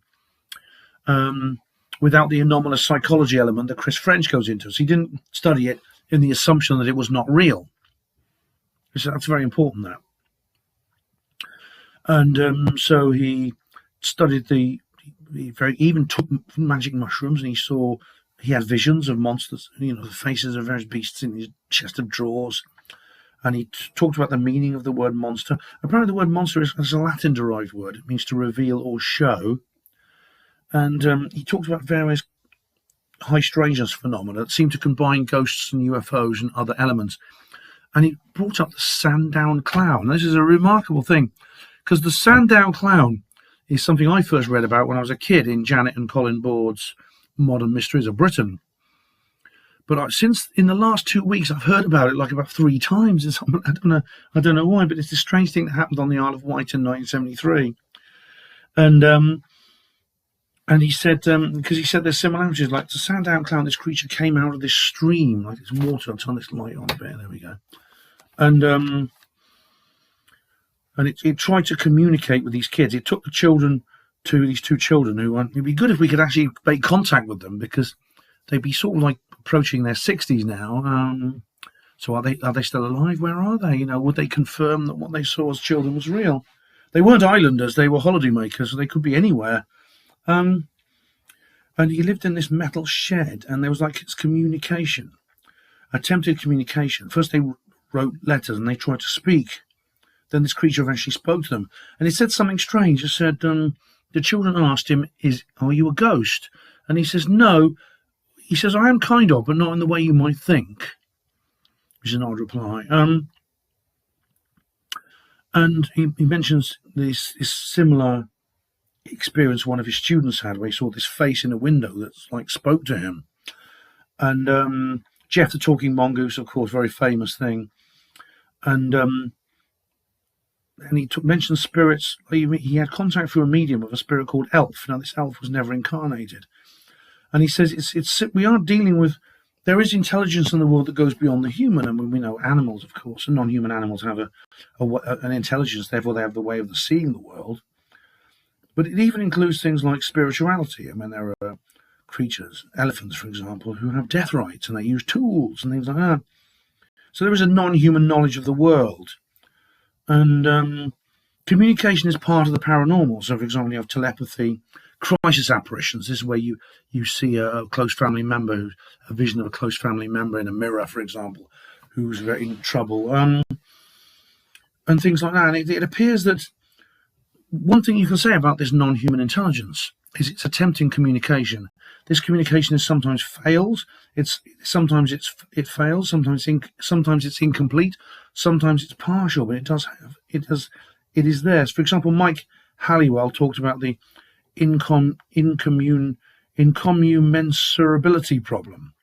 Without the anomalous psychology element that Chris French goes into. So he didn't study it in the assumption that it was not real. So that's very important, that. And so he studied he even took magic mushrooms, and he had visions of monsters, the faces of various beasts in his chest of drawers. And he talked about the meaning of the word monster. Apparently the word monster is a Latin-derived word. It means to reveal or show. And he talked about various high strangeness phenomena that seem to combine ghosts and UFOs and other elements. And he brought up the Sandown Clown. This is a remarkable thing, because the Sandown Clown is something I first read about when I was a kid in Janet and Colin Board's Modern Mysteries of Britain. But since in the last 2 weeks, I've heard about it like about 3 times. I don't know why, but it's this strange thing that happened on the Isle of Wight in 1973. And he said, because he said there's similarities, like the Sandown Clown, this creature came out of this stream, like this water. I'll turn this light on a bit. There we go. And it tried to communicate with these kids. It took the children to these 2 children who it'd be good if we could actually make contact with them, because they'd be sort of like approaching their 60s now. So are they still alive? Where are they? Would they confirm that what they saw as children was real? They weren't islanders. They were holidaymakers. So they could be anywhere. And he lived in this metal shed, and there was like attempted communication. First they wrote letters, and they tried to speak then this creature eventually spoke to them. And it said something strange. It said, the children asked him, are you a ghost? And he says, no. He says, I am kind of, but not in the way you might think. Which is an odd reply. And he mentions this similar experience one of his students had, where he saw this face in a window that like spoke to him. And Jeff the Talking Mongoose, of course, very famous thing. And he mentioned spirits. He had contact through a medium with a spirit called Elf. Now, this elf was never incarnated. And he says we are dealing with, there is intelligence in the world that goes beyond the human. And we know animals, of course, and non-human animals have an intelligence, therefore they have the way of seeing the world. But it even includes things like spirituality. I mean, there are creatures, elephants, for example, who have death rites, and they use tools and things like that. So there is a non-human knowledge of the world. And communication is part of the paranormal. So, for example, you have telepathy, crisis apparitions. This is where you see a close family member, a vision of a close family member in a mirror, for example, who's in trouble, and things like that. And it appears that one thing you can say about this non-human intelligence is it's attempting communication. This communication sometimes fails. Sometimes it fails. Sometimes it's incomplete. Sometimes it's partial. But it is there. For example, Mike Halliwell talked about the incommensurability problem.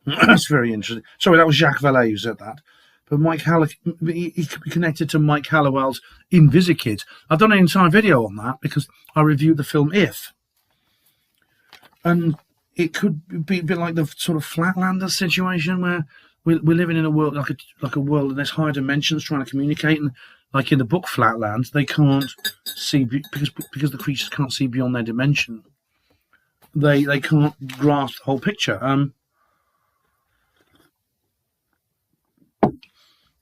That's very interesting. Sorry, that was Jacques Vallée who said that. But Mike he could be connected to Mike Halliwell's Invisikid. I've done an entire video on that because I reviewed the film If. And it could be a bit like the sort of Flatlander situation where we're living in a world like a world in this higher dimensions trying to communicate. And like in the book Flatland, they can't see because the creatures can't see beyond their dimension. They can't grasp the whole picture.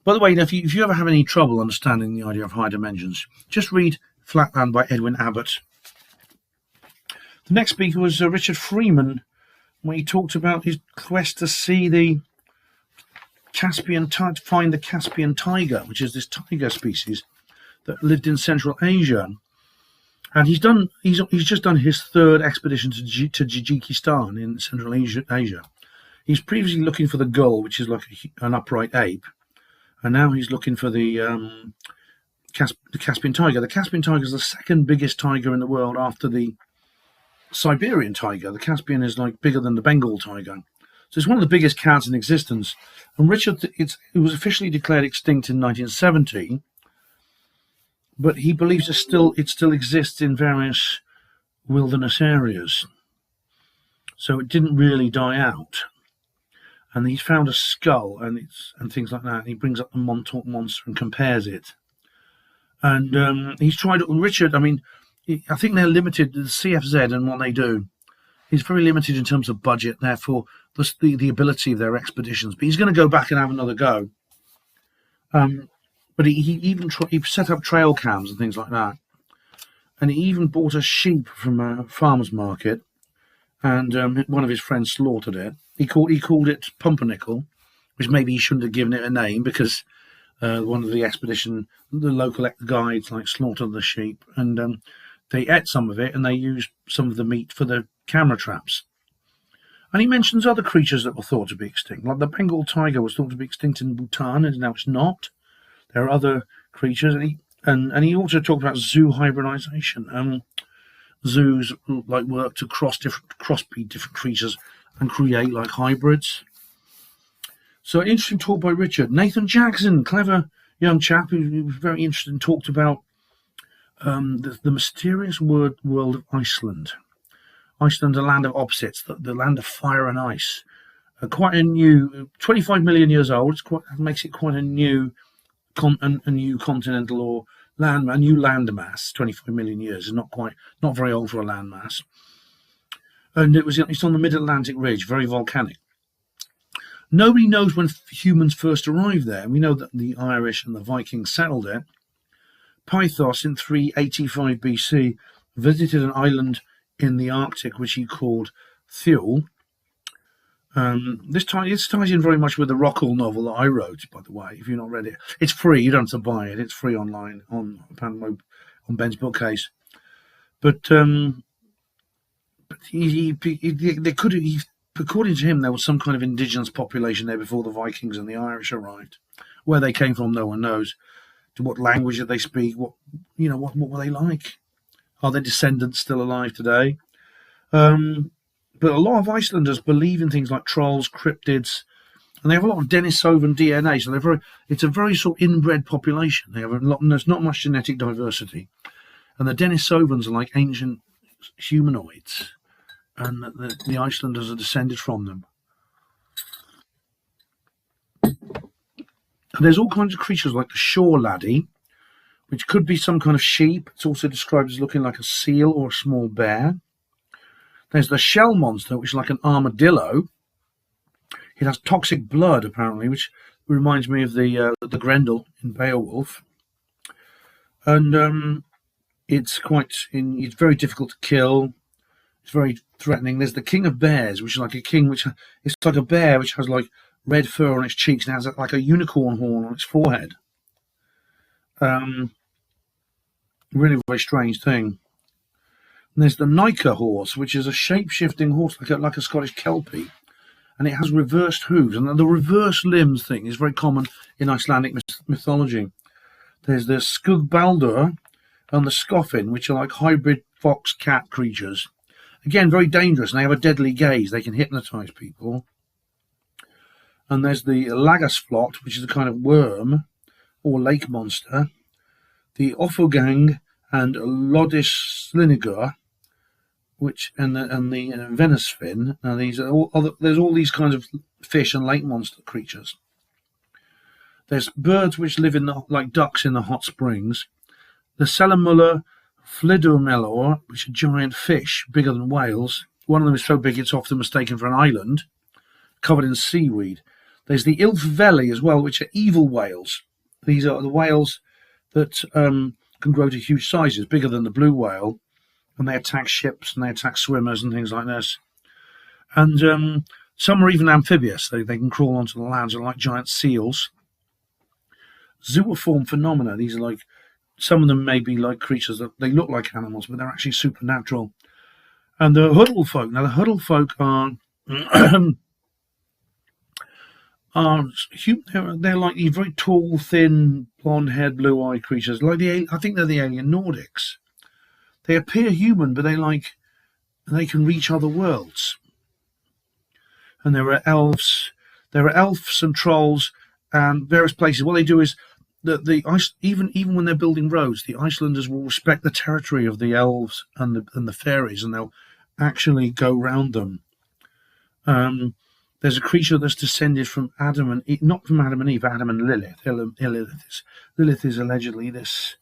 By the way, if you ever have any trouble understanding the idea of high dimensions, just read Flatland by Edwin Abbott. The next speaker was Richard Freeman, where he talked about his quest to see the find the Caspian tiger, which is this tiger species that lived in Central Asia. And he's just done his third expedition to Tajikistan in Central Asia. He's previously looking for the gull, which is like an upright ape. And now he's looking for the Caspian tiger. The Caspian tiger is the second biggest tiger in the world after the Siberian tiger. The Caspian is like bigger than the Bengal tiger. So it's one of the biggest cats in existence. And Richard, it was officially declared extinct in 1970, but he believes it still exists in various wilderness areas. So it didn't really die out. And he's found a skull and things like that. And he brings up the Montauk monster and compares it. And he's tried Richard. I mean, I think they're limited. The CFZ and what they do is very limited in terms of budget. Therefore, the ability of their expeditions. But he's going to go back and have another go. But he set up trail cams and things like that. And he even bought a sheep from a farmer's market. And one of his friends slaughtered it. He called it Pumpernickel, which maybe he shouldn't have given it a name because one of the local guides slaughtered the sheep, and they ate some of it and they used some of the meat for the camera traps. And he mentions other creatures that were thought to be extinct, like the Bengal tiger was thought to be extinct in Bhutan, and now it's not. There are other creatures, and he also talked about zoo hybridization. Zoos work to crossbreed different creatures and create hybrids. So an interesting talk by Richard. Nathan Jackson, clever young chap who was very interested and talked about the mysterious world of Iceland. Iceland, a land of opposites, the land of fire and ice. Quite a new, 25 million years old. Makes it quite a new continental or a new land mass. 25 million years is not very old for a land mass. And it's on the mid-Atlantic ridge, very volcanic. Nobody knows when humans first arrived there. We know that the Irish and the Vikings settled it. Pythos in 385 BC visited an island in the Arctic which he called Thule. This ties in very much with the Rockall novel that I wrote, by the way. If you've not read it, it's free. You don't have to buy it. It's free online on Ben's bookcase. But according to him, there was some kind of indigenous population there before the Vikings and the Irish arrived. Where they came from, no one knows. To what language did they speak? What were they like? Are their descendants still alive today? But a lot of Icelanders believe in things like trolls, cryptids, and they have a lot of Denisovan DNA. So it's a very sort of inbred population. They have there's not much genetic diversity, and the Denisovans are like ancient humanoids, and the Icelanders are descended from them. And there's all kinds of creatures like the shore laddie, which could be some kind of sheep. It's also described as looking like a seal or a small bear. There's the shell monster, which is like an armadillo. It has toxic blood, apparently, which reminds me of the Grendel in Beowulf. And it's very difficult to kill. It's very threatening. There's the king of bears, which is like a king, it's like a bear which has like red fur on its cheeks and has like a unicorn horn on its forehead. Really very strange thing. And there's the Nika horse, which is a shape-shifting horse, like a Scottish Kelpie, and it has reversed hooves. And the reverse limbs thing is very common in Icelandic mythology. There's the Skugbaldur and the Scoffin, which are like hybrid fox-cat creatures. Again, very dangerous, and they have a deadly gaze. They can hypnotize people. And there's the Lagasflot, which is a kind of worm or lake monster. The Offogang and Lodislinnigur, and the Venusfin. Now there's all these kinds of fish and lake monster creatures. There's birds which live like ducks in the hot springs. The Selamulla Flidurmelor, which are giant fish, bigger than whales. One of them is so big it's often mistaken for an island, covered in seaweed. There's the Ilfveli as well, which are evil whales. These are the whales that can grow to huge sizes, bigger than the blue whale, and they attack ships and they attack swimmers and things like this. And some are even amphibious. They can crawl onto the land, they're like giant seals. Zooiform phenomena. These are like, some of them may be like creatures that they look like animals, but they're actually supernatural. And the Huddle folk. Now the Huddle folk are they're like these very tall, thin, blonde-haired, blue-eyed creatures. I think they're the alien Nordics. They appear human, but they can reach other worlds. And there are elves and trolls and various places. What they do is that even when they're building roads, the Icelanders will respect the territory of the elves and the fairies, and they'll actually go round them. There's a creature that's descended from Adam and Eve, not from Adam and Eve, Adam and Lilith. Lilith is allegedly this.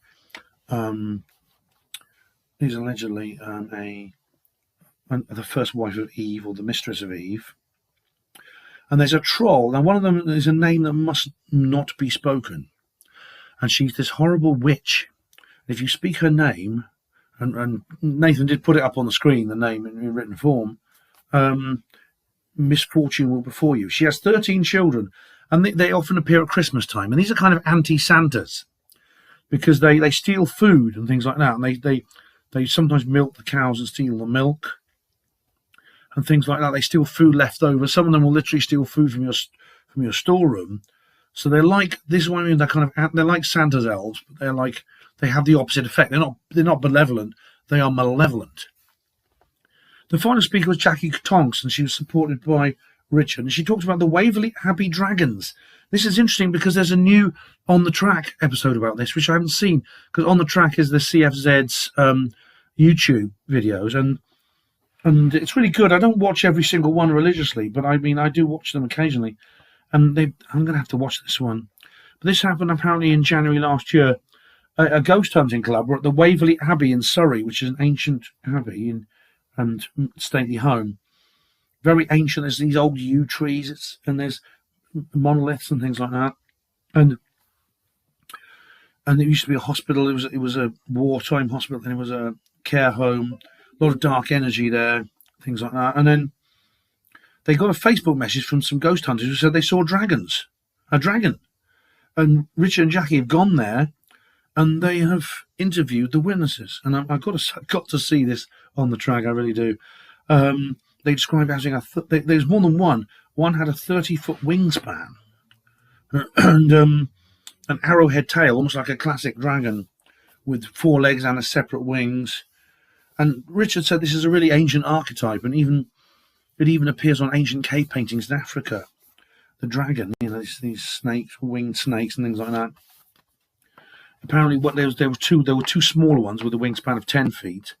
Is allegedly the first wife of Eve, or the mistress of Eve. And there's a troll. Now, one of them is a name that must not be spoken. And she's this horrible witch. If you speak her name, and Nathan did put it up on the screen, the name in written form, misfortune will befall you. She has 13 children, and they often appear at Christmas time. And these are kind of anti-Santas, because they steal food and things like that. And they sometimes milk the cows and steal the milk and things like that. They steal food left over. Some of them will literally steal food from your storeroom. So they're like, this is what I mean, they're like Santa's elves, but they have the opposite effect. They're not benevolent, they are malevolent. The final speaker was Jackie Tonks, and she was supported by Richard, and she talked about the Waverley Abbey Dragons. This is interesting because there's a new On the Track episode about this, which I haven't seen, because On the Track is the CFZ's YouTube videos, and it's really good. I don't watch every single one religiously, but I mean, I do watch them occasionally, and I'm going to have to watch this one. But this happened apparently in January last year. A ghost hunting club were at the Waverley Abbey in Surrey, which is an ancient abbey and stately home. Very ancient. There's these old yew trees, and there's monoliths and things like that. And it used to be a hospital. It was a wartime hospital, and it was a care home. A lot of dark energy there, things like that. And then they got a Facebook message from some ghost hunters who said they saw a dragon. And Richard and Jackie have gone there, and they have interviewed the witnesses. And I've got to see this on the track, I really do. They describe it as having there's more than one. One had a 30-foot wingspan and an arrowhead tail, almost like a classic dragon, with 4 legs and a separate wings. And Richard said this is a really ancient archetype, and it even appears on ancient cave paintings in Africa. The dragon, these snakes, winged snakes, and things like that. Apparently, there were two smaller ones with a wingspan of 10 feet,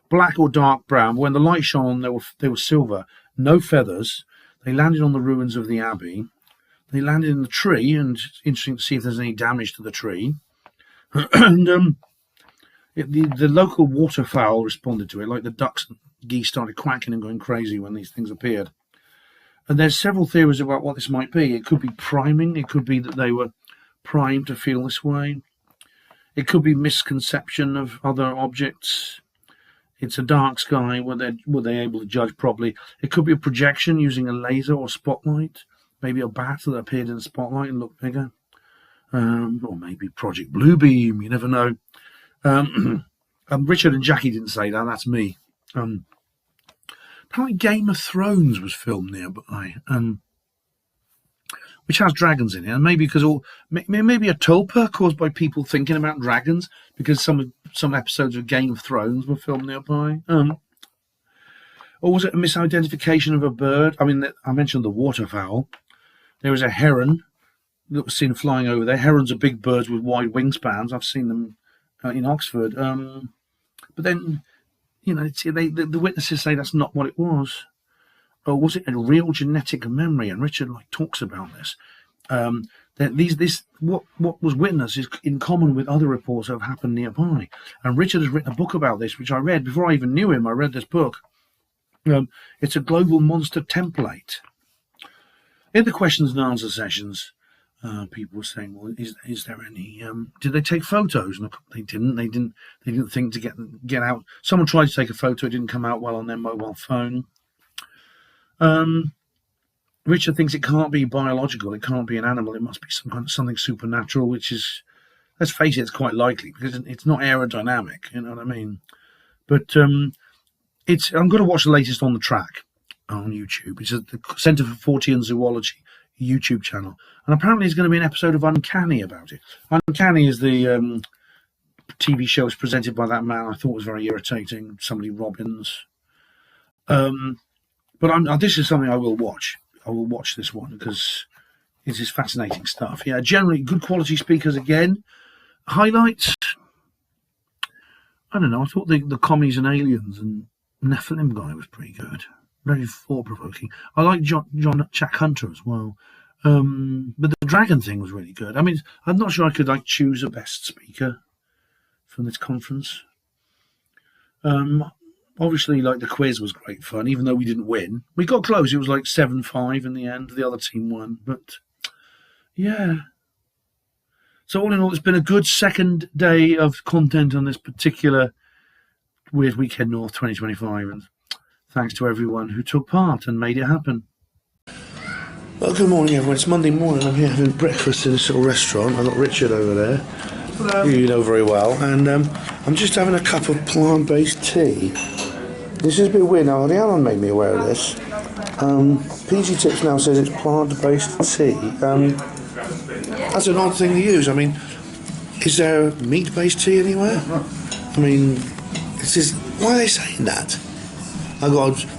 black or dark brown. When the light shone on them, they were silver, no feathers. They landed on the ruins of the abbey. They landed in the tree, and it's interesting to see if there's any damage to the tree. And the local waterfowl responded to it, like the ducks and geese started quacking and going crazy when these things appeared. And there's several theories about what this might be. It could be priming. It could be that they were primed to feel this way. It could be misconception of other objects. It's a dark sky. Were they able to judge properly? It could be a projection using a laser or spotlight. Maybe a bat that appeared in the spotlight and looked bigger. Or maybe Project Bluebeam. You never know. Richard and Jackie didn't say that. That's me. Apparently Game of Thrones was filmed nearby, which has dragons in it. And maybe maybe a tulpa caused by people thinking about dragons, because some episodes of Game of Thrones were filmed nearby. Or was it a misidentification of a bird? I mean, I mentioned the waterfowl. There was a heron that was seen flying over there. Herons are big birds with wide wingspans. I've seen them in Oxford. But then, the witnesses say that's not what it was. Or was it a real genetic memory? And Richard talks about this. That what was witnessed is in common with other reports that have happened nearby. And Richard has written a book about this, which I read before I even knew him. I read this book. It's a global monster template. In the questions and answer sessions, people were saying, "Well, is there any? Did they take photos?" And they didn't. They didn't think to get out. Someone tried to take a photo. It didn't come out well on their mobile phone. Richard thinks it can't be biological. It can't be an animal. It must be something supernatural, which is, let's face it, it's quite likely because it's not aerodynamic. You know what I mean? But I'm going to watch the latest on the track on YouTube. It's at the Centre for Fortean Zoology YouTube channel, and apparently there's going to be an episode of Uncanny about it. Uncanny is the TV show is presented by that man I thought was very irritating, somebody Robbins. But this is something I will watch. I will watch this one because it is fascinating stuff. Yeah, generally good quality speakers again. Highlights, I don't know. I thought the commies and aliens and Nephilim guy was pretty good. Very thought-provoking. I like John Jack Hunter as well. But the dragon thing was really good. I mean, I'm not sure I could choose a best speaker from this conference. Obviously, the quiz was great fun, even though we didn't win. We got close. It was 7-5 in the end. The other team won. But, yeah. So all in all, it's been a good second day of content on this particular Weird Weekend North 2025. And thanks to everyone who took part and made it happen. Well, good morning, everyone. It's Monday morning. I'm here having breakfast in this little restaurant. I've got Richard over there, who you know very well. And I'm just having a cup of plant-based tea. This is a bit weird now. Alan made me aware of this. PG Tips now says it's plant-based tea. That's an odd thing to use. I mean, is there meat-based tea anywhere? I mean, why are they saying that?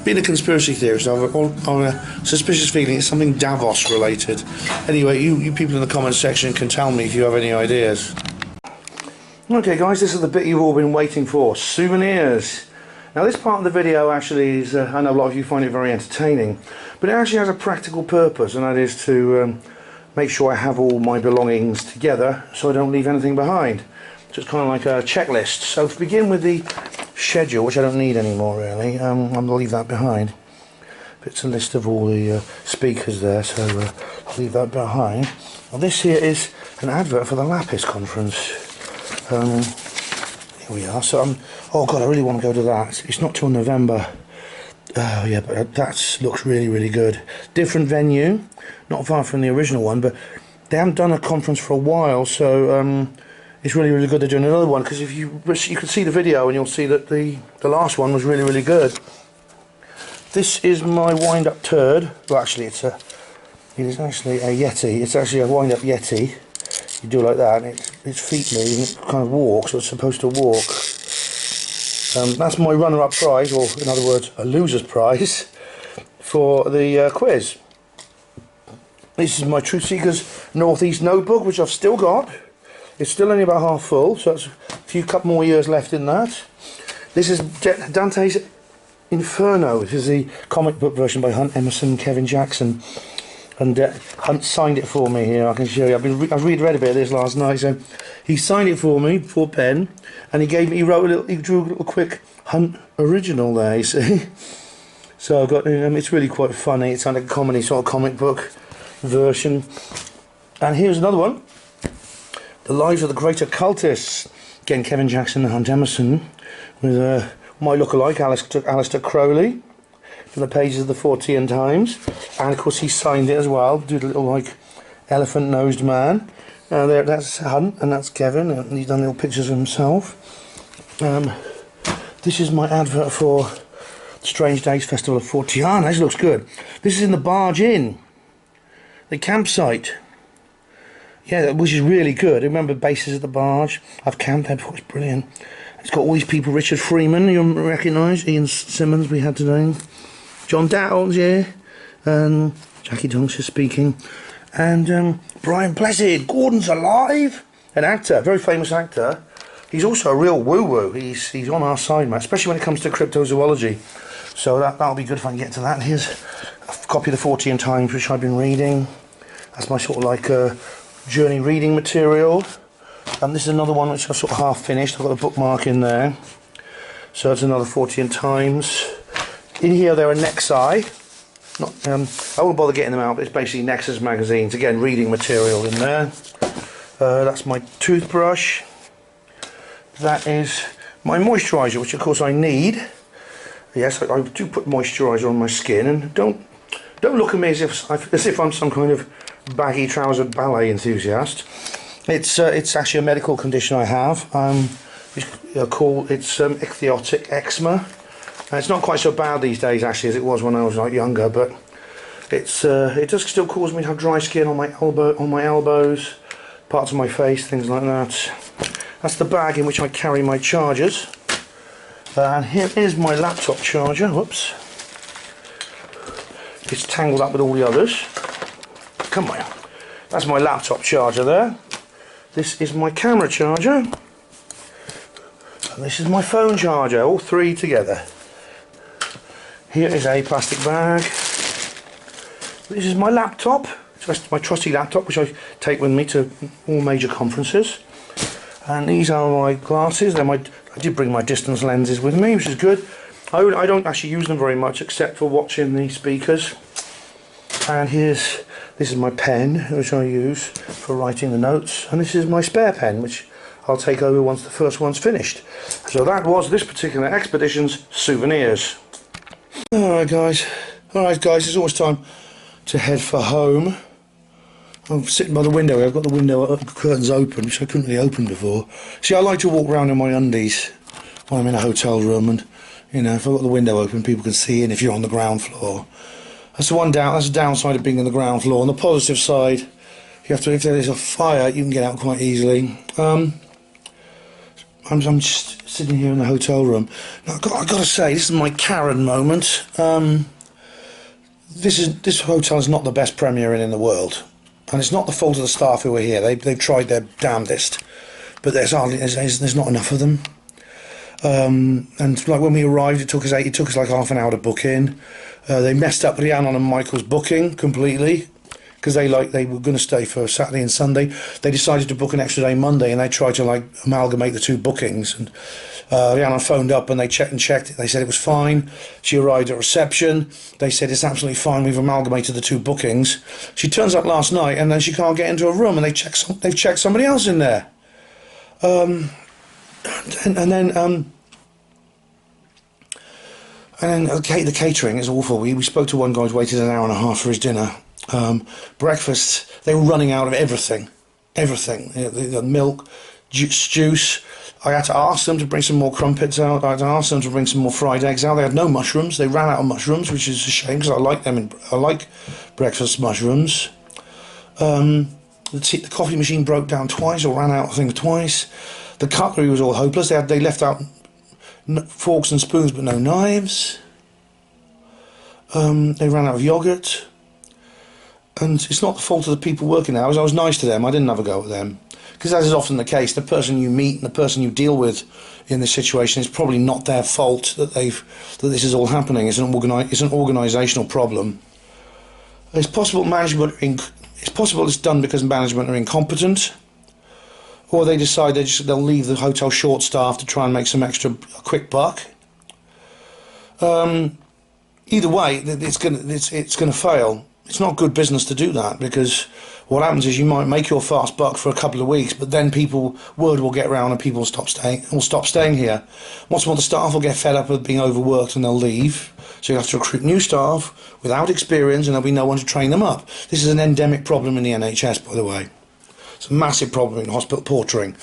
Being a conspiracy theorist, I've a suspicious feeling it's something Davos related. Anyway, you people in the comments section can tell me if you have any ideas. Okay guys, this is the bit you've all been waiting for, Souvenirs. Now this part of the video actually is, I know a lot of you find it very entertaining, but it actually has a practical purpose, and that is to make sure I have all my belongings together so I don't leave anything behind. So it's kind of like a checklist. So to begin with the schedule, which I don't need anymore really, I'm going to leave that behind. It's a list of all the speakers there, so I'll leave that behind. Now this here is an advert for the Lapis conference. Here we are. So oh god, I really want to go to that. It's not till November. Oh yeah, but that looks really, really good. Different venue, not far from the original one, but they haven't done a conference for a while, so it's really, really good they're doing another one, because if you can see the video and you'll see that the last one was really, really good. This is my wind-up turd. Well, actually, it is actually a Yeti. It's actually a wind-up Yeti. You do like that, and its feet move, and it kind of walks, so it's supposed to walk. That's my runner-up prize, or in other words, a loser's prize, for the quiz. This is my Truth Seekers Northeast notebook, which I've still got. It's still only about half full, so it's a couple more years left in that. This is Dante's Inferno. This is the comic book version by Hunt Emerson and Kevin Jackson. And Hunt signed it for me here. I can show you. I've read a bit of this last night. So he signed it for me before pen, and he drew a little quick Hunt original there. You see. So I've got. It's really quite funny. It's like a comedy sort of comic book version. And here's another one. The Lives of the Great Occultists. Again, Kevin Jackson and Hunt Emerson, with my lookalike, Alistair Crowley, from the pages of the Fortean Times. And of course he signed it as well, did a little like elephant-nosed man. That's Hunt, and that's Kevin, and he's done little pictures of himself. This is my advert for Strange Days Festival of Fortean. This looks good. This is in the Barge Inn, the campsite. Yeah, which is really good. I remember bases at the Barge. I've camped there before. It's brilliant. It's got all these people. Richard Freeman, you recognise. Ian Simmons we had today. John Dowles, yeah. And Jackie Thompson speaking. And Brian Blessed. Gordon's alive. An actor, very famous actor. He's also a real woo-woo. He's on our side, man, especially when it comes to cryptozoology. So that'll be good if I can get to that. Here's a copy of the Fortean Times, which I've been reading. That's my sort of like journey reading material. And this is another one which I've sort of half finished. I've got a bookmark in there. So that's another Fortean Times. In here there are Nexi. I won't bother getting them out, but it's basically Nexus magazines. Again, reading material in there. That's my toothbrush. That is my moisturiser, which of course I need. Yes, I do put moisturiser on my skin, and don't look at me as if I'm some kind of baggy trousered ballet enthusiast. It's actually a medical condition I have. It's ichthyotic eczema. It's not quite so bad these days actually as it was when I was like younger, but it does still cause me to have dry skin on my elbows, parts of my face, things like that. That's the bag in which I carry my chargers. And here is my laptop charger. Whoops. It's tangled up with all the others. Come on. That's my laptop charger there. This is my camera charger. And this is my phone charger, all three together. Here is a plastic bag. This is my laptop. It's my trusty laptop, which I take with me to all major conferences. And these are my glasses. I did bring my distance lenses with me, which is good. I don't actually use them very much except for watching the speakers. And this is my pen, which I use for writing the notes. And this is my spare pen, which I'll take over once the first one's finished. So that was this particular expedition's souvenirs. Alright guys, it's always time to head for home. I'm sitting by the window. I've got the window curtains open, which I couldn't really open before. See, I like to walk around in my undies when I'm in a hotel room, and if I've got the window open, people can see in if you're on the ground floor. That's the downside of being on the ground floor. On the positive side, if there's a fire, you can get out quite easily. I'm just sitting here in the hotel room. Now, I've got to say, this is my Karen moment. This hotel is not the best Premier Inn in the world. And it's not the fault of the staff who are here. They've tried their damnedest, but there's not enough of them. And like when we arrived, it took us like half an hour to book in. They messed up Rhiannon and Michael's booking completely, because they were going to stay for Saturday and Sunday. They decided to book an extra day Monday, and they tried to amalgamate the two bookings. And Rhiannon phoned up and they checked it. They said it was fine. She arrived at reception. They said it's absolutely fine. We've amalgamated the two bookings. She turns up last night and then she can't get into a room, and they've checked somebody else in there. And And then the catering is awful. We spoke to one guy who's waited an hour and a half for his dinner. Breakfast, they were running out of everything. Everything. The milk, juice. I had to ask them to bring some more crumpets out. I had to ask them to bring some more fried eggs out. They had no mushrooms. They ran out of mushrooms, which is a shame because I like them. I like breakfast mushrooms. The coffee machine broke down twice, or ran out of things twice. The cutlery was all hopeless. They left out forks and spoons, but no knives. They ran out of yogurt. And it's not the fault of the people working there. I was nice to them. I didn't have a go at them. Because as is often the case, the person you meet and the person you deal with in this situation is probably not their fault that this is all happening. It's an organisational problem. It's possible it's done because management are incompetent, or they decide they'll leave the hotel short-staffed to try and make some extra quick buck. Either way, it's gonna fail. It's not good business to do that, because what happens is you might make your fast buck for a couple of weeks, but then word will get round and people will stop staying here. What's more, the staff will get fed up with being overworked and they'll leave. So you have to recruit new staff without experience, and there'll be no one to train them up. This is an endemic problem in the NHS, by the way. It's a massive problem in hospital portering.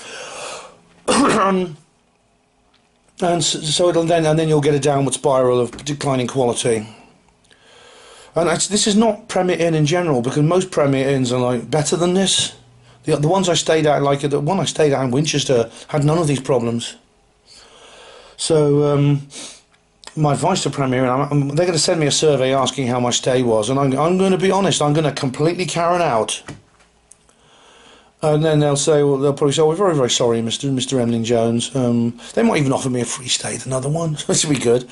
and then you'll get a downward spiral of declining quality. And this is not Premier Inn in general, because most Premier Inns are like better than this. The ones I stayed at, like the one I stayed at in Winchester, had none of these problems. So my advice to Premier Inn, they're going to send me a survey asking how my stay was, and I'm going to be honest. I'm going to completely Karen out. And then they'll probably say, "Oh, we're very, very sorry, Mr. Emlyn Jones." They might even offer me a free stay at another one. This would be good.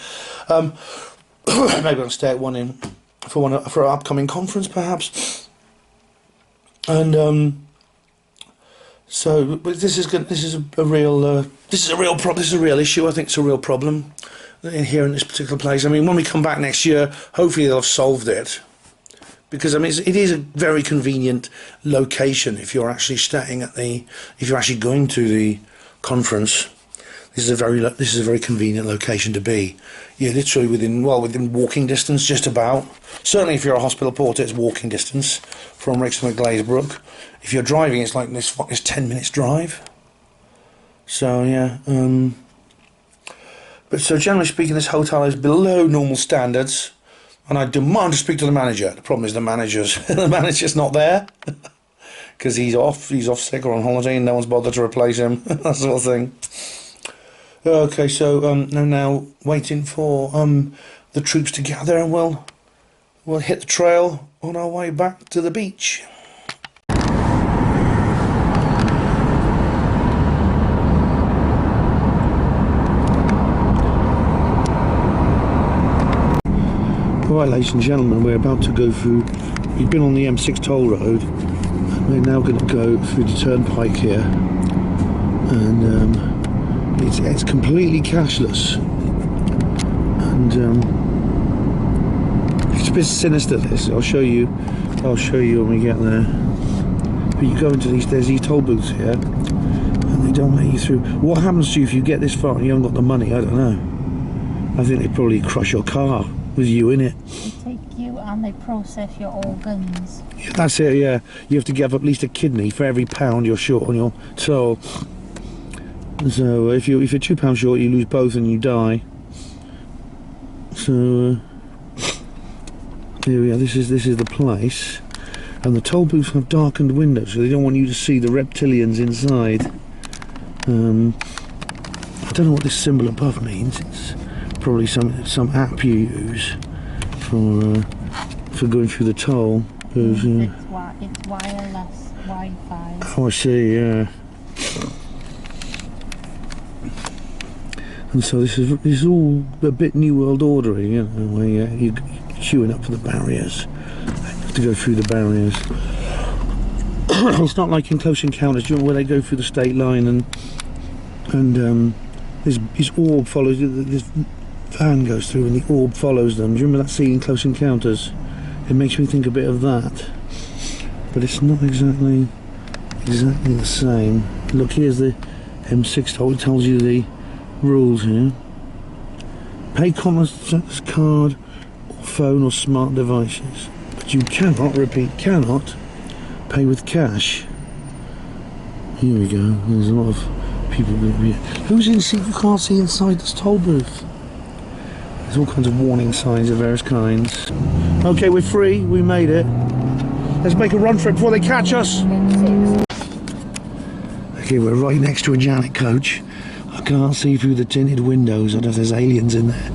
Maybe I'll stay at one for an upcoming conference, perhaps. And so, but this is a real problem. This is a real issue. I think it's a real problem here in this particular place. I mean, when we come back next year, hopefully they'll have solved it. Because I mean, it is a very convenient location if you're actually if you're actually going to the conference. This is a very convenient location to be. You're literally within walking distance, just about. Certainly, if you're a hospital porter, it's walking distance from Wrexham and Glazebrook. If you're driving, it's like this 10 minutes drive. So yeah. But so generally speaking, this hotel is below normal standards. And I demand to speak to the manager. The problem is the manager's not there because he's off sick or on holiday, and no one's bothered to replace him. That sort of thing. Okay, so I'm now waiting for the troops to gather, and we'll hit the trail on our way back to the beach. Right, ladies and gentlemen, we're about to go through. We've been on the M6 toll road, and we're now going to go through the turnpike here, and it's completely cashless, and it's a bit sinister. This I'll show you when we get there. But you go into there's these toll booths here, and they don't let you through. What happens to you if you get this far and you haven't got the money? I don't know. I think they probably crush your car with you in it. They take you and they process your organs. Yeah, that's it, yeah. You have to give up at least a kidney for every £1 you're short on your toll. So if you're £2 short, you lose both and you die. So here we are. This is the place, and the toll booths have darkened windows, so they don't want you to see the reptilians inside. I don't know what this symbol above means. It's probably some app you use for going through the toll. It's wireless Wi-Fi. Oh, I see. Yeah. And so this is all a bit New World Ordery, you know, where you're queuing up for the barriers. You have to go through the barriers. It's not like in Close Encounters, do you remember where they go through the state line and this orb follows, this van goes through and the orb follows them. Do you remember that scene in Close Encounters? It makes me think a bit of that. But it's not exactly the same. Look, here's the M6 toll. It tells you the rules here. Pay contactless card, or phone or smart devices. But you cannot, repeat, cannot pay with cash. Here we go. There's a lot of people. Who's in? You can't see inside this toll booth. There's all kinds of warning signs of various kinds. Okay, we're free. We made it. Let's make a run for it before they catch us. Okay, we're right next to a Janet coach. I can't see through the tinted windows. I don't know if there's aliens in there.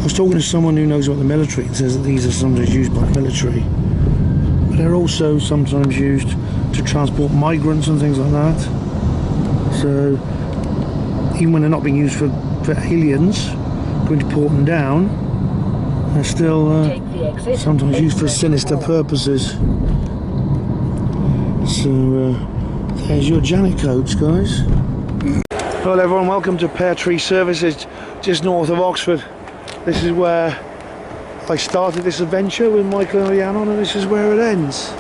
I was talking to someone who knows about the military and says that these are sometimes used by the military. But they're also sometimes used to transport migrants and things like that. So, even when they're not being used for aliens, going to port them down, they're still sometimes used for sinister purposes. So, there's your Janet coach, guys. Hello everyone, welcome to Pear Tree Services, just north of Oxford. This is where I started this adventure with Michael and Rhiannon, and this is where it ends.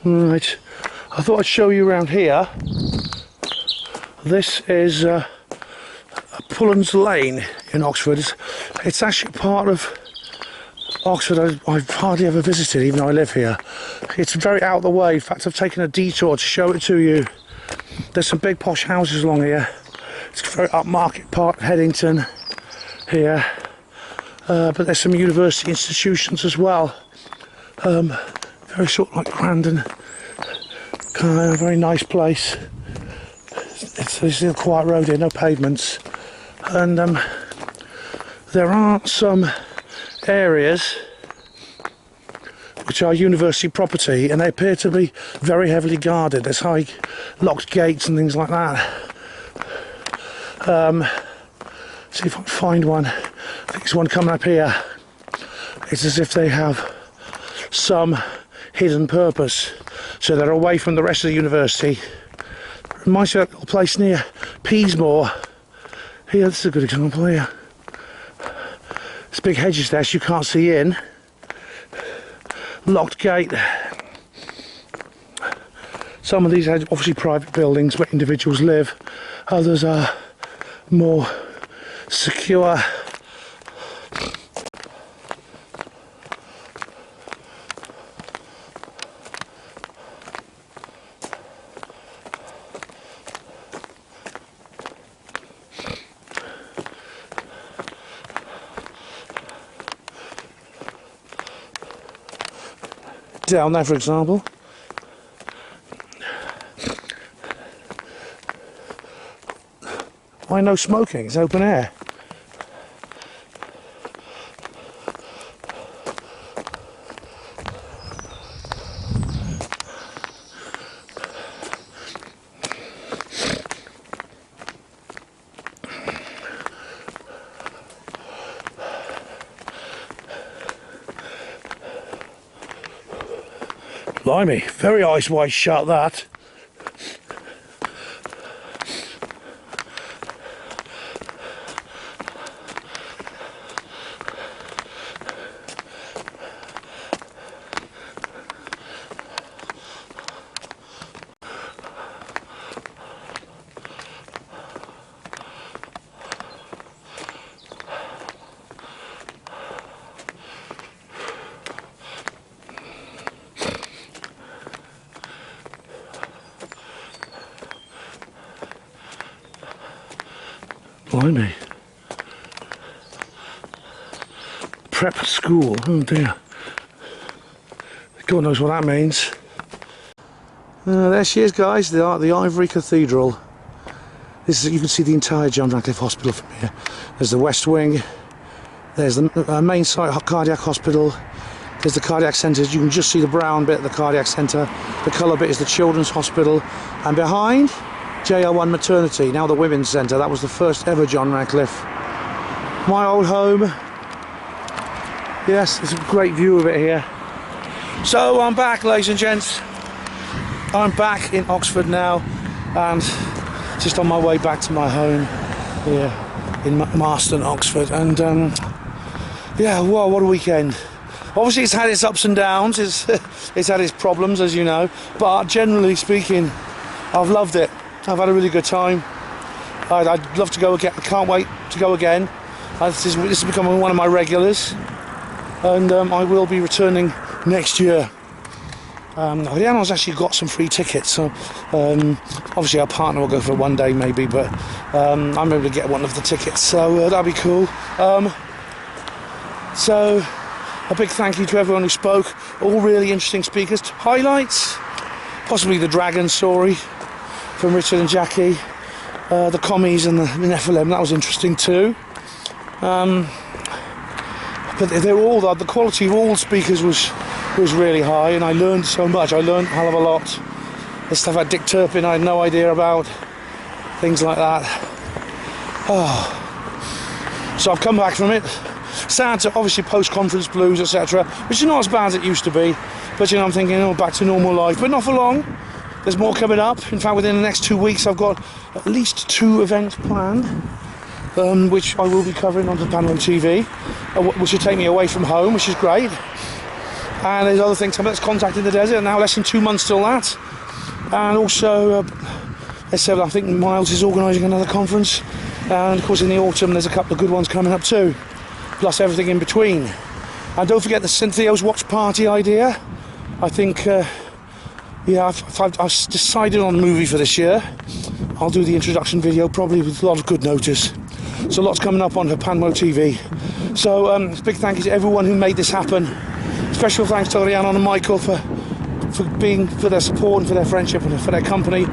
Right, I thought I'd show you around here. This is Pullen's Lane in Oxford. It's actually part of Oxford I've hardly ever visited, even though I live here. It's very out of the way. In fact, I've taken a detour to show it to you. There's some big posh houses along here. It's a very upmarket part, Headington here. But there's some university institutions as well. Very sort of like grand and kind of a very nice place. It's a quiet road here, no pavements. And there are some areas which are university property, and they appear to be very heavily guarded. There's high locked gates and things like that. See if I can find one. I think there's one coming up here. It's as if they have some hidden purpose, so they're away from the rest of the university. Reminds me of a little place near Peasmore. Here, this is a good example here. There's big hedges there so you can't see in. Locked gate. Some of these are obviously private buildings where individuals live. Others are more secure. Down there, for example. Why no smoking? It's open air. Blimey, very eyes wide shut that. Blimey. Prep school, oh dear. God knows what that means. There she is, guys, the Ivory Cathedral. This is, you can see the entire John Radcliffe Hospital from here. There's the West Wing, there's the main site cardiac hospital, there's the cardiac centre. You can just see the brown bit of the cardiac centre. The colour bit is the children's hospital, and behind, JL1 Maternity, now the Women's Centre. That was the first ever John Radcliffe. My old home. Yes, there's a great view of it here. So I'm back, ladies and gents. I'm back in Oxford now, and just on my way back to my home here in Marston, Oxford. And yeah, whoa, what a weekend. Obviously it's had its ups and downs, it's had its problems, as you know, but generally speaking, I've loved it. I've had a really good time. I'd love to go again. I can't wait to go again. This is becoming one of my regulars, and I will be returning next year. Rihanna's actually got some free tickets, so obviously our partner will go for one day maybe, but I'm able to get one of the tickets, so that'll be cool. So a big thank you to everyone who spoke, all really interesting speakers. Highlights, possibly the dragon story from Richard and Jackie, the commies and the Nephilim, that was interesting too. But they were all, the quality of all speakers was really high, and I learned so much. I learned a hell of a lot. The stuff like Dick Turpin I had no idea about, things like that. Oh. So I've come back from it. Sad to obviously post-conference blues, etc., which is not as bad as it used to be, but I'm thinking, back to normal life, but not for long. There's more coming up. In fact, within the next 2 weeks I've got at least 2 events planned, which I will be covering on Japan TV, which will take me away from home, which is great. And there's other things coming. That's Contact in the Desert, now less than 2 months till that. And also, I think Miles is organising another conference, and of course in the autumn there's a couple of good ones coming up too, plus everything in between. And don't forget the Cynthia's watch party idea. I think, I've decided on a movie for this year. I'll do the introduction video probably with a lot of good notice. So lots coming up on Japanmo TV. So big thank you to everyone who made this happen. Special thanks to Rihanna and Michael for their support and for their friendship and for their company.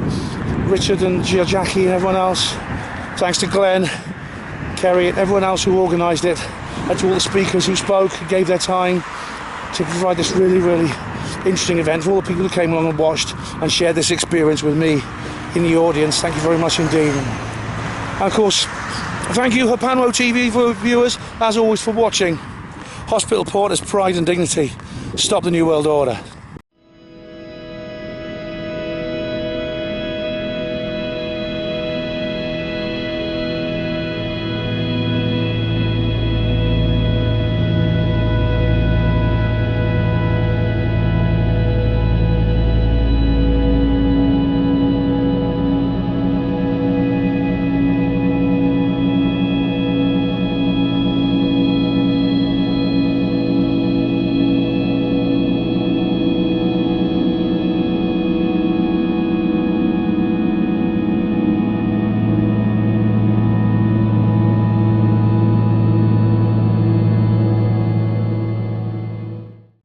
Richard and Jackie and everyone else. Thanks to Glenn, Kerry and everyone else who organised it. And to all the speakers who spoke, who gave their time to provide this really, really interesting event. For all the people who came along and watched and shared this experience with me in the audience, thank you very much indeed. And of course, thank you Japanmo TV viewers, as always, for watching. Hospital Porter's pride and dignity. Stop the New World Order.